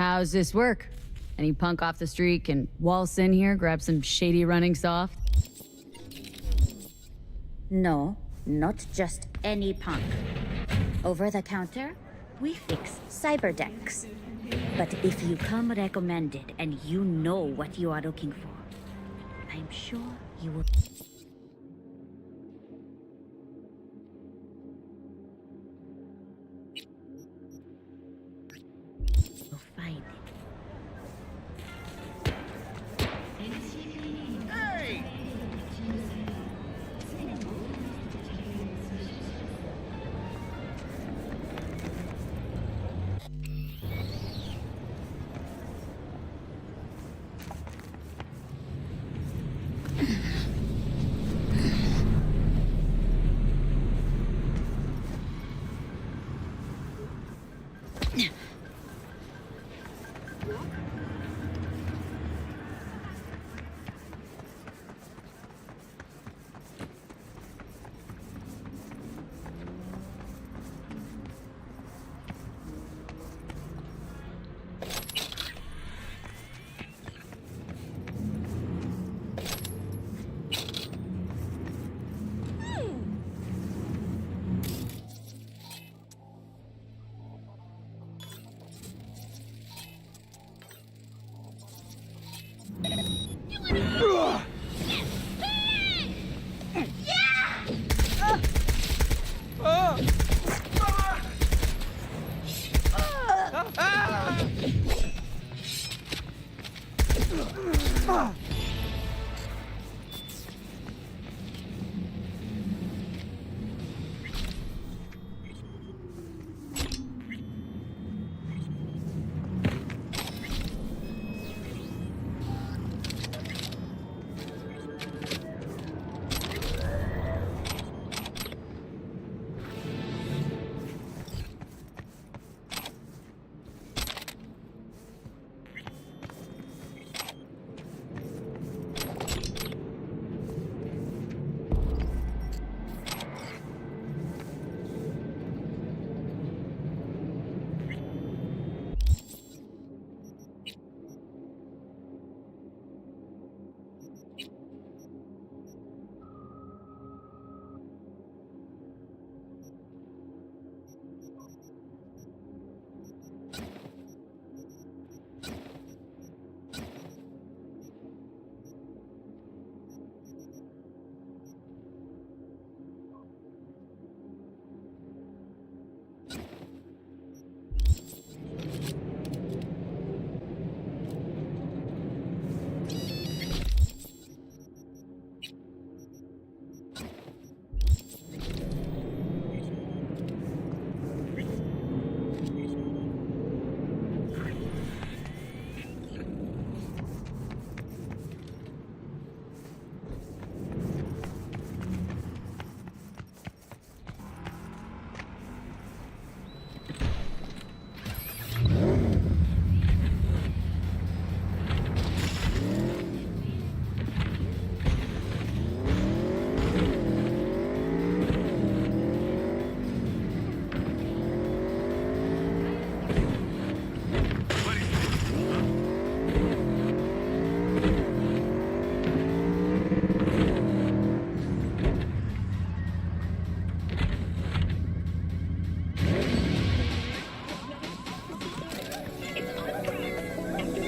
How's this work? Any punk off the street can waltz in here, grab some shady running soft? No, not just any punk. Over the counter, we fix cyberdecks. But if you come recommended and you know what you are looking for, I'm sure you will. You'll find it. Hey!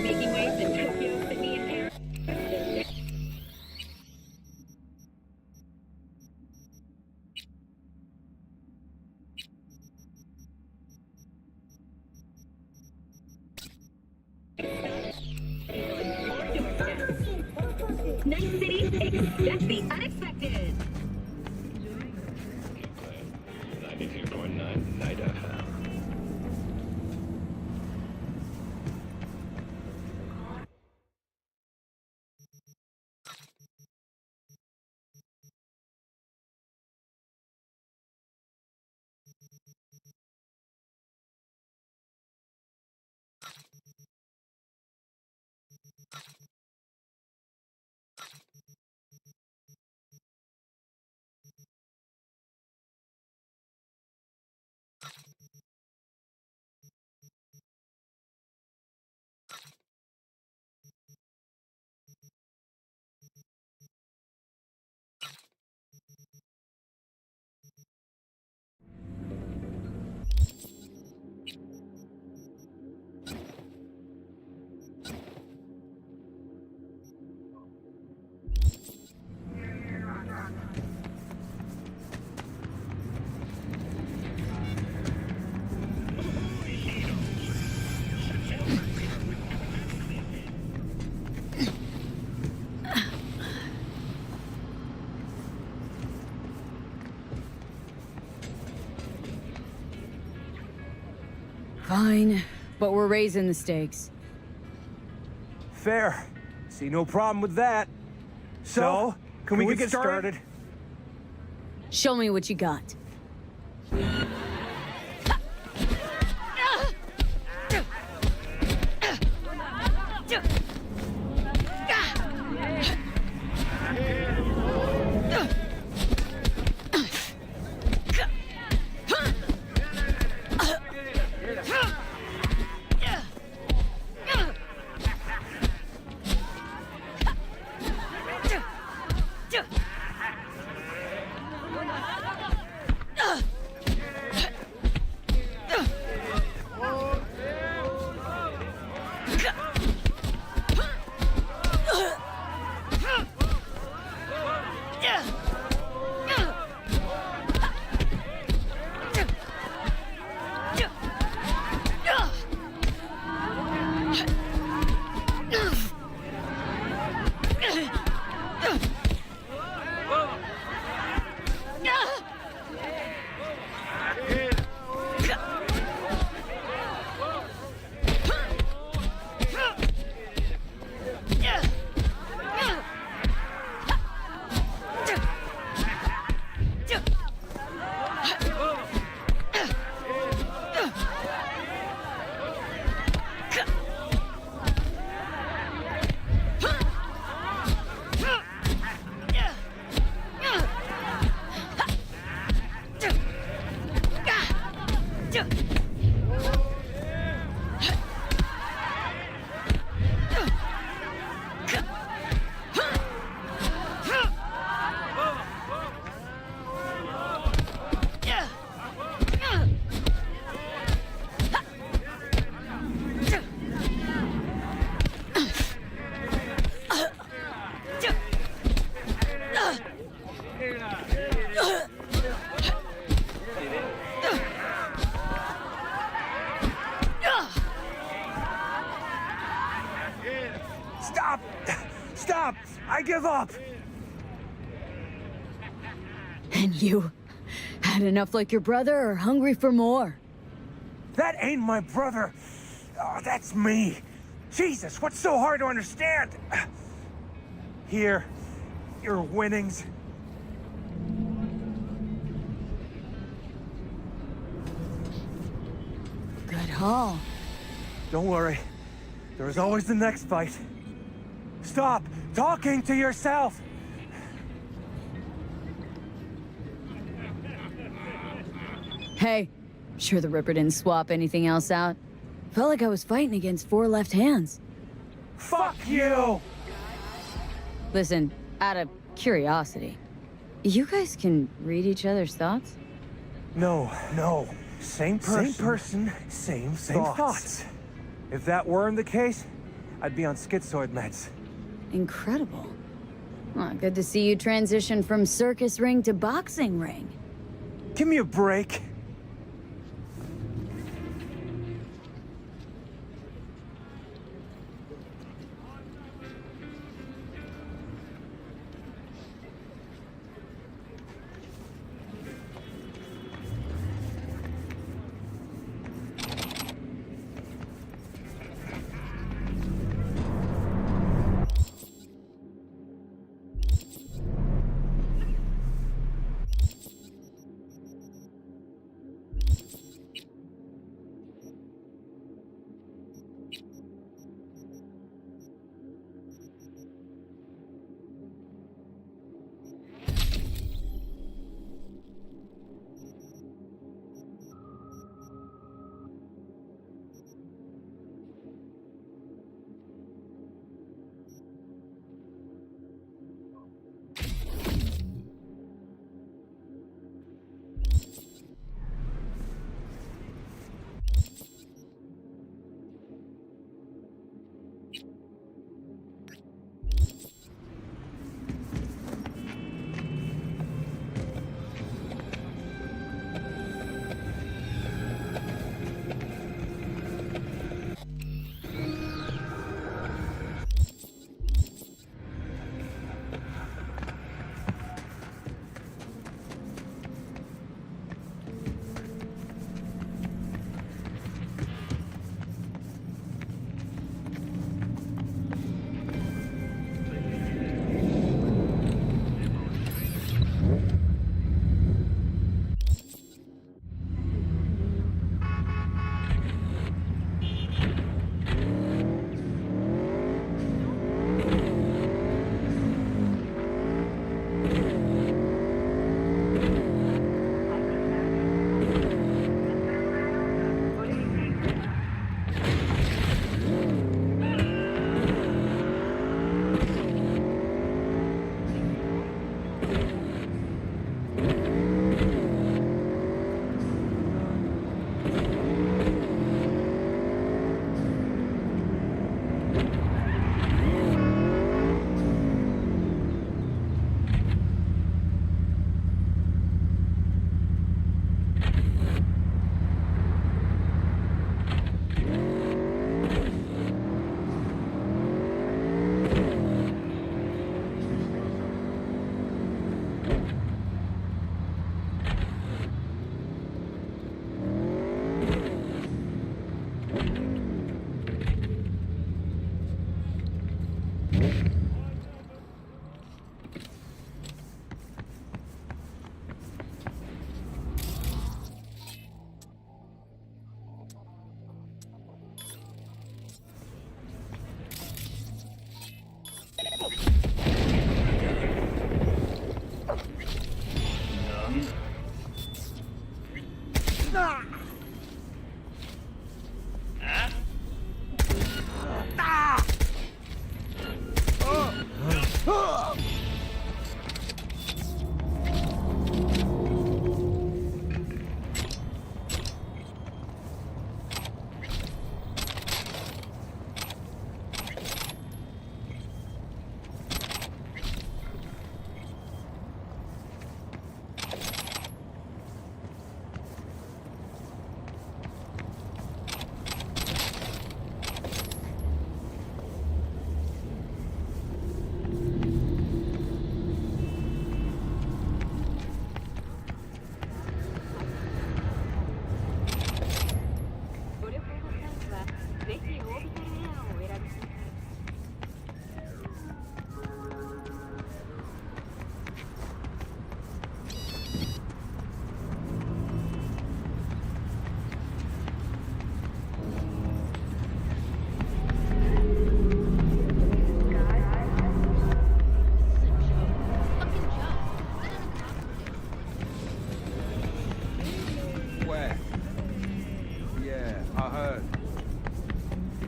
Making waves in Tokyo, Sydney, and Paris. Night City, expect the unexpected. 92.9 Night FM. Fine, but we're raising the stakes. Fair. See no problem with that. So, can we get started? Show me what you got. Stop! Stop! I give up! And you had enough like your brother or hungry for more? That ain't my brother. Oh, that's me. Jesus, what's so hard to understand? Here, your winnings. Good haul. Don't worry. There's always the next fight. Stop talking to yourself! Hey, sure the Ripper didn't swap anything else out? Felt like I was fighting against four left hands. Fuck you! Listen, out of curiosity, you guys can read each other's thoughts? No. Same person, same thoughts. If that weren't the case, I'd be on schizoid meds. Incredible. Well, good to see you transition from circus ring to boxing ring. Give me a break.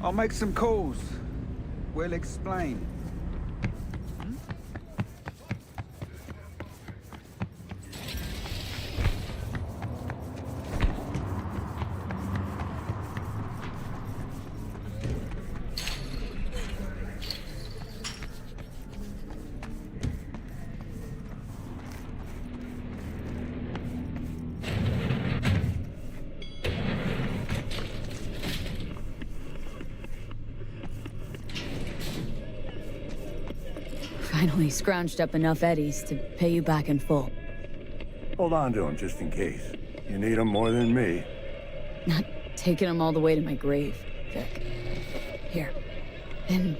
I'll make some calls. We'll explain. Finally scrounged up enough eddies to pay you back in full. Hold on to them just in case. You need them more than me. Not taking them all the way to my grave, Vic. Here. And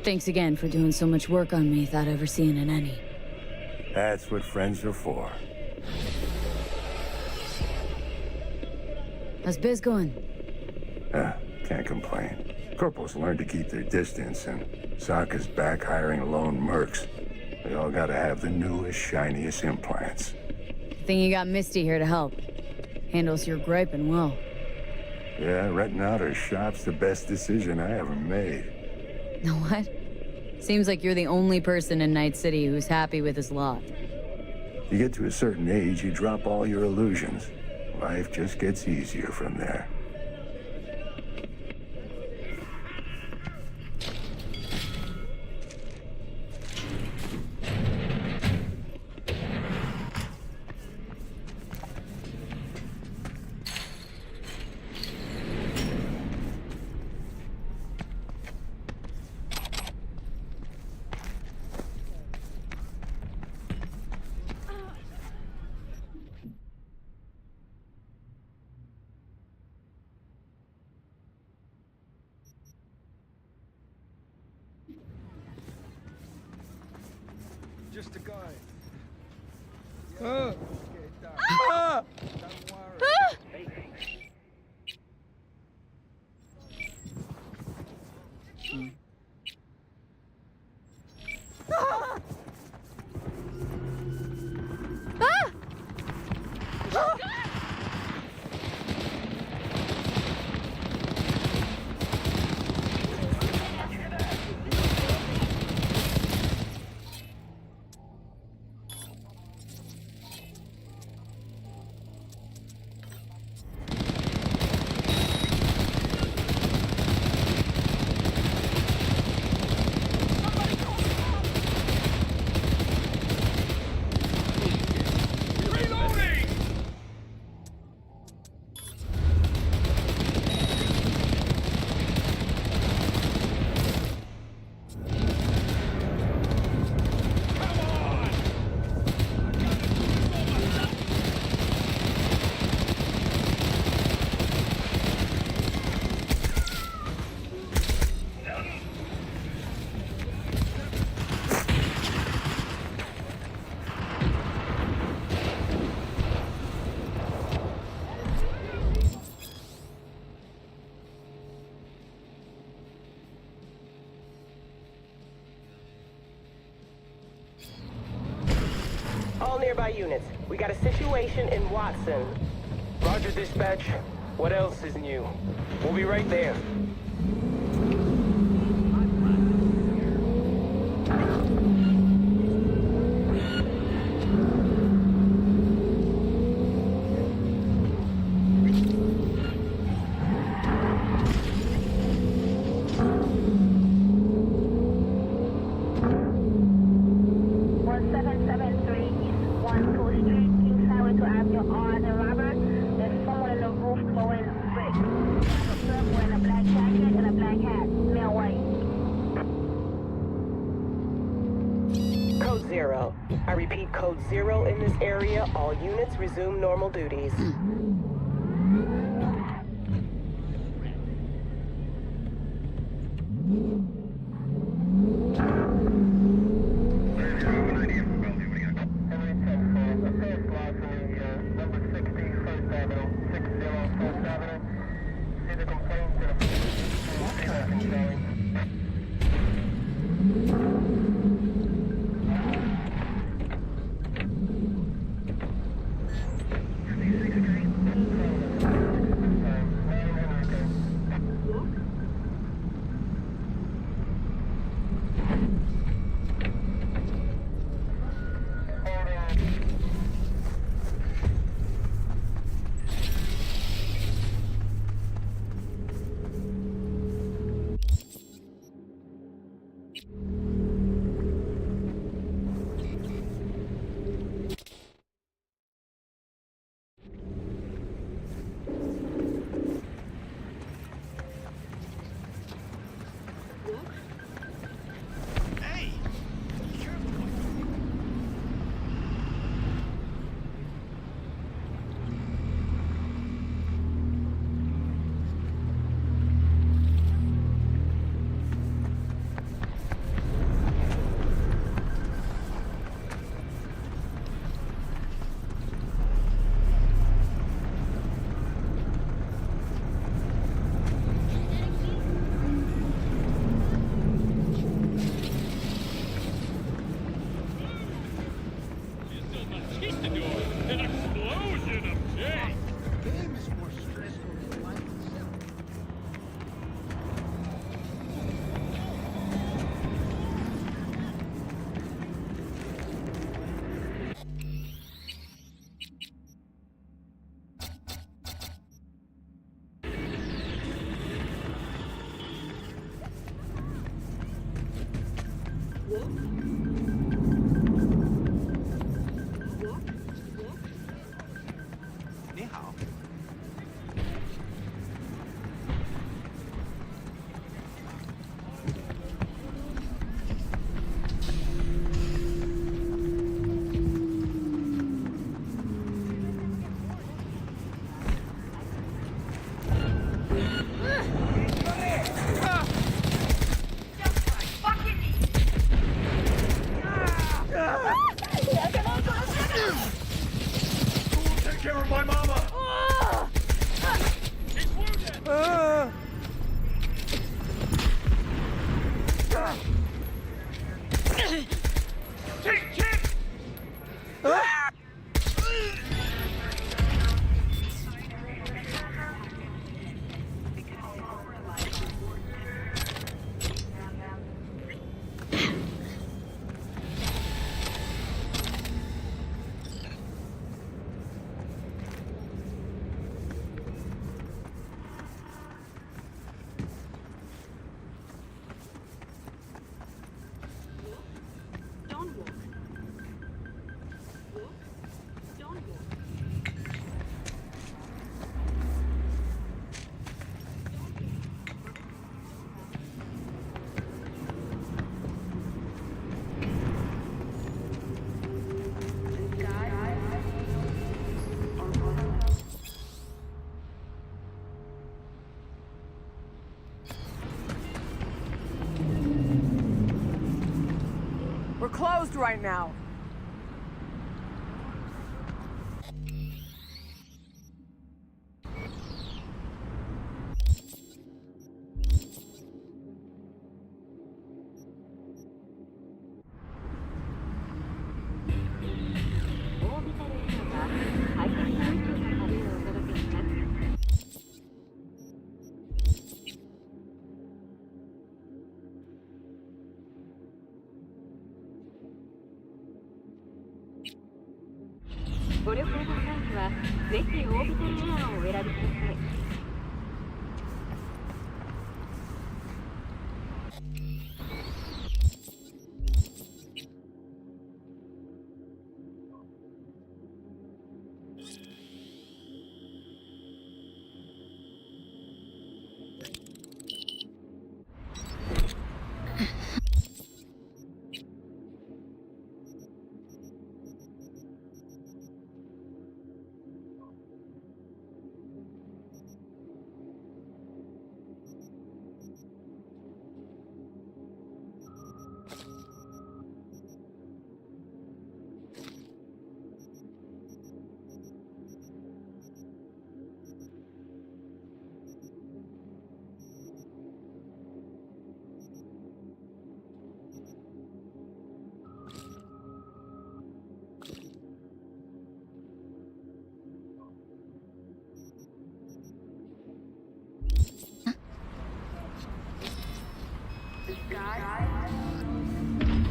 thanks again for doing so much work on me without ever seeing an any. That's what friends are for. How's biz going? Can't complain. Corporals learned to keep their distance, and Sokka's back hiring lone mercs. They all gotta have the newest, shiniest implants. Think you got Misty here to help. Handles your griping well. Yeah, renting out her shop's the best decision I ever made. Know what? Seems like you're the only person in Night City who's happy with his lot. You get to a certain age, you drop all your illusions. Life just gets easier from there. Just a guy. Nearby units. We got a situation in Watson. Roger, dispatch. What else is new? We'll be right there. I repeat, code 0 in this area. All units resume normal duties. my mama! He's wounded! Take kick! We're closed right now.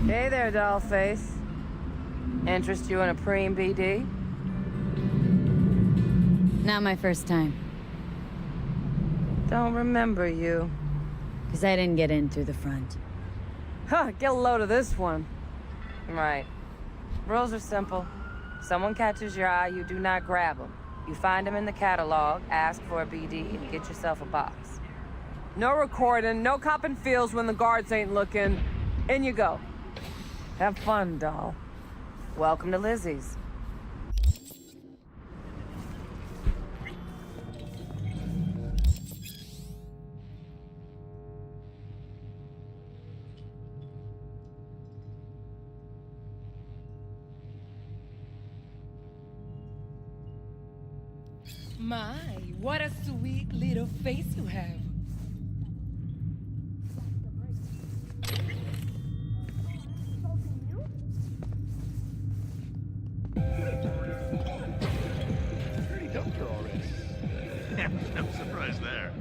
Hey there, dollface. Interest you in a preem BD? Not my first time. Don't remember you. Because I didn't get in through the front. Huh, get a load of this one. Right. Rules are simple. Someone catches your eye, you do not grab them. You find them in the catalog, ask for a BD, and get yourself a box. No recording, no copping feels when the guards ain't looking. In you go. Have fun, doll. Welcome to Lizzie's. My, what a sweet little face you have. Pretty dumped her already. Yeah, no surprise there.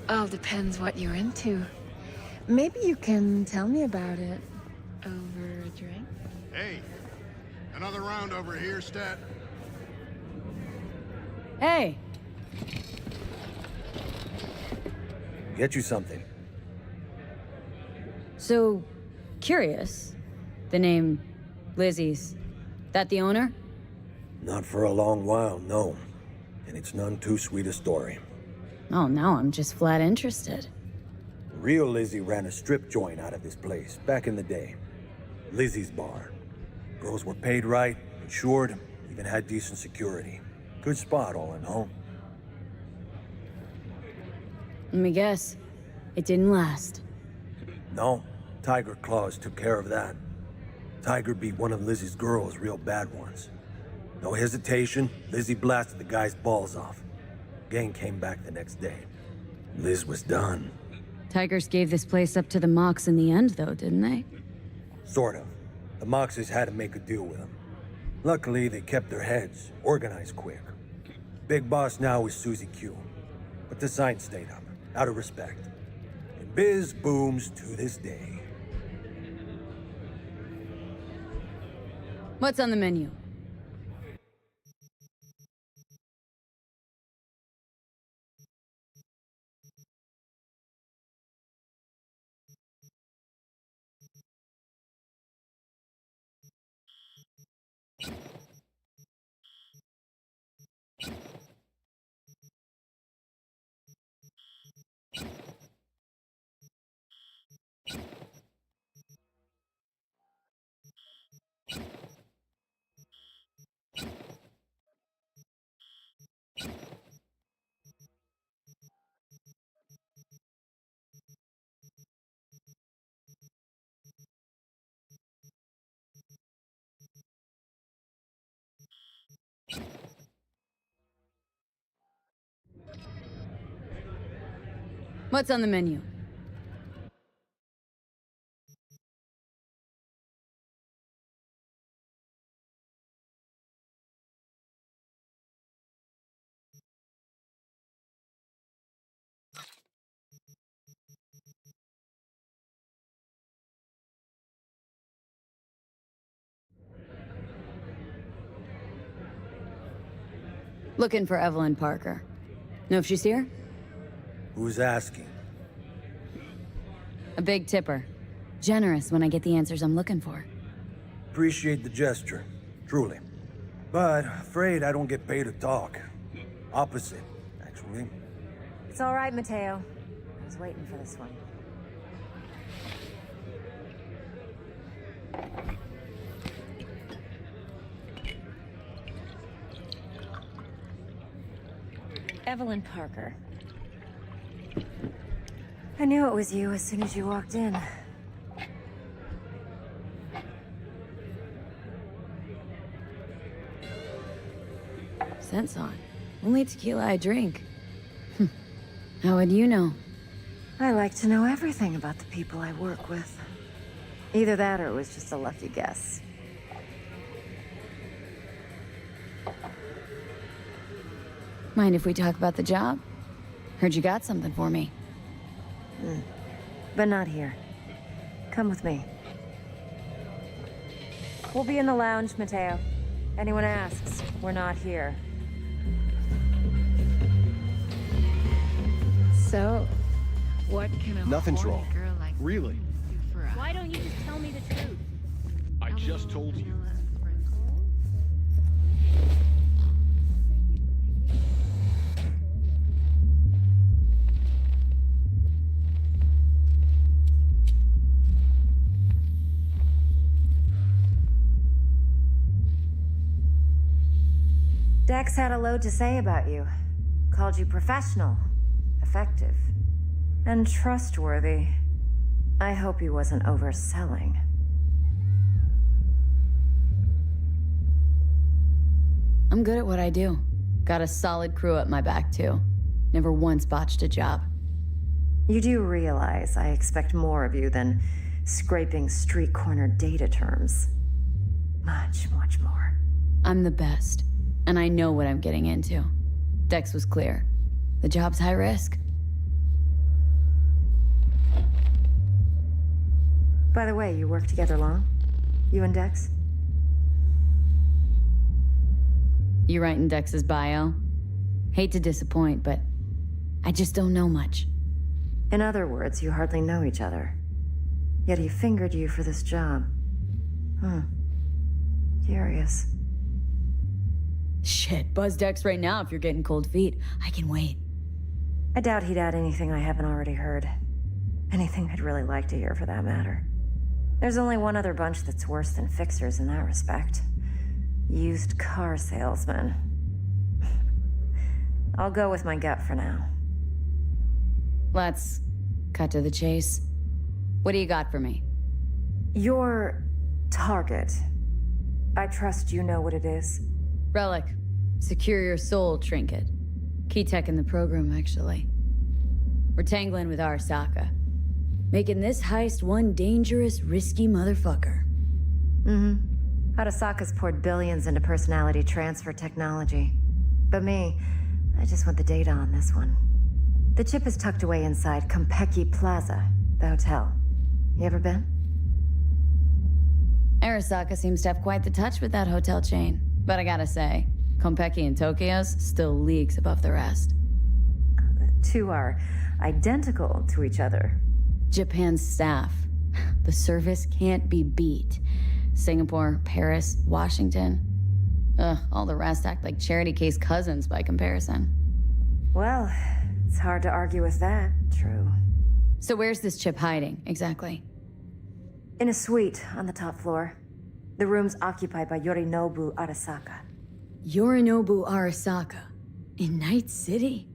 All depends what you're into. Maybe you can tell me about it over a drink. Hey, another round over here, Stat. Hey! Get you something. So, curious. The name Lizzie's. That the owner? Not for a long while, no. And it's none too sweet a story. Oh, now I'm just flat interested. Real Lizzie ran a strip joint out of this place back in the day. Lizzie's Bar. Girls were paid right, Insured, even had decent security. Good spot, all in all. Let me guess. It didn't last. No, Tiger Claws took care of that. Tiger beat one of Lizzie's girls real bad once. No hesitation, Lizzie blasted the guy's balls off. Gang came back the next day. Liz was done. Tigers gave this place up to the Mox in the end, though, didn't they? Sort of. The Moxes had to make a deal with them. Luckily, they kept their heads, organized quick. Big boss now is Susie Q. But the sign stayed up, out of respect. And biz booms to this day. What's on the menu? What's on the menu? Looking for Evelyn Parker. Know if she's here? Who's asking? A big tipper. Generous when I get the answers I'm looking for. Appreciate the gesture, truly. But afraid I don't get paid to talk. Opposite, actually. It's all right, Mateo. I was waiting for this one. Evelyn Parker. I knew it was you as soon as you walked in. Scent's on. Only tequila I drink. How would you know? I like to know everything about the people I work with. Either that or it was just a lucky guess. Mind if we talk about the job? Heard you got something for me. But not here. Come with me. We'll be in the lounge, Mateo. Anyone asks, we're not here. So, what can a Nothing's horny wrong. girl like Really? do for us? Why don't you just tell me the truth? I just told you. Dex had a load to say about you. Called you professional, effective, and trustworthy. I hope he wasn't overselling. I'm good at what I do. Got a solid crew at my back, too. Never once botched a job. You do realize I expect more of you than scraping street corner data terms. Much, much more. I'm the best, and I know what I'm getting into. Dex was clear. The job's high risk. By the way, you work together long? You and Dex? You writing Dex's bio? Hate to disappoint, but I just don't know much. In other words, you hardly know each other. Yet he fingered you for this job. Curious. Shit, buzz Dex right now if you're getting cold feet. I can wait. I doubt he'd add anything I haven't already heard. Anything I'd really like to hear, for that matter. There's only one other bunch that's worse than fixers in that respect. Used car salesman. I'll go with my gut for now. Let's cut to the chase. What do you got for me? Your target. I trust you know what it is. Relic. Secure your soul trinket. Key tech in the program, actually. We're tangling with Arasaka. Making this heist one dangerous, risky motherfucker. Arasaka's poured billions into personality transfer technology. But me, I just want the data on this one. The chip is tucked away inside Konpeki Plaza, the hotel. You ever been? Arasaka seems to have quite the touch with that hotel chain. But I gotta say, Konpeki in Tokyo's still leagues above the rest. The two are identical to each other. Japan's staff. The service can't be beat. Singapore, Paris, Washington. All the rest act like charity case cousins by comparison. Well, it's hard to argue with that. True. So where's this chip hiding, exactly? In a suite on the top floor. The room's occupied by Yorinobu Arasaka. Yorinobu Arasaka? In Night City?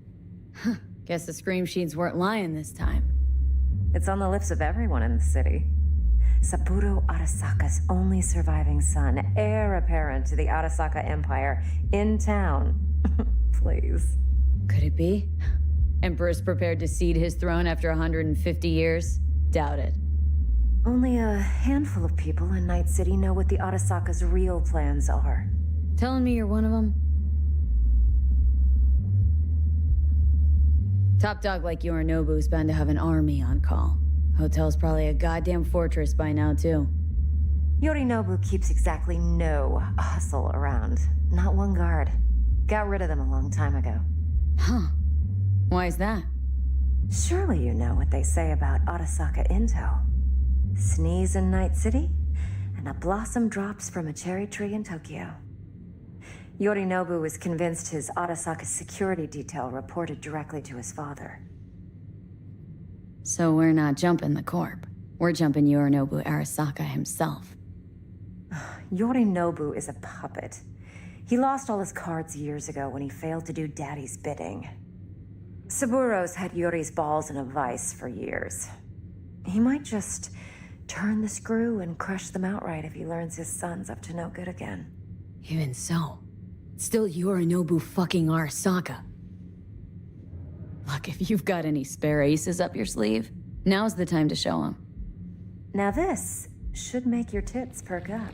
Huh. Guess the scream sheets weren't lying this time. It's on the lips of everyone in the city. Saburo Arasaka's only surviving son, heir apparent to the Arasaka Empire, in town. Please. Could it be? Emperor's prepared to cede his throne after 150 years? Doubt it. Only a handful of people in Night City know what the Arasaka's real plans are. Telling me you're one of them? Top dog like Yorinobu's bound to have an army on call. Hotel's probably a goddamn fortress by now, too. Yorinobu keeps exactly no hustle around. Not one guard. Got rid of them a long time ago. Huh. Why is that? Surely you know what they say about Arasaka intel. Sneeze in Night City, and a blossom drops from a cherry tree in Tokyo. Yorinobu was convinced his Arasaka security detail reported directly to his father. So we're not jumping the corp. We're jumping Yorinobu Arasaka himself. Yorinobu is a puppet. He lost all his cards years ago when he failed to do Daddy's bidding. Saburo's had Yuri's balls in a vice for years. He might just turn the screw and crush them outright if he learns his son's up to no good again. Even so, still Yorinobu fucking Arasaka. Look, if you've got any spare aces up your sleeve, now's the time to show him. Now this should make your tits perk up.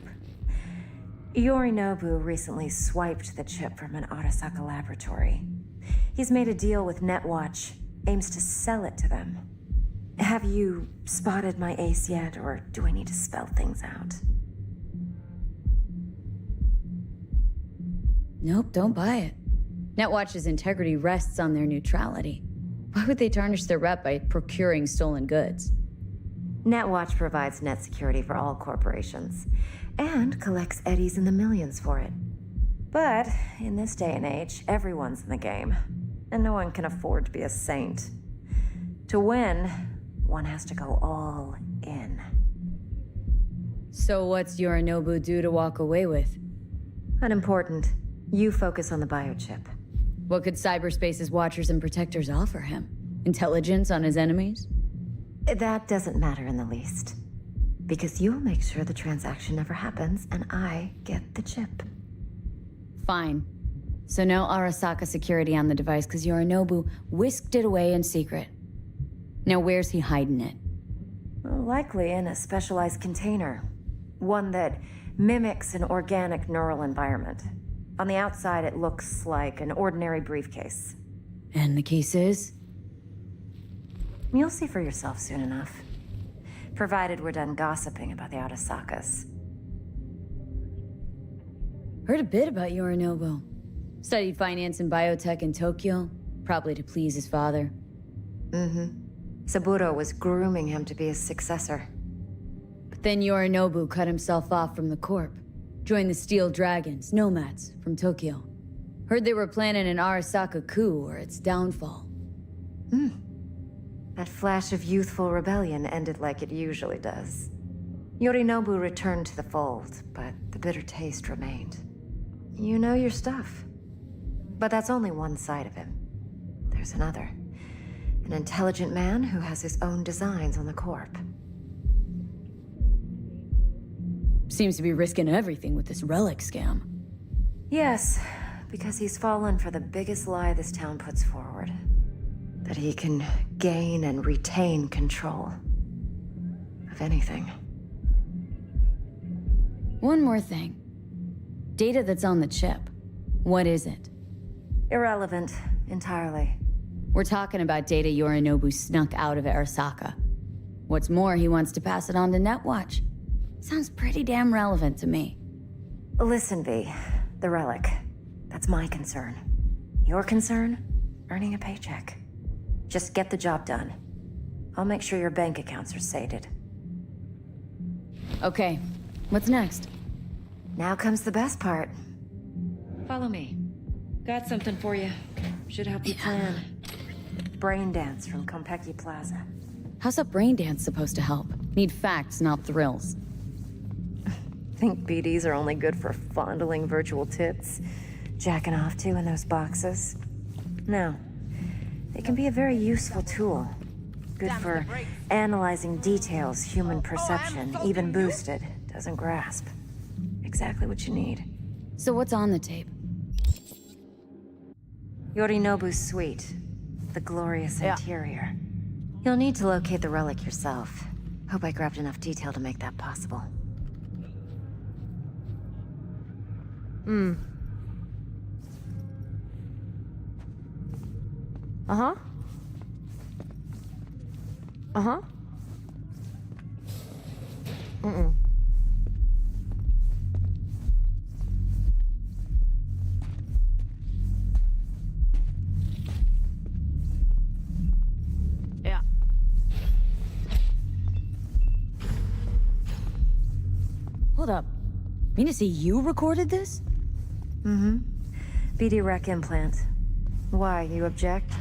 Yorinobu recently swiped the chip from an Arasaka laboratory. He's made a deal with Netwatch, aims to sell it to them. Have you spotted my ace yet, or do I need to spell things out? Nope, don't buy it. Netwatch's integrity rests on their neutrality. Why would they tarnish their rep by procuring stolen goods? Netwatch provides net security for all corporations, and collects eddies in the millions for it. But in this day and age, everyone's in the game, and no one can afford to be a saint. To win, one has to go all in. So what's Yorinobu due to walk away with? Unimportant. You focus on the biochip. What could cyberspace's watchers and protectors offer him? Intelligence on his enemies? That doesn't matter in the least. Because you'll make sure the transaction never happens, and I get the chip. Fine. So no Arasaka security on the device, because Yorinobu whisked it away in secret. Now where's he hiding it? Likely in a specialized container. One that mimics an organic neural environment. On the outside, it looks like an ordinary briefcase. And the case is? You'll see for yourself soon enough. Provided we're done gossiping about the Arasakas. Heard a bit about Yorinobu. Studied finance and biotech in Tokyo, probably to please his father. Saburo was grooming him to be his successor. But then Yorinobu cut himself off from the corp. Joined the Steel Dragons, nomads, from Tokyo. Heard they were planning an Arasaka coup or its downfall. That flash of youthful rebellion ended like it usually does. Yorinobu returned to the fold, but the bitter taste remained. You know your stuff. But that's only one side of him. There's another. An intelligent man who has his own designs on the Corp. Seems to be risking everything with this relic scam. Yes, because he's fallen for the biggest lie this town puts forward. That he can gain and retain control of anything. One more thing. Data that's on the chip. What is it? Irrelevant, entirely. We're talking about data Yorinobu snuck out of Arasaka. What's more, he wants to pass it on to Netwatch. Sounds pretty damn relevant to me. Listen, V. The relic. That's my concern. Your concern? Earning a paycheck. Just get the job done. I'll make sure your bank accounts are sated. Okay, what's next? Now comes the best part. Follow me. Got something for you. Should help you plan. Brain dance from Konpeki Plaza. How's a brain dance supposed to help? Need facts, not thrills. Think BDs are only good for fondling virtual tits? Jacking off to in those boxes? No. They can be a very useful tool. Good for analyzing details human perception, even boosted, doesn't grasp. Exactly what you need. So what's on the tape? Yorinobu's suite. The glorious interior. You'll need to locate the relic yourself. Hope I grabbed enough detail to make that possible. Uh-huh. Uh-huh. Mm-mm. Yeah. Hold up. Mean to say you recorded this? Mm-hmm. BD rec implant. Why, you object?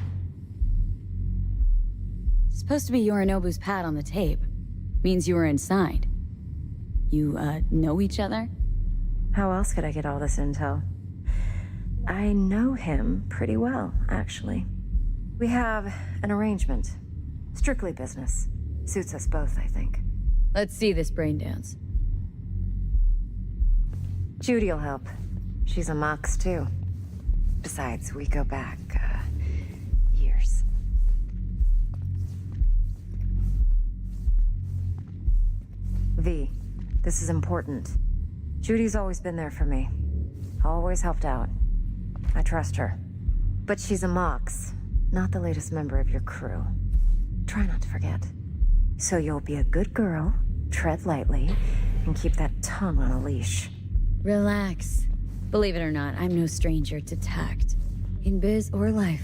Supposed to be Yorinobu's pad on the tape. Means you were inside. You, know each other? How else could I get all this intel? I know him pretty well, actually. We have an arrangement. Strictly business. Suits us both, I think. Let's see this brain dance. Judy'll help. She's a Mox, too. Besides, we go back, years. V, this is important. Judy's always been there for me. Always helped out. I trust her. But she's a Mox, not the latest member of your crew. Try not to forget. So you'll be a good girl, tread lightly, and keep that tongue on a leash. Relax. Believe it or not, I'm no stranger to tact. In biz or life.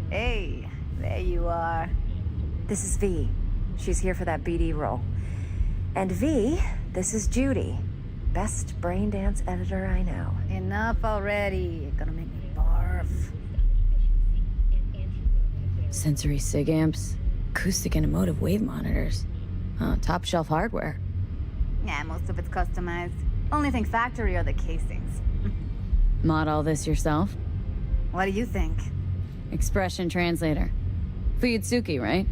Hey, there you are. This is V. She's here for that BD role. And V, this is Judy. Best brain dance editor I know. Enough already. You're gonna make me barf. Sensory SIG amps, acoustic and emotive wave monitors. Top shelf hardware. Yeah, most of it's customized. Only thing factory are the casings. Mod all this yourself? What do you think? Expression translator. Fuyutsuki, right?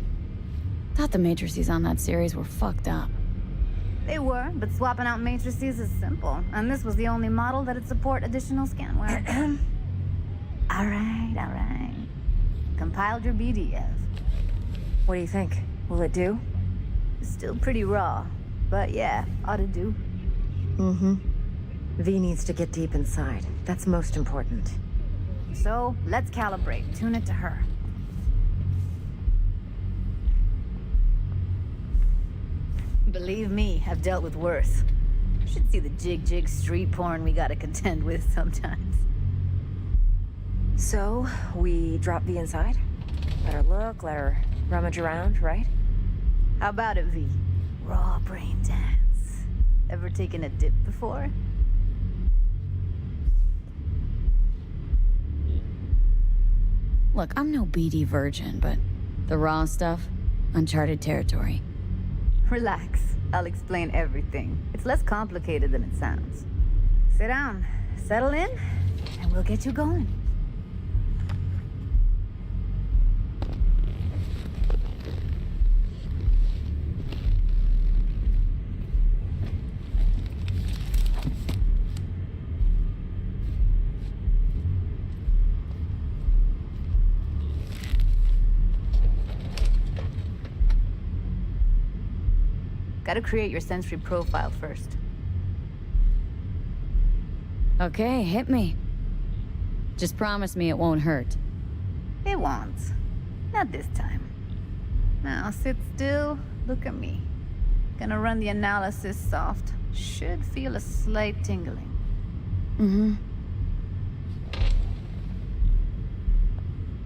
Thought the matrices on that series were fucked up. They were, but swapping out matrices is simple. And this was the only model that'd support additional scanware. all right. Compiled your BDF. What do you think? Will it do? Still pretty raw, but yeah, ought to do. Mm-hmm. V needs to get deep inside. That's most important. So, let's calibrate. Tune it to her. Believe me, I've dealt with worse. Should see the jig street porn we gotta contend with sometimes. So, we drop V inside? Let her look, let her rummage around, right? How about it, V? raw brain dance. Ever taken a dip before? Look, I'm no BD virgin, but the raw stuff, uncharted territory. Relax. I'll explain everything. It's less complicated than it sounds. Sit down, settle in, and we'll get you going. Gotta create your sensory profile first. Okay, hit me. Just promise me it won't hurt. It won't. Not this time. Now sit still, look at me. Gonna run the analysis soft. Should feel a slight tingling. Mm-hmm.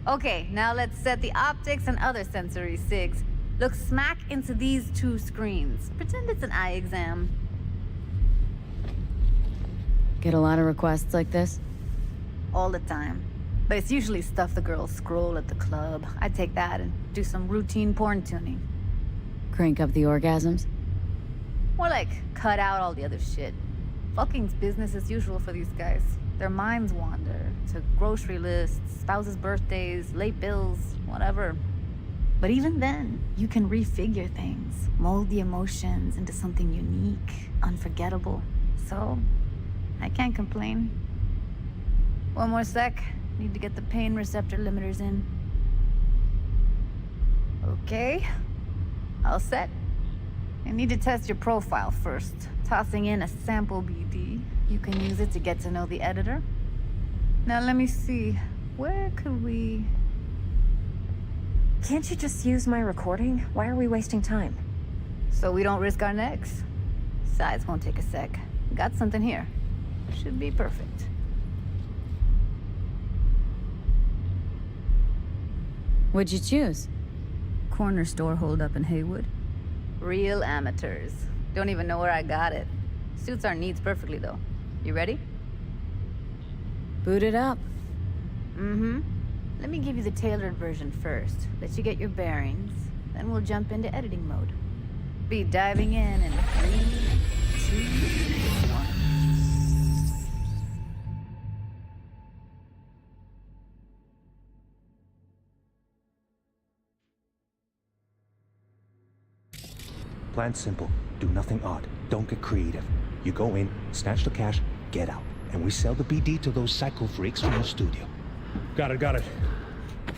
Okay, now let's set the optics and other sensory SIGs. Look smack into these two screens. Pretend it's an eye exam. Get a lot of requests like this? All the time. But it's usually stuff the girls scroll at the club. I take that and do some routine porn tuning. Crank up the orgasms? More like, cut out all the other shit. Fucking's business as usual for these guys. Their minds wander to grocery lists, spouses' birthdays, late bills, whatever. But even then, you can refigure things, mold the emotions into something unique, unforgettable. So, I can't complain. One more sec. Need to get the pain receptor limiters in. Okay. All set. I need to test your profile first. Tossing in a sample BD. You can use it to get to know the editor. Now let me see. Where could we... Can't you just use my recording? Why are we wasting time? So we don't risk our necks. Besides, won't take a sec. Got something here. Should be perfect. What'd you choose? Corner store holdup in Haywood. Real amateurs. Don't even know where I got it. Suits our needs perfectly, though. You ready? Boot it up. Mm-hmm. Let me give you the tailored version first. Let you get your bearings. Then we'll jump into editing mode. Be diving in 3, 2, 1. Plan's simple. Do nothing odd. Don't get creative. You go in, snatch the cash, get out. And we sell the BD to those psycho freaks from the studio. Got it.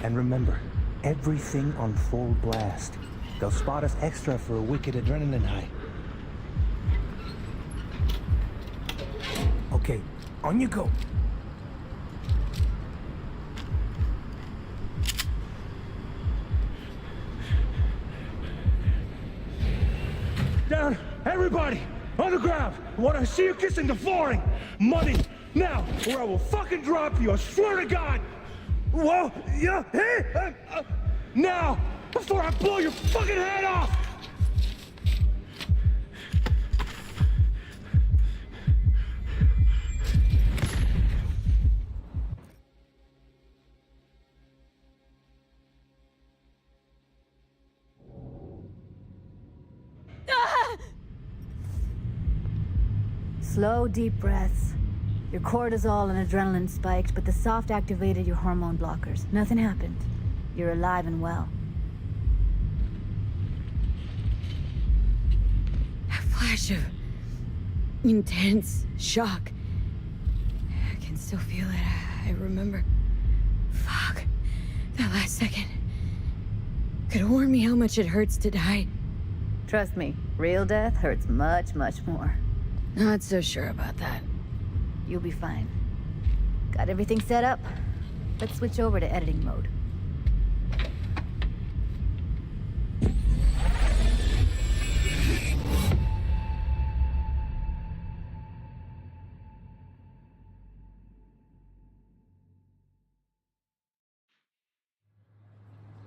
And remember, everything on full blast. They'll spot us extra for a wicked adrenaline high. Okay, on you go. Down, everybody! On the ground! I want to see you kissing the flooring! Money! Now, or I will fucking drop you, I swear to God! Whoa! Yeah! Hey! Now! Before I blow your fucking head off! Slow, deep breaths. Your cortisol and adrenaline spiked, but the soft activated your hormone blockers. Nothing happened. You're alive and well. A flash of intense shock. I can still feel it. I remember. Fuck. That last second. Could have warned me how much it hurts to die. Trust me, real death hurts much, much more. Not so sure about that. You'll be fine. Got everything set up? Let's switch over to editing mode.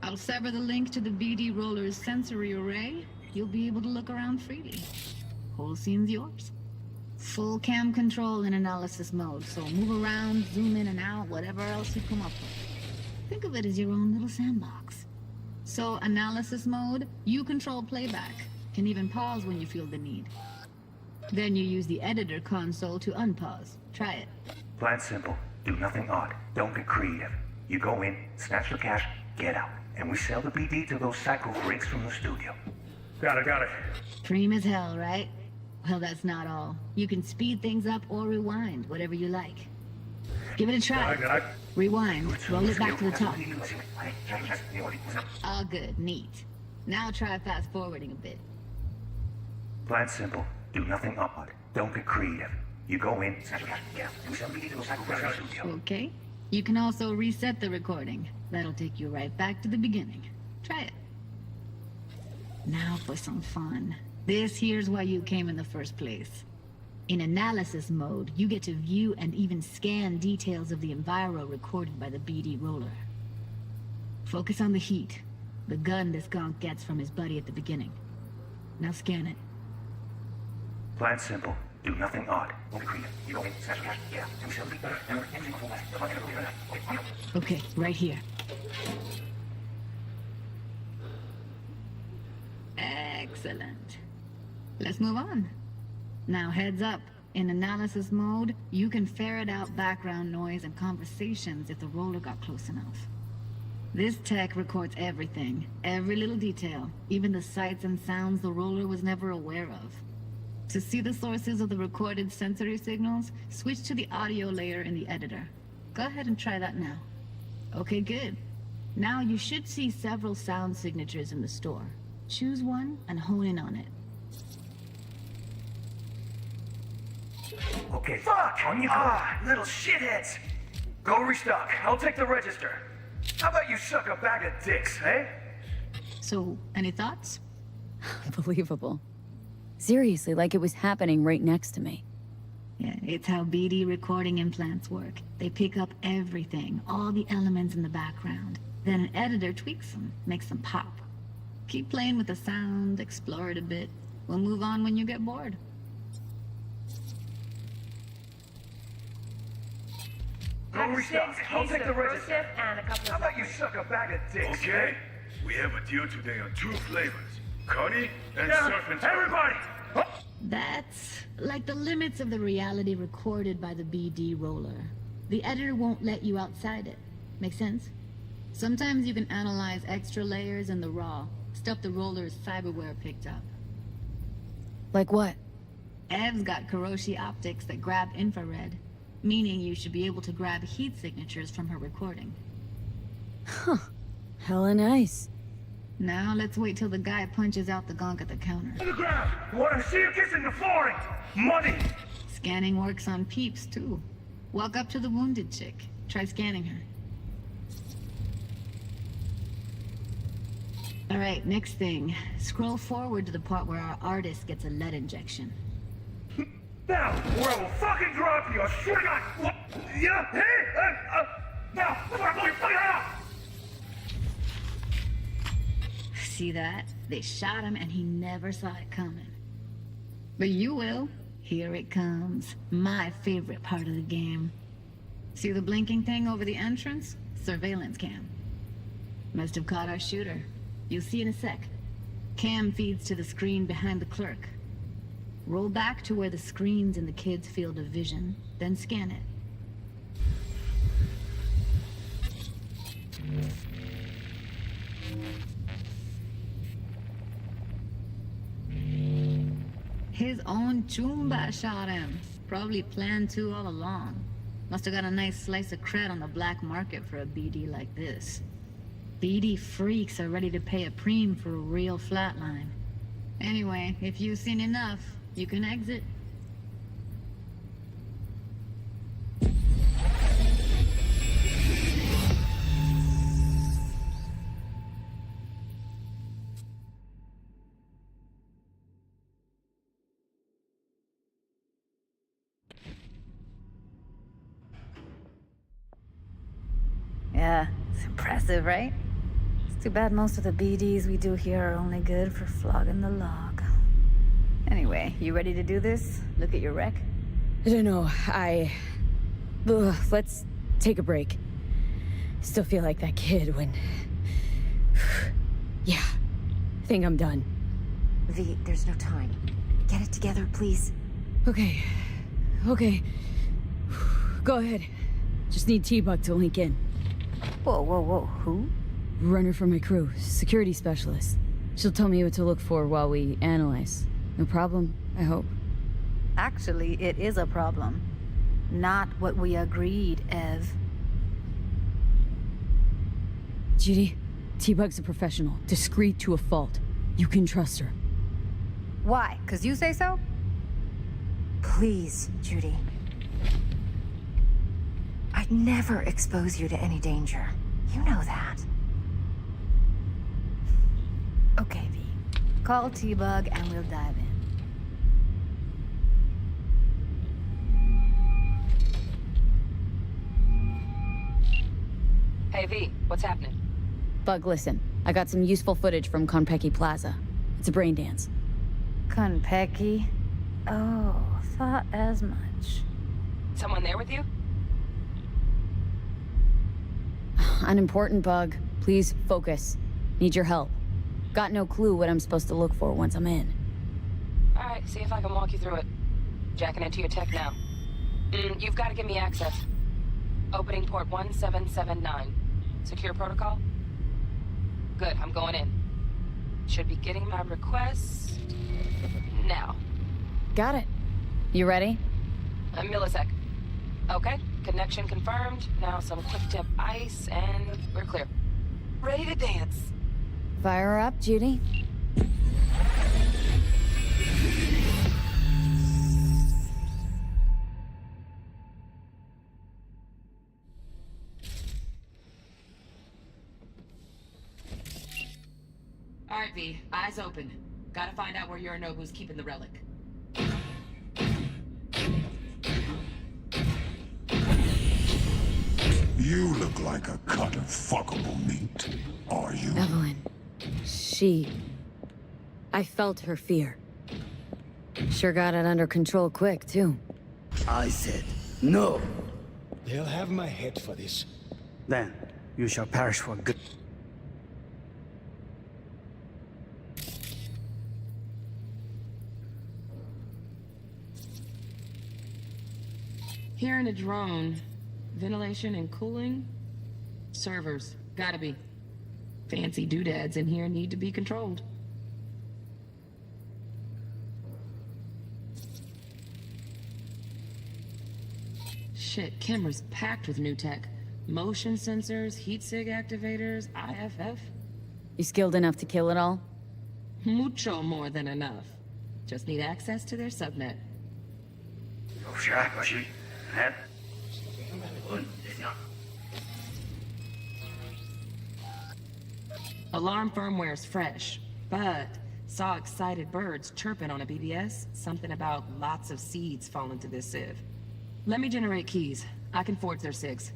I'll sever the link to the BD roller's sensory array you'll be able to look around freely. Whole scene's yours. Full cam control in analysis mode, so move around, zoom in and out, whatever else you come up with. Think of it as your own little sandbox. So, analysis mode, you control playback. Can even pause when you feel the need. Then you use the editor console to unpause. Try it. Plan simple. Do nothing odd. Don't get creative. You go in, snatch the cash, get out. And we sell the BD to those psycho freaks from the studio. Got it. Dream as hell, right? Well, that's not all. You can speed things up or rewind, whatever you like. Give it a try. Rewind. Roll it back to the top. All good. Neat. Now try fast forwarding a bit. Plan simple. Do nothing odd. Don't get creative. You go in, snatch the cash, get out. And we sell the BD to those psycho freaks from the studio. Okay. You can also reset the recording. That'll take you right back to the beginning. Try it. Now for some fun. This here's why you came in the first place. In analysis mode, you get to view and even scan details of the enviro recorded by the BD roller. Focus on the heat, the gun this gonk gets from his buddy at the beginning. Now scan it. Plan simple. Do nothing odd. Don't get creative. You go in, snatch the cash, get out. And we sell the BD to those Okay, right here. Excellent. Let's move on. Now heads up. In analysis mode, you can ferret out background noise and conversations if the roller got close enough. This tech records everything, every little detail, even the sights and sounds the roller was never aware of. To see the sources of the recorded sensory signals, switch to the audio layer in the editor. Go ahead and try that now. Okay, good. Now you should see several sound signatures in the store. Choose one and hone in on it. Okay, fuck! On you go! Little shitheads! Go restock. I'll take the register. How about you suck a bag of dicks, eh? So, any thoughts? Unbelievable. Seriously, like it was happening right next to me. Yeah, it's how BD recording implants work. They pick up everything, all the elements in the background. Then an editor tweaks them, makes them pop. Keep playing with the sound, explore it a bit. We'll move on when you get bored. Go restock. I'll take the register. And a couple How about you suck a bag of dicks, Okay, we have a deal today on 2 flavors. Connie and Surf and Turf. Everybody! That's like the limits of the reality recorded by the BD roller. The editor won't let you outside it. Make sense? Sometimes you can analyze extra layers in the raw, stuff the roller's cyberware picked up. Like what? Ev's got Kiroshi optics that grab infrared, meaning you should be able to grab heat signatures from her recording. Huh. Hella nice. Now let's wait till the guy punches out the gonk at the counter. On the ground! Want to see you kissing the flooring! Money! Scanning works on peeps, too. Walk up to the wounded chick. Try scanning her. Alright, next thing. Scroll forward to the part where our artist gets a lead injection. Now, or I will fucking drop you! I swear to God! What? Yeah? Hey! Now! Fucking out! See that? They shot him and he never saw it coming. But you will. Here it comes. My favorite part of the game. See the blinking thing over the entrance? Surveillance cam. Must have caught our shooter. You'll see in a sec. Cam feeds to the screen behind the clerk. Roll back to where the screen's in the kid's field of vision, then scan it. His own Chumba shot him. Probably planned to all along. Must have got a nice slice of cred on the black market for a BD like this. BD freaks are ready to pay a preem for a real flatline. Anyway, if you've seen enough, you can exit. Yeah, it's impressive, right? Too bad most of the BDs we do here are only good for flogging the log. Anyway, you ready to do this? Look at your wreck? I don't know, let's take a break. Still feel like that kid when... Yeah, think I'm done. V, there's no time. Get it together, please. Okay. Go ahead. Just need T-Bug to link in. Whoa, who? Runner from my crew, security specialist. She'll tell me what to look for while we analyze. No problem, I hope. Actually, it is a problem. Not what we agreed, Ev. Judy, T-Bug's a professional, discreet to a fault. You can trust her. Why? 'Cause you say so? Please, Judy. I'd never expose you to any danger. You know that. Okay, V. Call T-Bug and we'll dive in. Hey, V, what's happening? Bug, listen. I got some useful footage from Konpeki Plaza. It's a brain dance. Konpeki? Oh, thought as much. Someone there with you? Unimportant, Bug. Please focus. Need your help. Got no clue what I'm supposed to look for once I'm in. Alright, see if I can walk you through it. Jacking into your tech now. You've got to give me access. Opening port 1779. Secure protocol? Good, I'm going in. Should be getting my request... now. Got it. You ready? A millisec. Okay, connection confirmed. Now some quick tip ice, and we're clear. Ready to dance. Fire her up, Judy. Alright, V. Eyes open. Gotta find out where Yorinobu's keeping the relic. You look like a cut of fuckable meat. Are you? Evelyn. I felt her fear. Sure got it under control quick, too. I said, no. They'll have my head for this. Then, you shall perish for good. Here in a drone. Ventilation and cooling? Servers. Gotta be. Fancy doodads in here need to be controlled. Shit, camera's packed with new tech. Motion sensors, heat sig activators, IFF. You skilled enough to kill it all? Mucho more than enough. Just need access to their subnet. Alarm firmware's fresh, but saw excited birds chirping on a BBS. Something about lots of seeds falling to this sieve. Let me generate keys. I can forge their SIGs.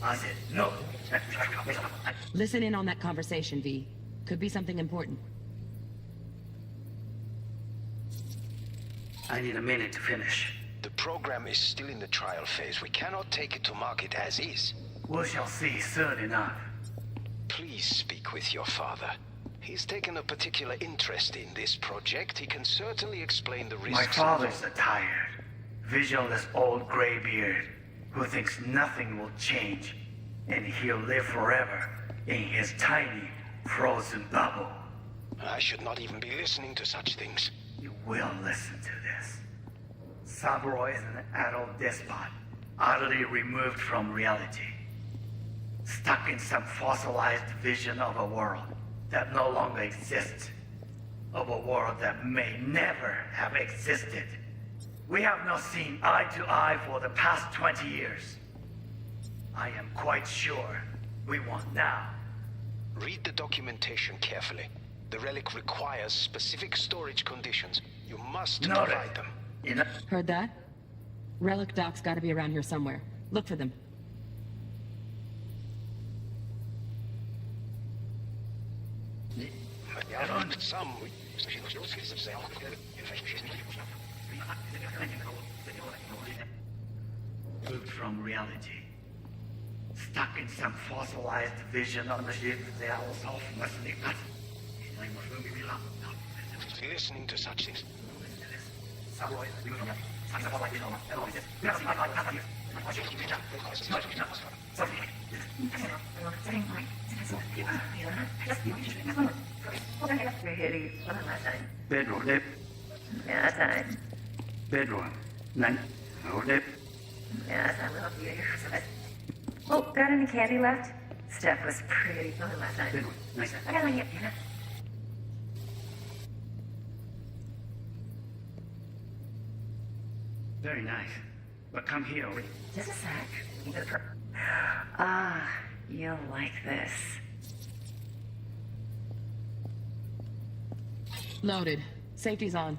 I said, no. Listen in on that conversation, V. Could be something important. I need a minute to finish. The program is still in the trial phase. We cannot take it to market as is. We shall see soon enough. Please speak with your father. He's taken a particular interest in this project. He can certainly explain the risks. My father's a tired, visionless old graybeard who thinks nothing will change, and he'll live forever in his tiny, Frozen bubble. I should not even be listening to such things. You will listen to this. Saburo is an adult despot, utterly removed from reality. Stuck in some fossilized vision of a world that no longer exists. Of a world that may never have existed. We have not seen eye to eye for the past 20 years. I am quite sure we want now. Read the documentation carefully. The relic requires specific storage conditions. You must provide them. Heard that? Relic docs gotta be around here somewhere. Look for them. Some... Removed from reality. Stuck in some fossilized vision on the ship, they are also listening. Listening to such things. Bedroom. Yeah, time. Bedroom. Nine. No dip. Yeah, time. Oh, got any candy left? Steph was pretty fun last night. Bedroom. Nice. I got one yet, Very nice. But come here. Just a sec. Ah, you'll like this. Loaded. Safety's on.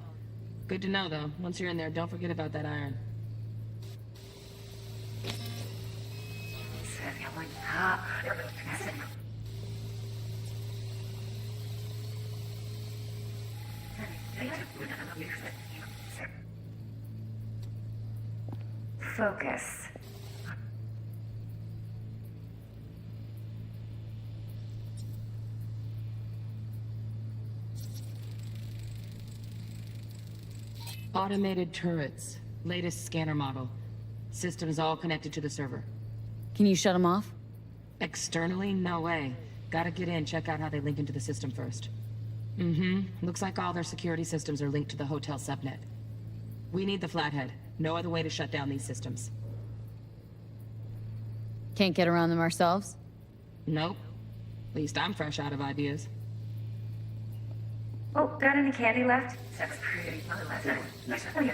Good to know, though. Once you're in there, don't forget about that iron. Focus. Automated turrets. Latest scanner model. Systems all connected to the server. Can you shut them off? Externally? No way. Gotta get in, check out how they link into the system first. Looks like all their security systems are linked to the hotel subnet. We need the Flathead. No other way to shut down these systems. Can't get around them ourselves? Nope. At least I'm fresh out of ideas. Oh, got any candy left? Steph's pretty fun last night. Nice. Oh, yeah.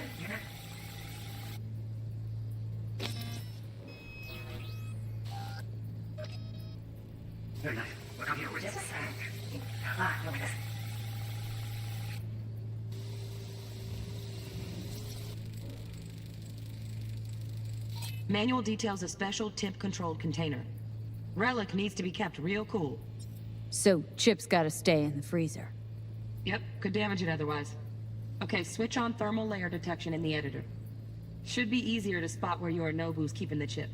Very nice. Well, come here. Just a sec. Ah, look at this. Manual details a special temp-controlled container. Relic needs to be kept real cool. So, Chip's gotta stay in the freezer. Yep, could damage it otherwise. Okay, switch on thermal layer detection in the editor. Should be easier to spot where Yorinobu's keeping the chip.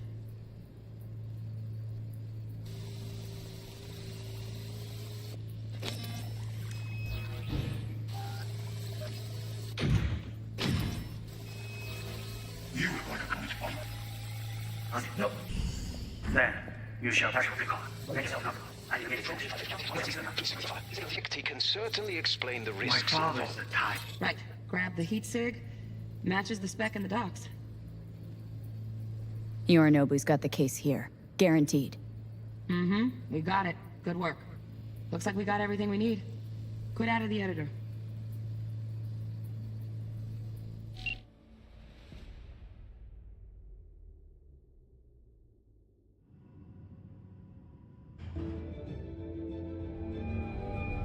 No. Then, you shall touch your record. He can certainly explain the My risks father's involved. the type. Right, grab the heat sig. Matches the spec in the docs. Yorinobu's got the case here. Guaranteed. We got it. Good work. Looks like we got everything we need. Quit out of the editor.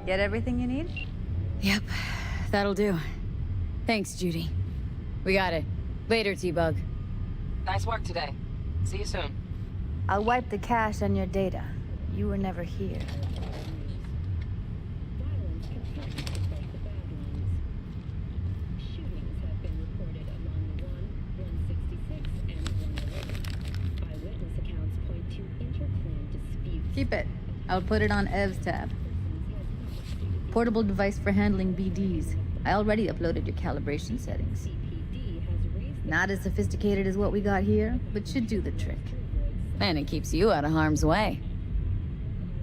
Get everything you need? Yep, that'll do. Thanks, Judy. We got it. Later, T-Bug. Nice work today. See you soon. I'll wipe the cache on your data. You were never here. Shootings have been reported along the 166 and 111. Eyewitness accounts point to interclan disputes. Keep it. I'll put it on Ev's tab. Portable device for handling BDs. I already uploaded your calibration settings. Not as sophisticated as what we got here, but should do the trick. And it keeps you out of harm's way.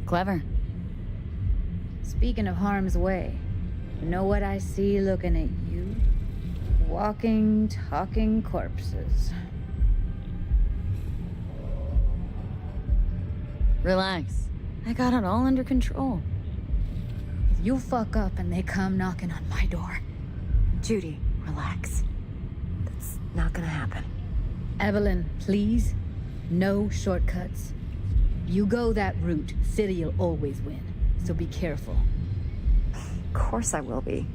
Clever. Speaking of harm's way, you know what I see looking at you? Walking, talking corpses. Relax. I got it all under control. If you fuck up and they come knocking on my door. Judy, relax. That's not gonna happen. Evelyn, please. No shortcuts. You go that route, City'll always win. So be careful. Of course I will be.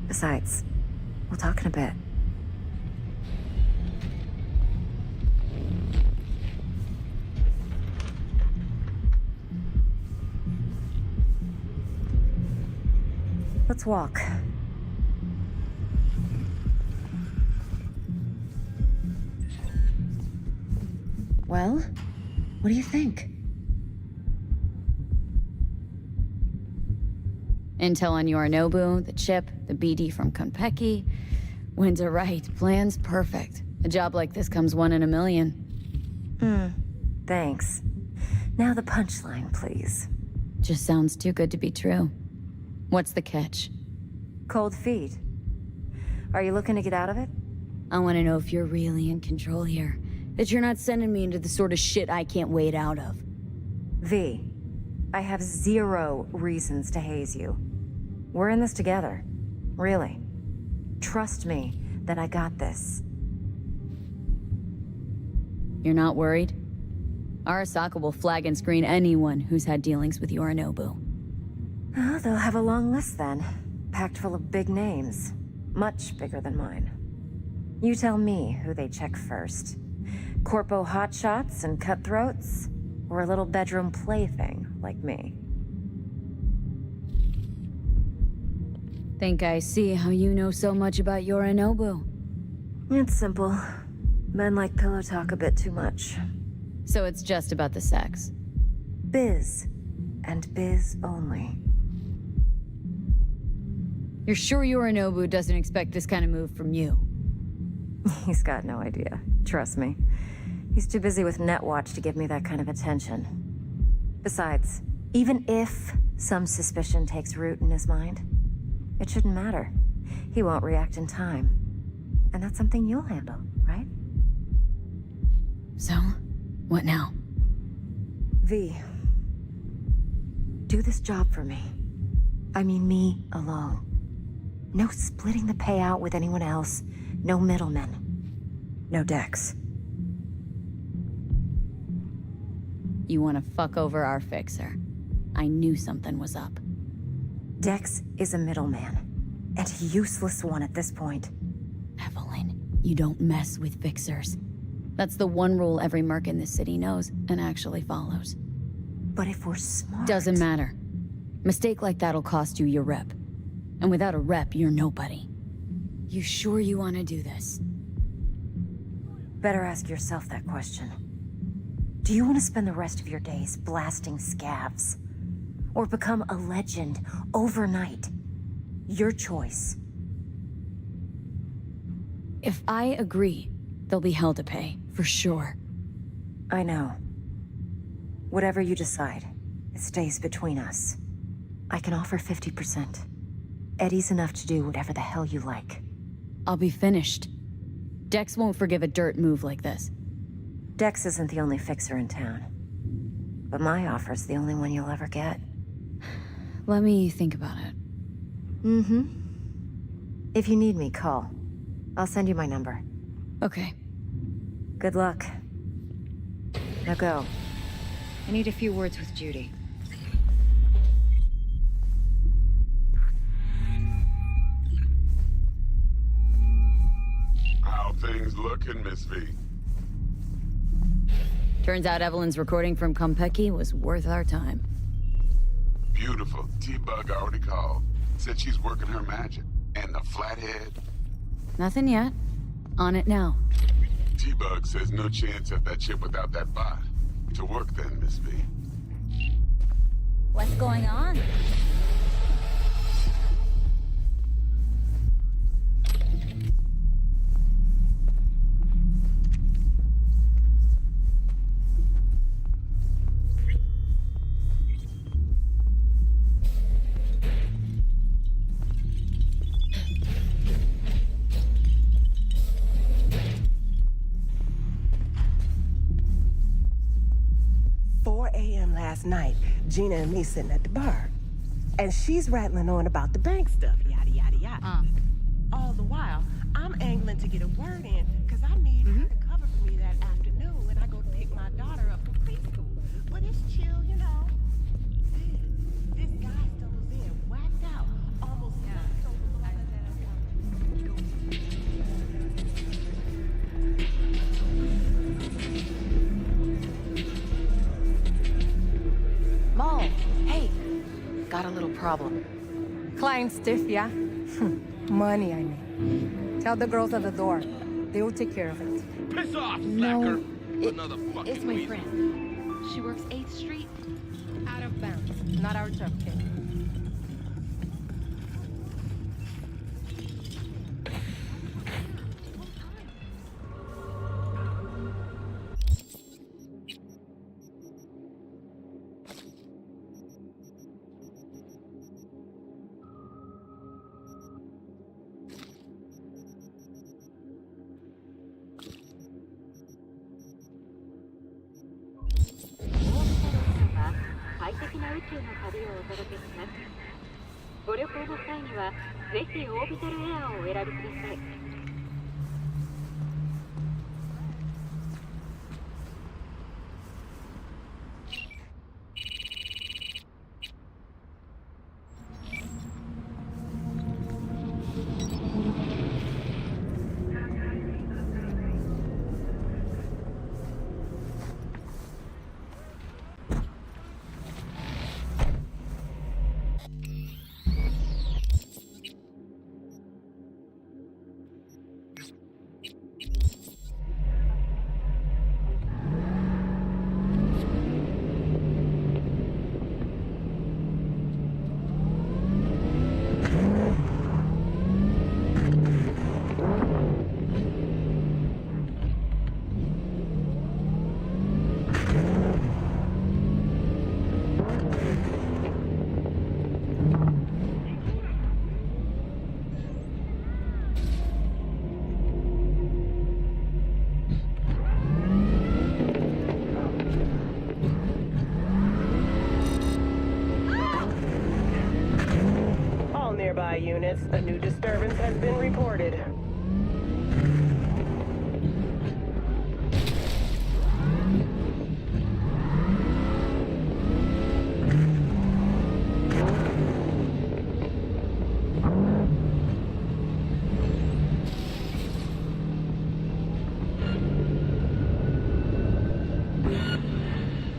Besides, we'll talk in a bit. Let's walk. Well, what do you think? Intel on Yorinobu, the chip, the BD from Konpeki. Winds are right, plan's perfect. A job like this comes 1 in a million. Thanks. Now the punchline, please. Just sounds too good to be true. What's the catch? Cold feet. Are you looking to get out of it? I want to know if you're really in control here. That you're not sending me into the sort of shit I can't wade out of. V, I have 0 reasons to haze you. We're in this together. Really. Trust me that I got this. You're not worried? Arasaka will flag and screen anyone who's had dealings with Yorinobu. Oh, they'll have a long list then. Packed full of big names. Much bigger than mine. You tell me who they check first. Corpo hotshots and cutthroats? Or a little bedroom plaything like me? Think I see how you know so much about Yorinobu. It's simple. Men like pillow talk a bit too much. So it's just about the sex. Biz. And biz only. You're sure Yorinobu doesn't expect this kind of move from you? He's got no idea. Trust me. He's too busy with Netwatch to give me that kind of attention. Besides, even if some suspicion takes root in his mind, it shouldn't matter. He won't react in time. And that's something you'll handle, right? So, what now? V, do this job for me. I mean me alone. No splitting the payout with anyone else. No middlemen. No Dex. You want to fuck over our fixer. I knew something was up. Dex is a middleman. And a useless one at this point. Evelyn, you don't mess with fixers. That's the one rule every merc in this city knows and actually follows. But if we're smart... Doesn't matter. Mistake like that'll cost you your rep. And without a rep, you're nobody. You sure you want to do this? Better ask yourself that question. Do you want to spend the rest of your days blasting scavs? Or become a legend overnight? Your choice. If I agree, there'll be hell to pay, for sure. I know. Whatever you decide, it stays between us. I can offer 50%. Eddie's enough to do whatever the hell you like. I'll be finished. Dex won't forgive a dirt move like this. Dex isn't the only fixer in town. But my offer's the only one you'll ever get. Let me think about it. If you need me, call. I'll send you my number. Okay. Good luck. Now go. I need a few words with Judy. How things looking, Miss V? Turns out Evelyn's recording from Konpeki was worth our time. Beautiful. T-Bug already called. Said she's working her magic. And the flathead? Nothing yet. On it now. T-Bug says no chance at that chip without that bot. To work then, Miss V. What's going on? night, Gina and me sitting at the bar. And she's rattling on about the bank stuff, yada, yada, yada. All the while, I'm angling to get a word in, because I need her to cover for me that afternoon when I go to pick my daughter up from preschool. But it's chill, you know. Then, this guy stumbles in, whacked out, almost knocked over Mo, hey, got a little problem. Client stiff, yeah? Money, I mean. Tell the girls at the door. They will take care of it. Piss off, No, slacker! Another fucking It's my weasel. friend. She works 8th Street. Out of bounds. Not our turf, kid. nearby units, a new disturbance has been reported.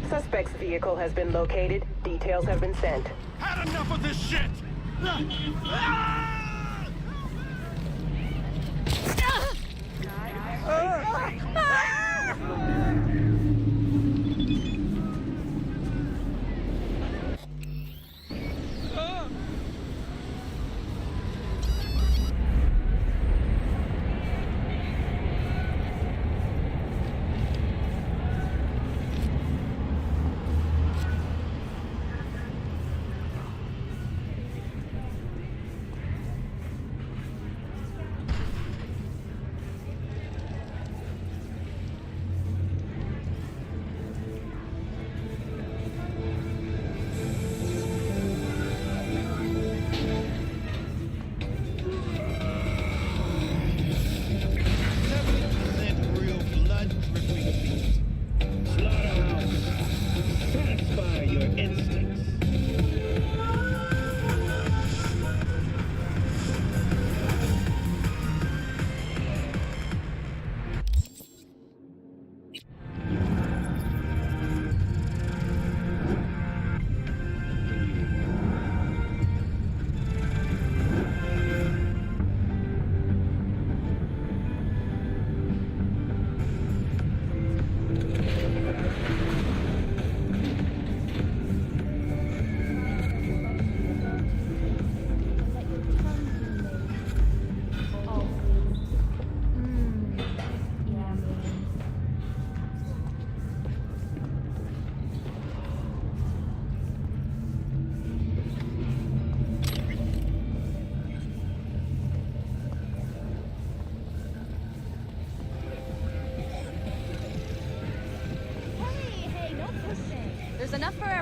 Suspect's vehicle has been located. Details have been sent. Had enough of this shit!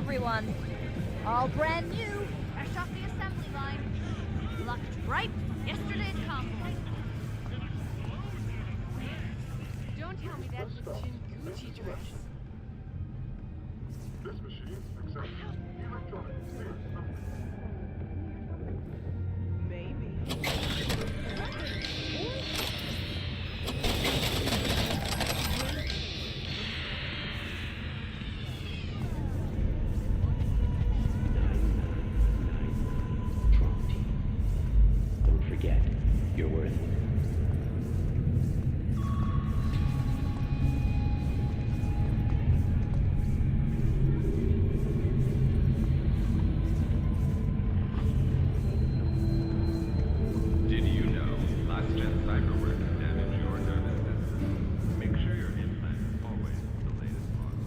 everyone. All brand new, fresh off the assembly line. Locked right from yesterday's combo. Don't tell me that's the Chin Gucci dress. This machine accepts electronic spirit numbers. Don't forget, you're worth it. Did you know last-gen cyberwork damage your nervous system? Make sure your implant is always the latest model.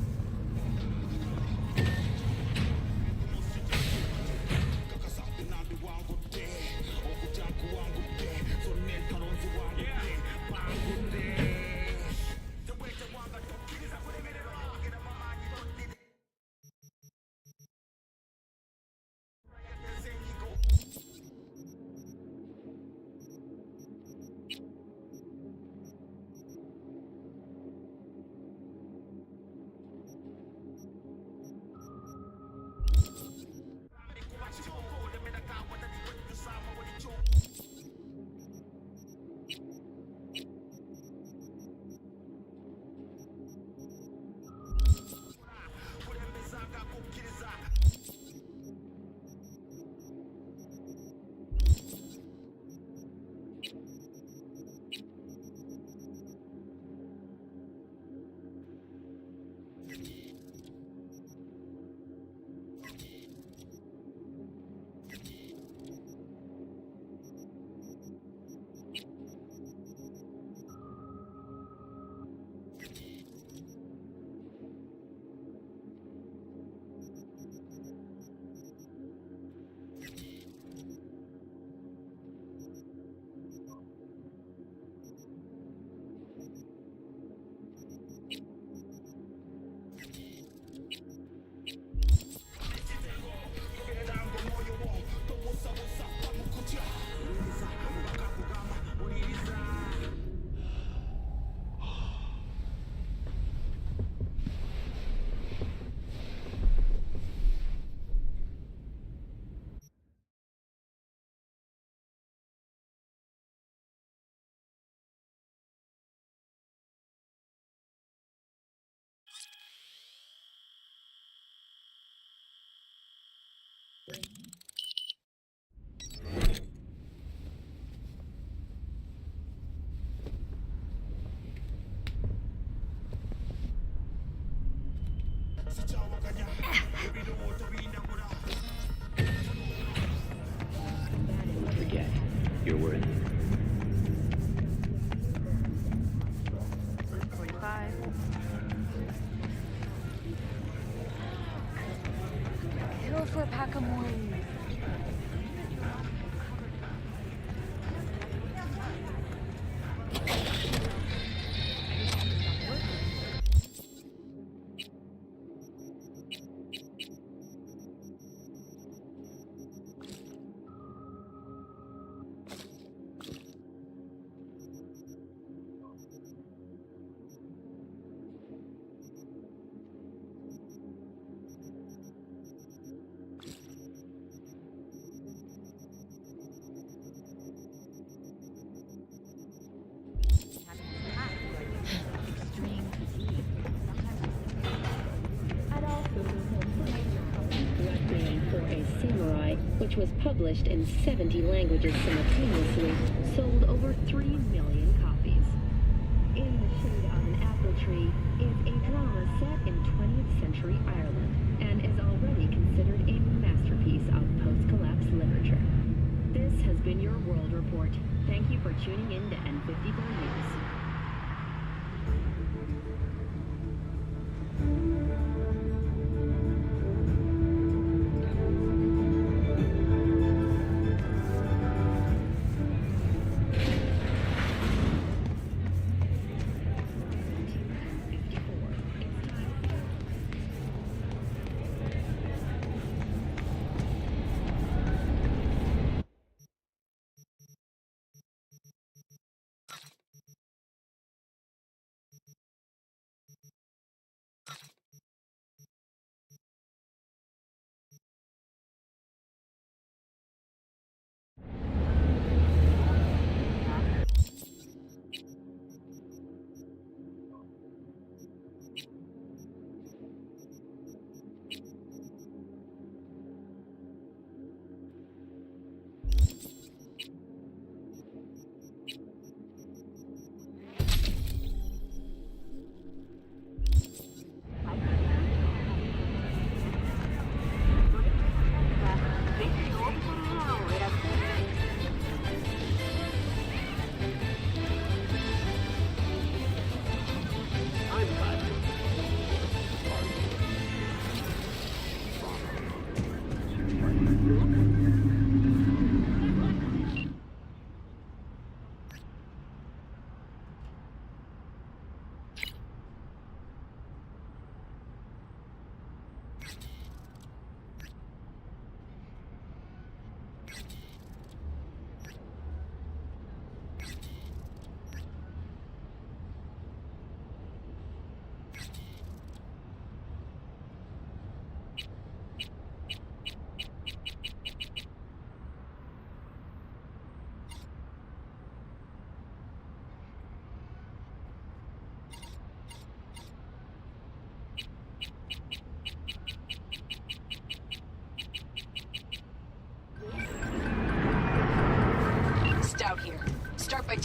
Don't forget, you're worth it. 45. Kill for a pack of more. Which was published in 70 languages simultaneously, sold over 3 million copies. In the Shade of an Apple Tree is a drama set in 20th century Ireland and is already considered a masterpiece of post-collapse literature. This has been your World Report. Thank you for tuning in to N54 News.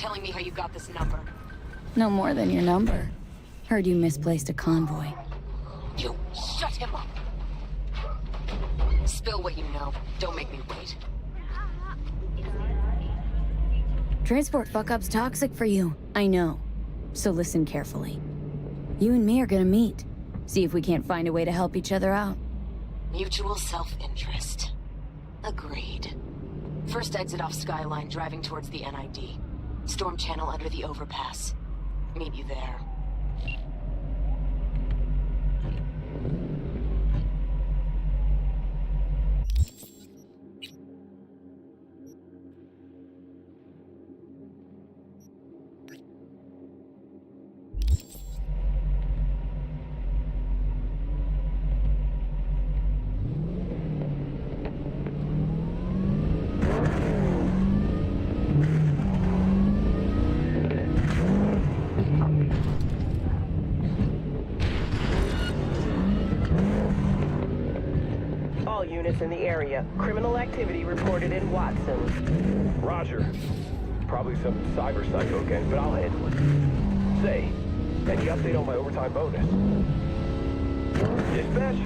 telling me how you got this number? No more than your number. Heard you misplaced a convoy. You shut him up! Spill what you know. Don't make me wait. Transport fuck-up's toxic for you. I know. So listen carefully. You and me are gonna meet. See if we can't find a way to help each other out. Mutual self-interest. Agreed. First exit off Skyline, driving towards the NID. Storm channel under the overpass. Meet you there. All units in the area. Criminal activity reported in Watson. Roger. Probably some cyber psycho gang, but I'll handle it. Say, any update on my overtime bonus? Dispatch?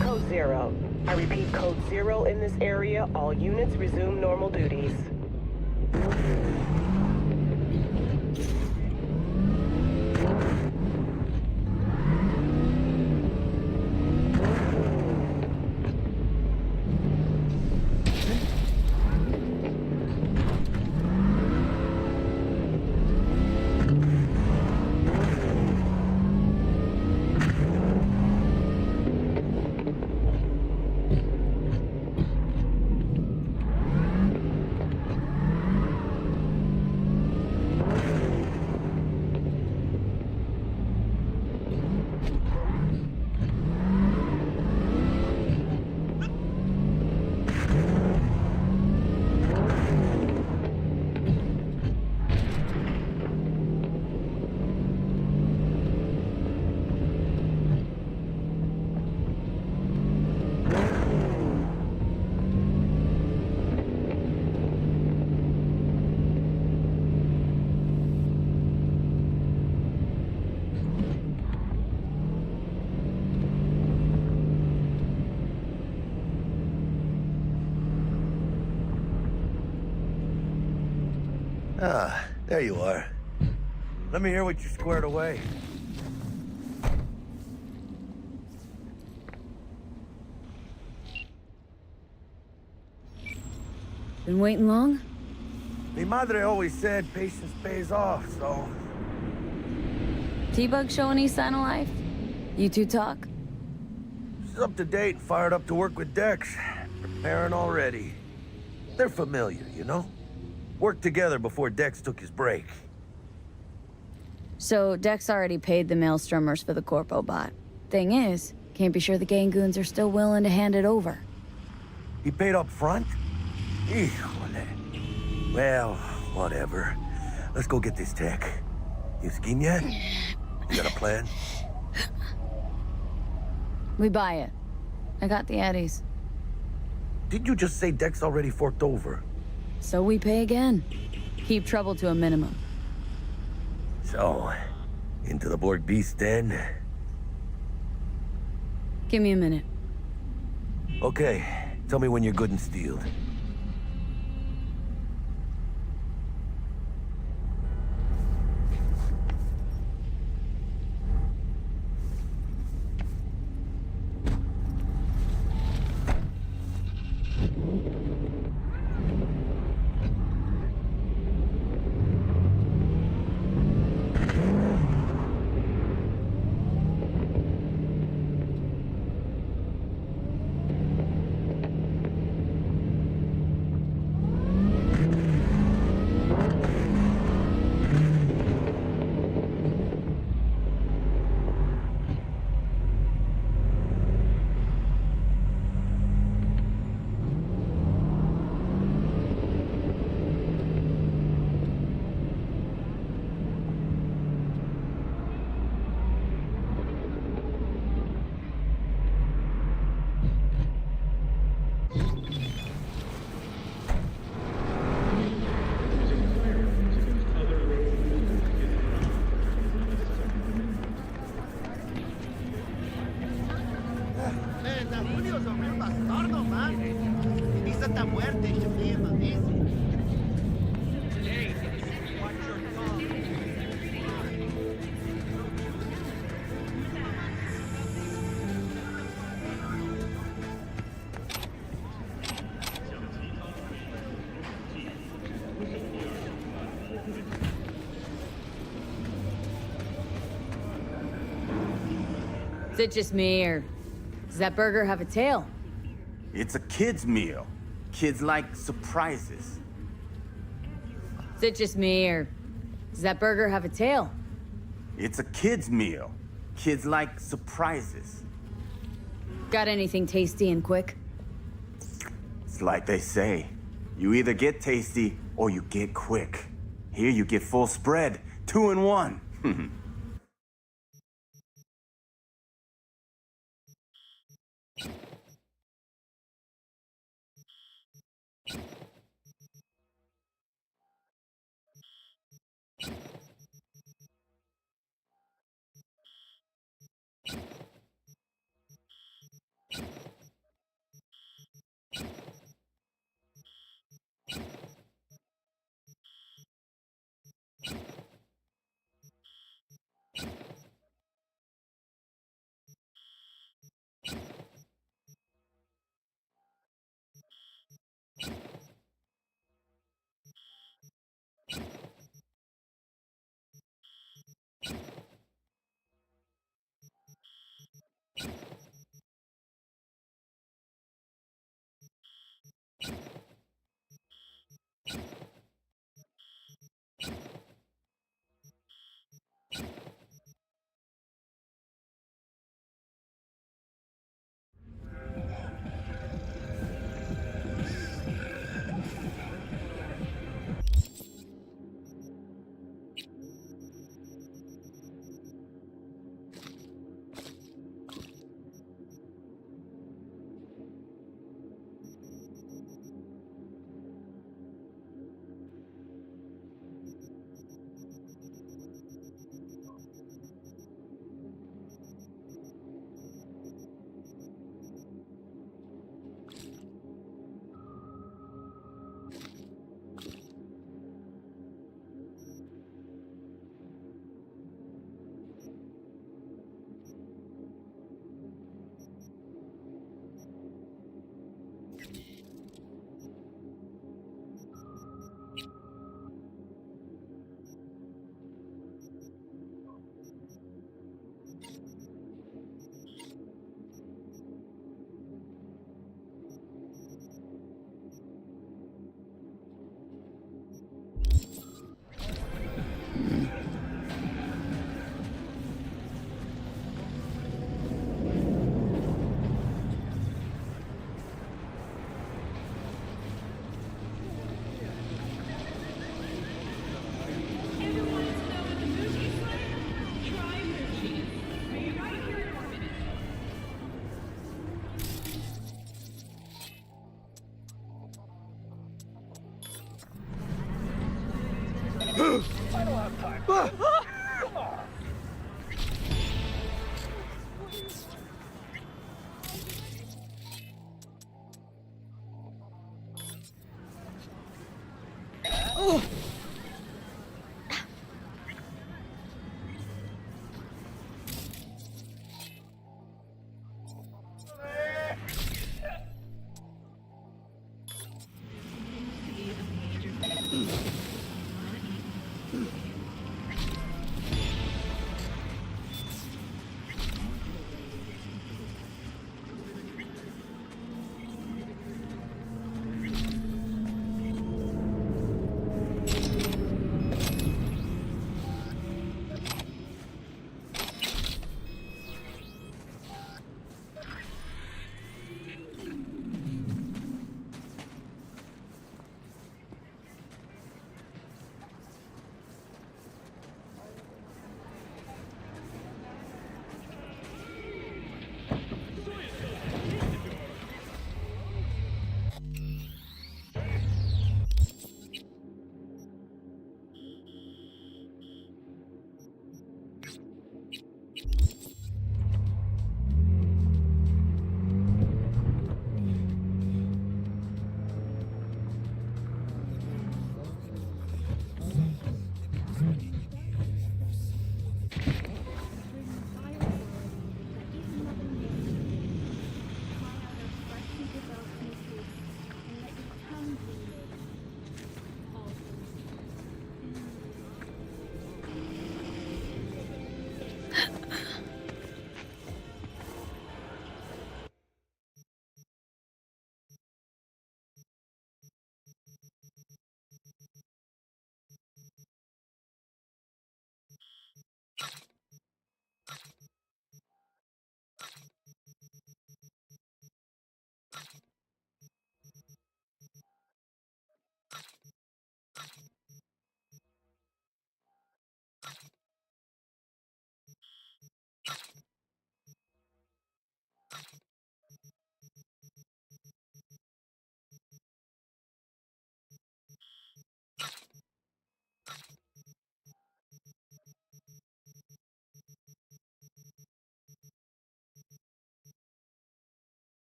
Code 0. I repeat, Code 0 in this area. All units resume normal duties. Ah, there you are. Let me hear what you squared away. Been waiting long? Mi madre always said patience pays off, so... T-Bug show any sign of life? You two talk? She's up to date, fired up to work with Dex. Preparing already. They're familiar, you know? Worked together before Dex took his break. So, Dex already paid the Maelstromers for the Corpo bot. Thing is, can't be sure the Gangoons are still willing to hand it over. He paid up front? Híjole. Well, whatever. Let's go get this tech. You scheme yet? You got a plan? We buy it. I got the Eddies. Did you just say Dex already forked over? So we pay again. Keep trouble to a minimum. So, into the Borg Beast den? Give me a minute. Okay, tell me when you're good and steeled. esa está muerta y se fría más bien. Hey, watch your tongue. Is it just me, or does that burger have a tail? It's a kid's meal. Kids like surprises. Is it just me, or does that burger have a tail? It's a kid's meal. Kids like surprises. Got anything tasty and quick? It's like they say. You either get tasty or you get quick. Here you get full spread, 2 in 1. I don't have time. Come on. Oh!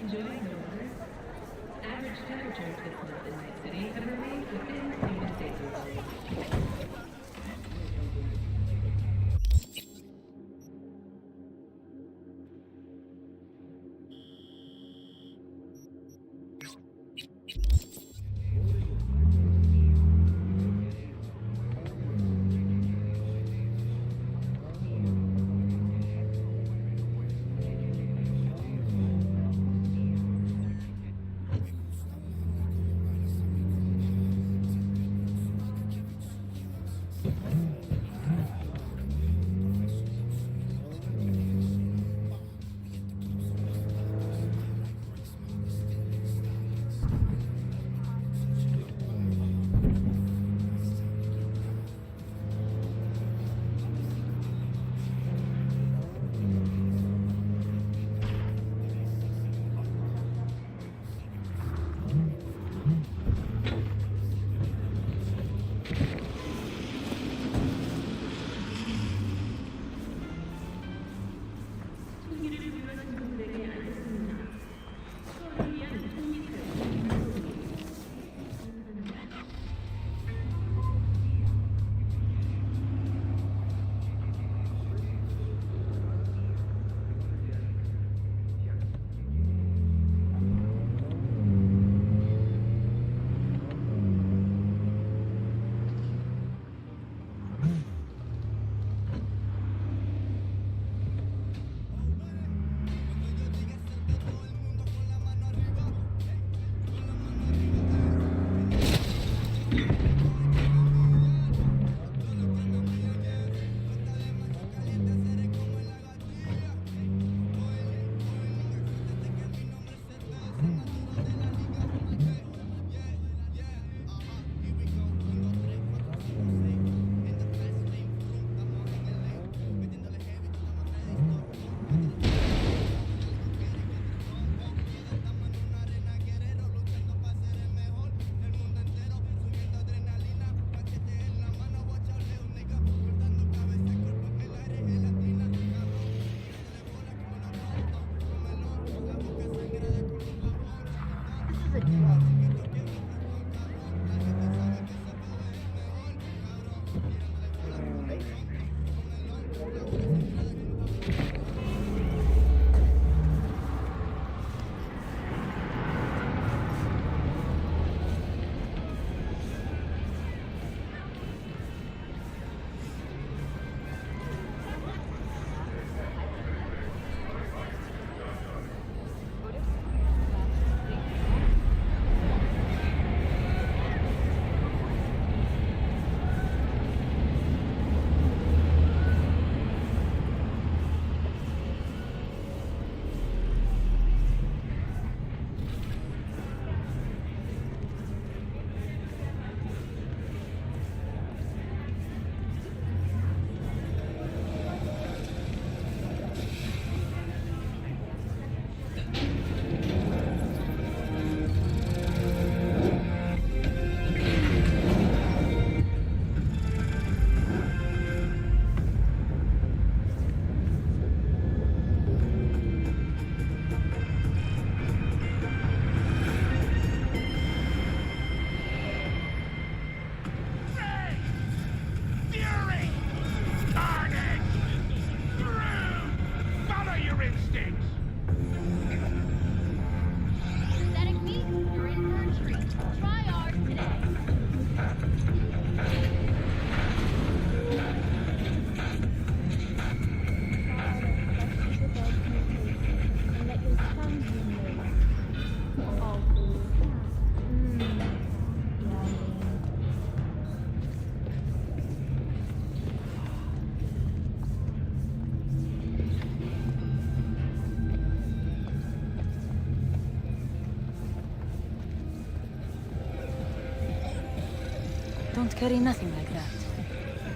enjoying the weather? Average temperatures this month in Night City have remained within stated seasonal values. Don't carry nothing like that.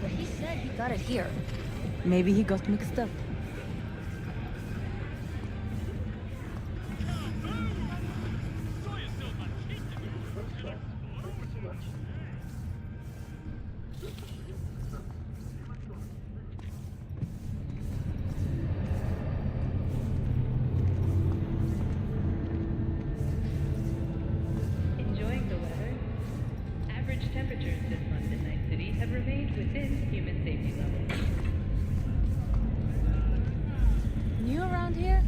But he said he got it here. Maybe he got mixed up. around here?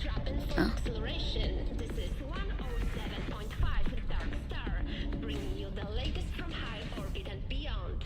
Strap in for acceleration. This is 107.5 Dark Star, bringing you the latest from high orbit and beyond.